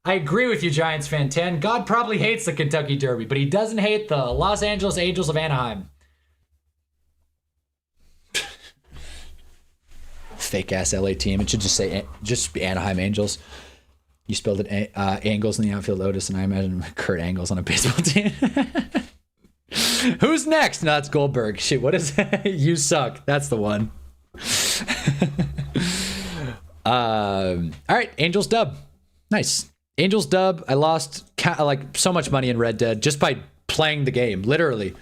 I agree with you, Giants fan 10. God probably hates the Kentucky Derby, but he doesn't hate the Los Angeles Angels of Anaheim. Fake ass LA team. It should just say be Anaheim Angels. You spelled it Angles in the outfield, Otis, and I imagine Kurt Angles on a baseball team. Who's next? No, that's Goldberg. Shit, what is that? You suck. That's the one. All right, Angels dub. Nice. Angels dub. I lost so much money in Red Dead just by playing the game. Literally.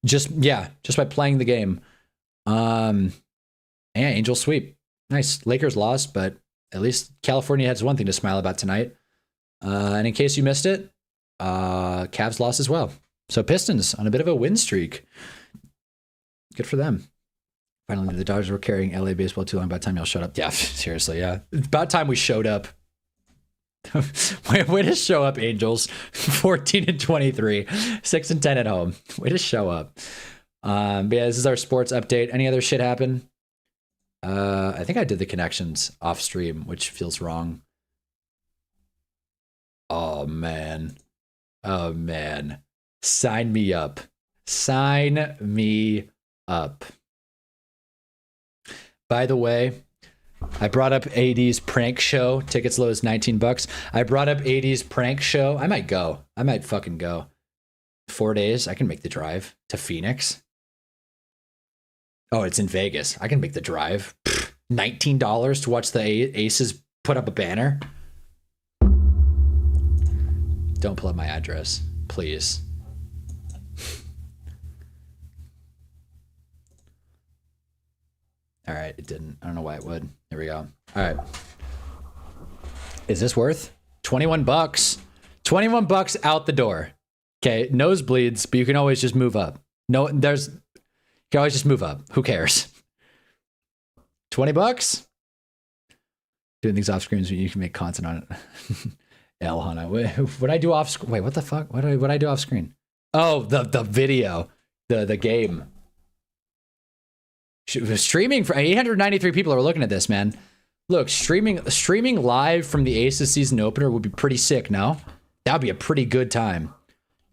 Just by playing the game. Yeah, Angels sweep. Nice. Lakers lost, but at least California has one thing to smile about tonight. And in case you missed it, Cavs lost as well. So Pistons on a bit of a win streak. Good for them. Finally, the Dodgers were carrying LA baseball too long by the time y'all showed up. Yeah, seriously, yeah. It's about time we showed up. Way to show up, Angels. 14-23. 6-10 at home. Way to show up. But yeah, this is our sports update. Any other shit happen? I think I did the connections off stream, which feels wrong. Oh man. Sign me up. By the way, I brought up AD's prank show. Tickets low as $19. I brought up AD's prank show. I might go. I might fucking go. 4 days. I can make the drive to Phoenix. Oh, it's in Vegas. I can make the drive. $19 to watch the Aces put up a banner. Don't pull up my address, please. All right, it didn't. I don't know why it would. Here we go. All right. Is this worth $21? $21 out the door. Okay, nosebleeds, but you can always just move up. You can always just move up. Who cares? $20? Doing things off screen so you can make content on it. L Hannah. What I do off screen? Wait, what the fuck? What I do off screen? Oh, the video. The game. Streaming for 893 people are looking at this, man. Look, streaming live from the Aces season opener would be pretty sick, no? That would be a pretty good time.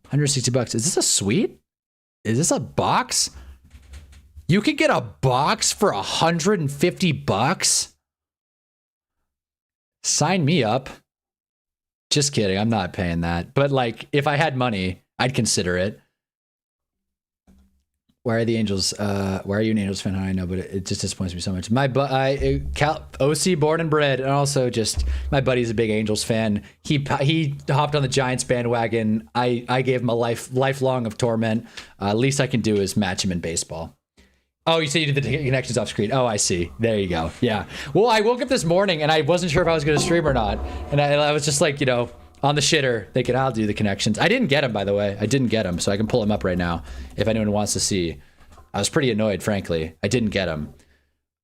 160 bucks. Is this a suite? Is this a box? You could get a box for 150 bucks? Sign me up. Just kidding. I'm not paying that. But like, if I had money, I'd consider it. Why are the Angels? Why are you an Angels fan? I know, but it just disappoints me so much. OC born and bred, and also just my buddy's a big Angels fan. He hopped on the Giants bandwagon. I gave him a lifelong of torment. Least I can do is match him in baseball. Oh, you said you did the connections off screen. Oh, I see. There you go. Yeah. Well, I woke up this morning and I wasn't sure if I was going to stream or not, and I was just like, on the shitter, thinking I'll do the connections. I didn't get them, by the way. I didn't get them, so I can pull them up right now if anyone wants to see. I was pretty annoyed, frankly. I didn't get them.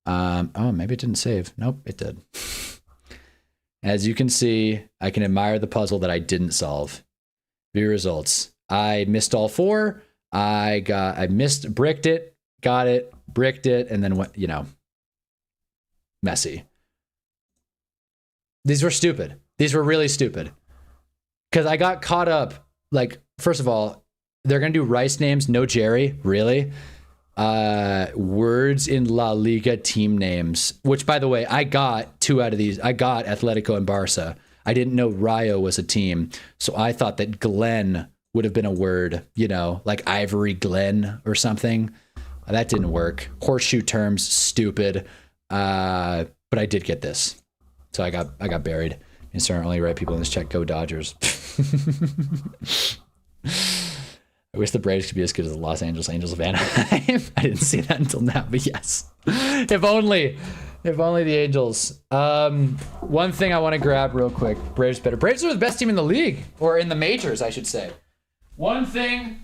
Oh, maybe it didn't save. Nope, it did. As you can see, I can admire the puzzle that I didn't solve. View results. I missed all 4. I missed, bricked it, got it, bricked it, and then went, messy. These were stupid. These were really stupid. Because I got caught up, like, first of all, they're going to do Rice names, no Jerry, really? Words in La Liga team names, which, by the way, I got 2 out of these. I got Atletico and Barca. I didn't know Rayo was a team, so I thought that Glen would have been a word, like Ivory Glen or something. That didn't work. Horseshoe terms, stupid. But I did get this. So I got buried. And so only right people in this chat, go Dodgers. I wish the Braves could be as good as the Los Angeles Angels of Anaheim. I didn't see that until now, but yes. If only the Angels. One thing I want to grab real quick. Braves better. Braves are the best team in the league, or in the majors, I should say. One thing.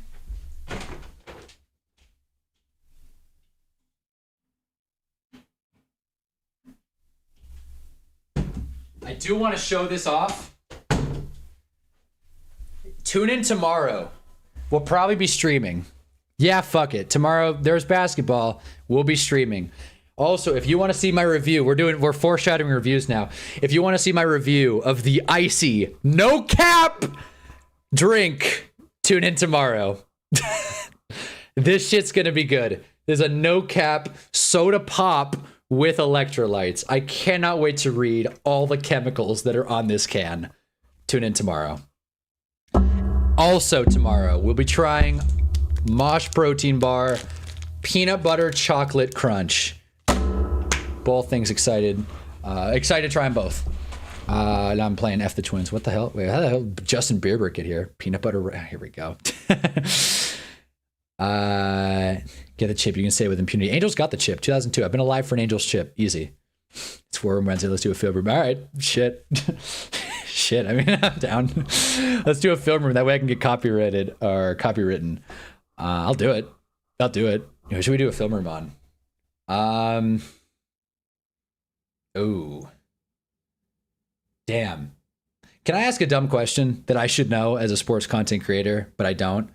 I do want to show this off. Tune in tomorrow. We'll probably be streaming. Yeah, fuck it. Tomorrow there's basketball. We'll be streaming. Also, if you want to see my review, we're foreshadowing reviews now. If you want to see my review of the icy, no cap drink, tune in tomorrow. This shit's gonna be good. There's a no cap soda pop with electrolytes. I cannot wait to read all the chemicals that are on this can. Tune in tomorrow. Also tomorrow, we'll be trying Mosh Protein Bar, Peanut Butter Chocolate Crunch. Both things excited. Excited to try them both. Now I'm playing F the Twins. What the hell? Wait, how the hell did Justin Bieber get here? Peanut butter. Here we go. Get the chip. You can say it with impunity. Angels got the chip. 2002. I've been alive for an Angels chip. Easy. It's 4 Wednesday. Let's do a film room. All right. Shit. Shit. I mean, I'm down. Let's do a film room. That way I can get copyrighted or copywritten. I'll do it. I'll do it. Who should we do a film room on? Oh. Damn. Can I ask a dumb question that I should know as a sports content creator, but I don't?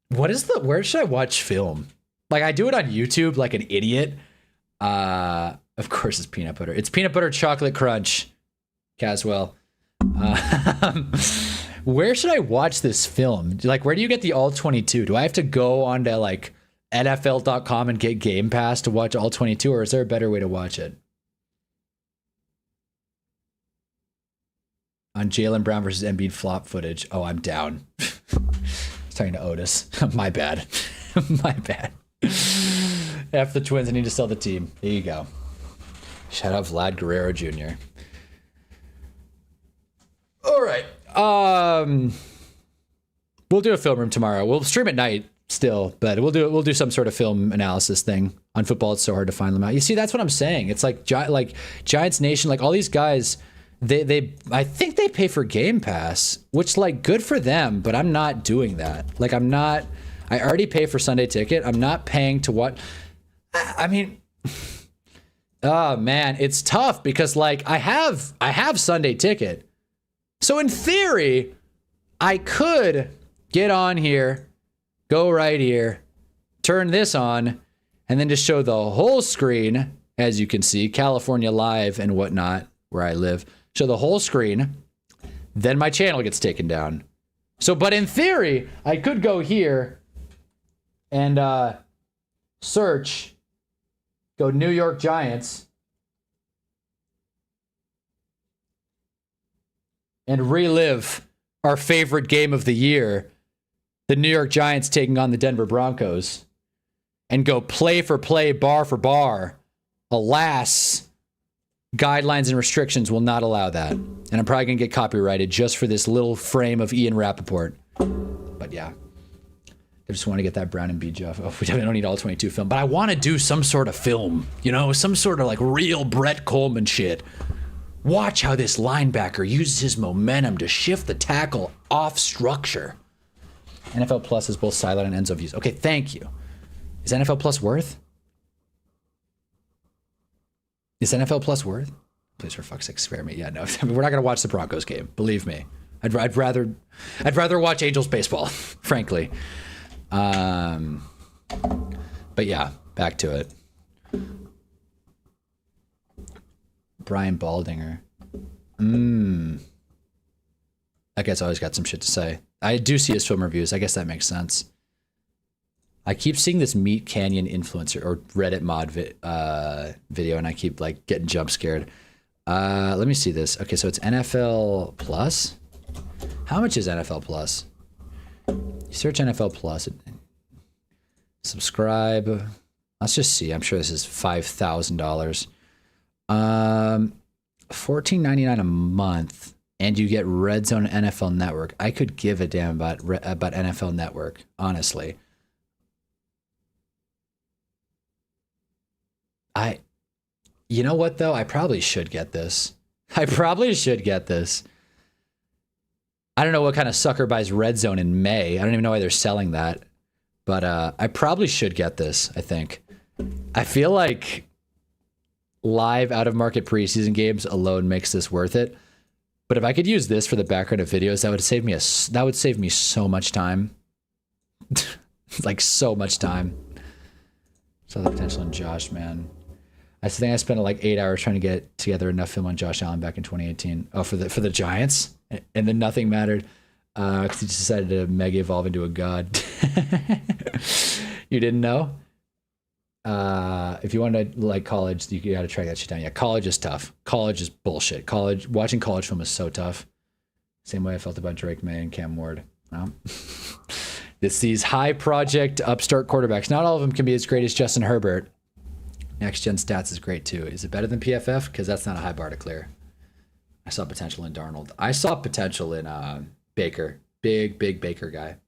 Where should I watch film? Like, I do it on YouTube like an idiot. Of course it's peanut butter. It's peanut butter chocolate crunch. Caswell. Where should I watch this film? Like, where do you get the all 22? Do I have to go onto like NFL.com and get Game Pass to watch all 22, or is there a better way to watch it? On Jaylen Brown versus Embiid flop footage. Oh, I'm down. I was talking to Otis. My bad. My bad. F the Twins. I need to sell the team. There you go. Shout out Vlad Guerrero Jr. All right. We'll do a film room tomorrow. We'll stream at night still, but we'll do some sort of film analysis thing on football. It's so hard to find them out. You see, that's what I'm saying. It's like Giants Nation, like all these guys. I think they pay for Game Pass, which like good for them, but I'm not doing that. Like I already pay for Sunday Ticket. I'm not paying to what, I mean, oh man, it's tough because like I have Sunday Ticket. So in theory, I could get on here, go right here, turn this on, and then just show the whole screen, as you can see, California Live and whatnot, where I live, show the whole screen, then my channel gets taken down. So, but in theory, I could go here and search, go New York Giants, and relive our favorite game of the year, the New York Giants taking on the Denver Broncos, and go play for play, bar for bar. Alas, guidelines and restrictions will not allow that. And I'm probably going to get copyrighted just for this little frame of Ian Rappaport. But yeah, I just want to get that Brown and Beach off. Oh, we don't need all 22 film, but I want to do some sort of film, you know, some sort of like real Brett Coleman shit. Watch how this linebacker uses his momentum to shift the tackle off structure. NFL Plus is both silent and Enzo views. Okay, thank you. Is NFL Plus worth? Is NFL Plus worth? Please, for fuck's sake, spare me. Yeah, no, I mean, we're not gonna watch the Broncos game. Believe me, I'd rather watch Angels baseball, frankly. But yeah, back to it. Brian Baldinger. That guy's always got some shit to say. I do see his film reviews. I guess that makes sense. I keep seeing this Meat Canyon influencer or Reddit mod video, and I keep like getting jump scared. Let me see this. Okay, so it's NFL Plus. How much is NFL Plus? You search NFL Plus. Subscribe. Let's just see. I'm sure this is $5,000. $14.99 a month, and you get Red Zone NFL Network. I could give a damn about NFL Network, honestly. You know what though? I probably should get this. I don't know what kind of sucker buys Red Zone in May. I don't even know why they're selling that, but I probably should get this. I think. I feel like live out of market preseason games alone makes this worth it. But if I could use this for the background of videos, that would save me so much time. Like so much time. Saw the potential in Josh, man. I think I spent like 8 hours trying to get together enough film on Josh Allen back in 2018. Oh, for the Giants, and then nothing mattered because he just decided to mega evolve into a god. You didn't know? If you want to like college, you got to track that shit down. Yeah, college is tough. College is bullshit. Watching college film is so tough. Same way I felt about Drake May and Cam Ward. Well, it's these high project upstart quarterbacks. Not all of them can be as great as Justin Herbert. Next Gen Stats is great too. Is it better than PFF? Because that's not a high bar to clear. I saw potential in Darnold. I saw potential in Baker. Big Baker guy.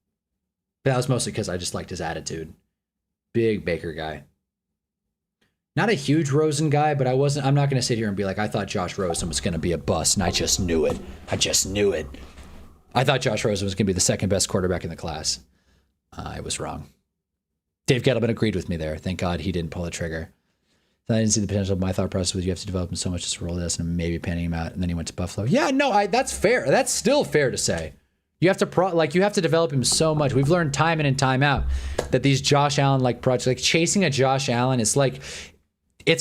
But that was mostly because I just liked his attitude. Big Baker guy. Not a huge Rosen guy, but I'm not going to sit here and be like, I thought Josh Rosen was going to be a bust, and I just knew it. I thought Josh Rosen was going to be the second best quarterback in the class. I was wrong. Dave Gettleman agreed with me there. Thank God he didn't pull the trigger. I didn't see the potential. My thought process was you have to develop him so much to roll this and maybe panning him out, and then he went to Buffalo. Yeah, no, that's fair. That's still fair to say. You have to you have to develop him so much. We've learned time in and time out that these Josh Allen like projects, like chasing a Josh Allen, it's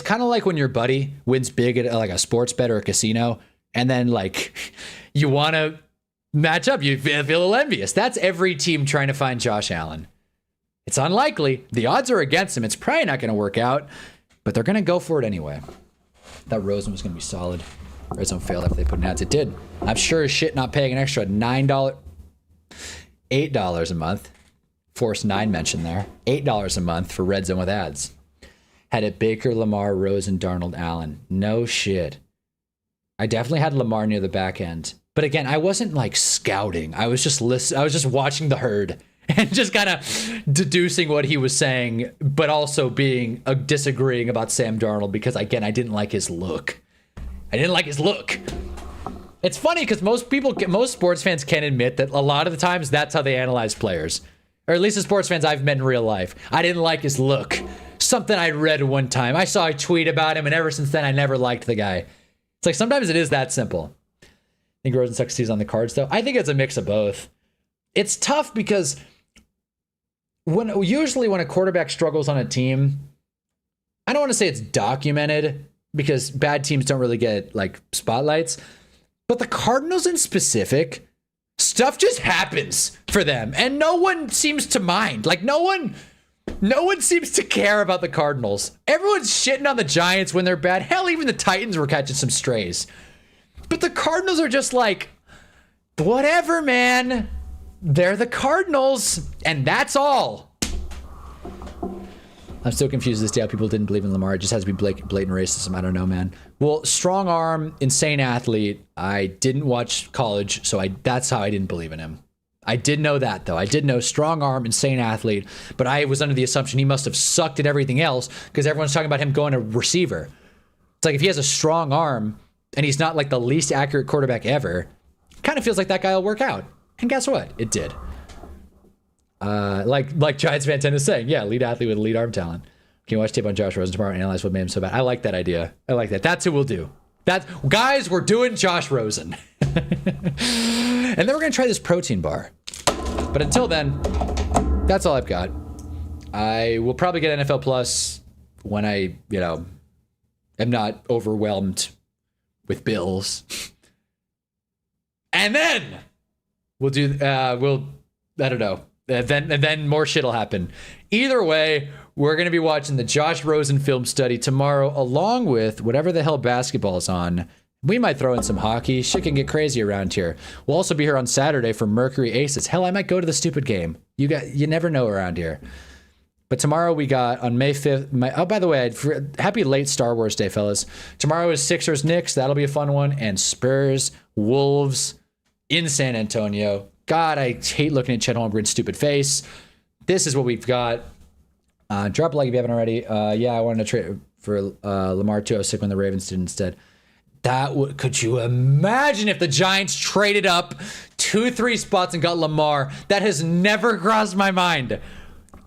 kind of like when your buddy wins big at like a sports bet or a casino, and then like you want to match up. You feel a little envious. That's every team trying to find Josh Allen. It's unlikely. The odds are against him. It's probably not going to work out, but they're going to go for it anyway. That Rosen was going to be solid. Red Zone failed after they put in ads. It did. I'm sure as shit not paying an extra $8 a month. Force 9 mentioned there. $8 a month for Red Zone with ads. Had it Baker, Lamar, Rosen, Darnold, Allen. No shit. I definitely had Lamar near the back end. But again, I wasn't like scouting. I was just watching the herd and just kind of deducing what he was saying, but also being disagreeing about Sam Darnold because, again, I didn't like his look. It's funny because most sports fans can admit that a lot of the times that's how they analyze players. Or at least the sports fans I've met in real life. I didn't like his look. Something I read one time. I saw a tweet about him, and ever since then, I never liked the guy. It's like sometimes it is that simple. I think Rosen succeeds on the cards, though. I think it's a mix of both. It's tough because usually when a quarterback struggles on a team, I don't want to say it's documented because bad teams don't really get like spotlights, but the Cardinals in specific, stuff just happens for them and no one seems to mind. Like no one seems to care about the Cardinals. Everyone's shitting on the Giants when they're bad. Hell, even the Titans were catching some strays. But the Cardinals are just like, whatever, man. They're the Cardinals, and that's all. I'm still confused as to how people didn't believe in Lamar. It just has to be blatant racism. I don't know, man. Well, strong arm, insane athlete. I didn't watch college, so that's how I didn't believe in him. I did know that, though. I did know strong arm, insane athlete, but I was under the assumption he must have sucked at everything else because everyone's talking about him going to receiver. It's like if he has a strong arm and he's not like the least accurate quarterback ever, kind of feels like that guy will work out. And guess what? It did. Like Giants fan 10 is saying, yeah, lead athlete with lead arm talent. Can you watch tape on Josh Rosen tomorrow and analyze what made him so bad? I like that idea. I like that. That's who we'll do. Guys, we're doing Josh Rosen. And then we're going to try this protein bar. But until then, that's all I've got. I will probably get NFL Plus when I, am not overwhelmed with bills. And then we'll do, I don't know. And then more shit will happen. Either way, we're going to be watching the Josh Rosen film study tomorrow, along with whatever the hell basketball is on. We might throw in some hockey. Shit can get crazy around here. We'll also be here on Saturday for Mercury Aces. Hell, I might go to the stupid game. You never know around here. But tomorrow we got on May 5th. Oh, by the way, happy late Star Wars Day, fellas. Tomorrow is Sixers Knicks. That'll be a fun one. And Spurs Wolves in San Antonio. God, I hate looking at Chet Holmgren's stupid face. This is what we've got. Drop a like if you haven't already. Yeah, I wanted to trade for Lamar too. I was sick when the Ravens did instead. Could you imagine if the Giants traded up 2-3 spots and got Lamar? That has never crossed my mind.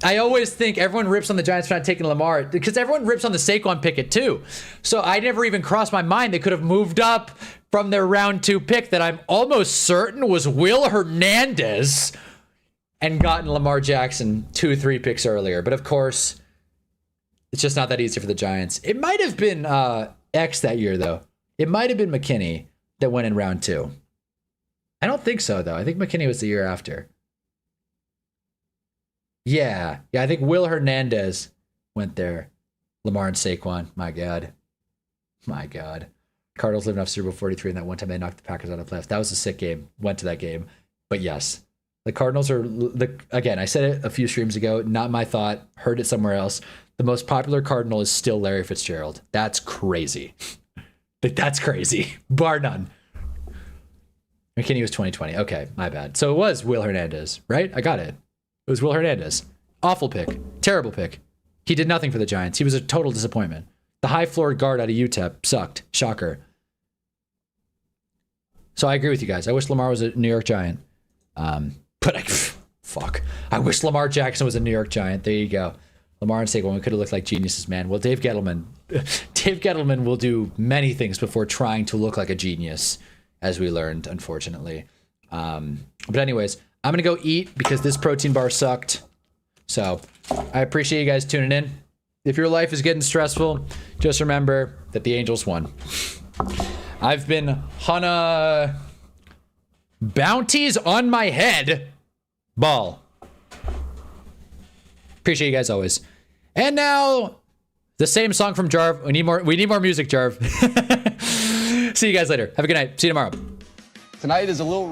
I always think everyone rips on the Giants for not taking Lamar because everyone rips on the Saquon Pickett too. So I never even crossed my mind they could have moved up from their round 2 pick that I'm almost certain was Will Hernandez and gotten Lamar Jackson 2-3 picks earlier. But of course, it's just not that easy for the Giants. It might have been X that year though. It might have been McKinney that went in round 2. I don't think so though. I think McKinney was the year after. Yeah, I think Will Hernandez went there. Lamar and Saquon. My God. Cardinals living off Super Bowl 43, and that one time they knocked the Packers out of the playoffs. That was a sick game. Went to that game. But yes, the Cardinals are, again, I said it a few streams ago, not my thought, heard it somewhere else. The most popular Cardinal is still Larry Fitzgerald. That's crazy. That's crazy. Bar none. McKinney was 2020. Okay, my bad. So it was Will Hernandez, right? I got it. It was Will Hernandez. Awful pick. Terrible pick. He did nothing for the Giants. He was a total disappointment. The high-floored guard out of UTEP sucked. Shocker. So I agree with you guys. I wish Lamar was a New York Giant. Fuck. I wish Lamar Jackson was a New York Giant. There you go. Lamar and Saquon could have looked like geniuses, man. Well, Dave Gettleman will do many things before trying to look like a genius, as we learned, unfortunately. But anyways, I'm going to go eat because this protein bar sucked. So I appreciate you guys tuning in. If your life is getting stressful, just remember that the Angels won. I've been Hunna bounties on my head. Ball. Appreciate you guys always. And now the same song from Jarv. We need more music, Jarv. See you guys later. Have a good night. See you tomorrow. Tonight is a little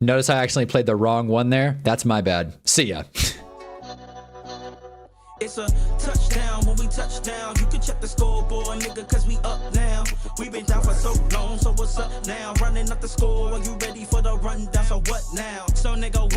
Notice I accidentally played the wrong one there. That's my bad. See ya. It's a touchdown when we touch down. You can check the scoreboard, nigga, cause we up now. We been down for so long, so what's up now? Running up the score, are you ready for the rundown? So what now? So nigga, what?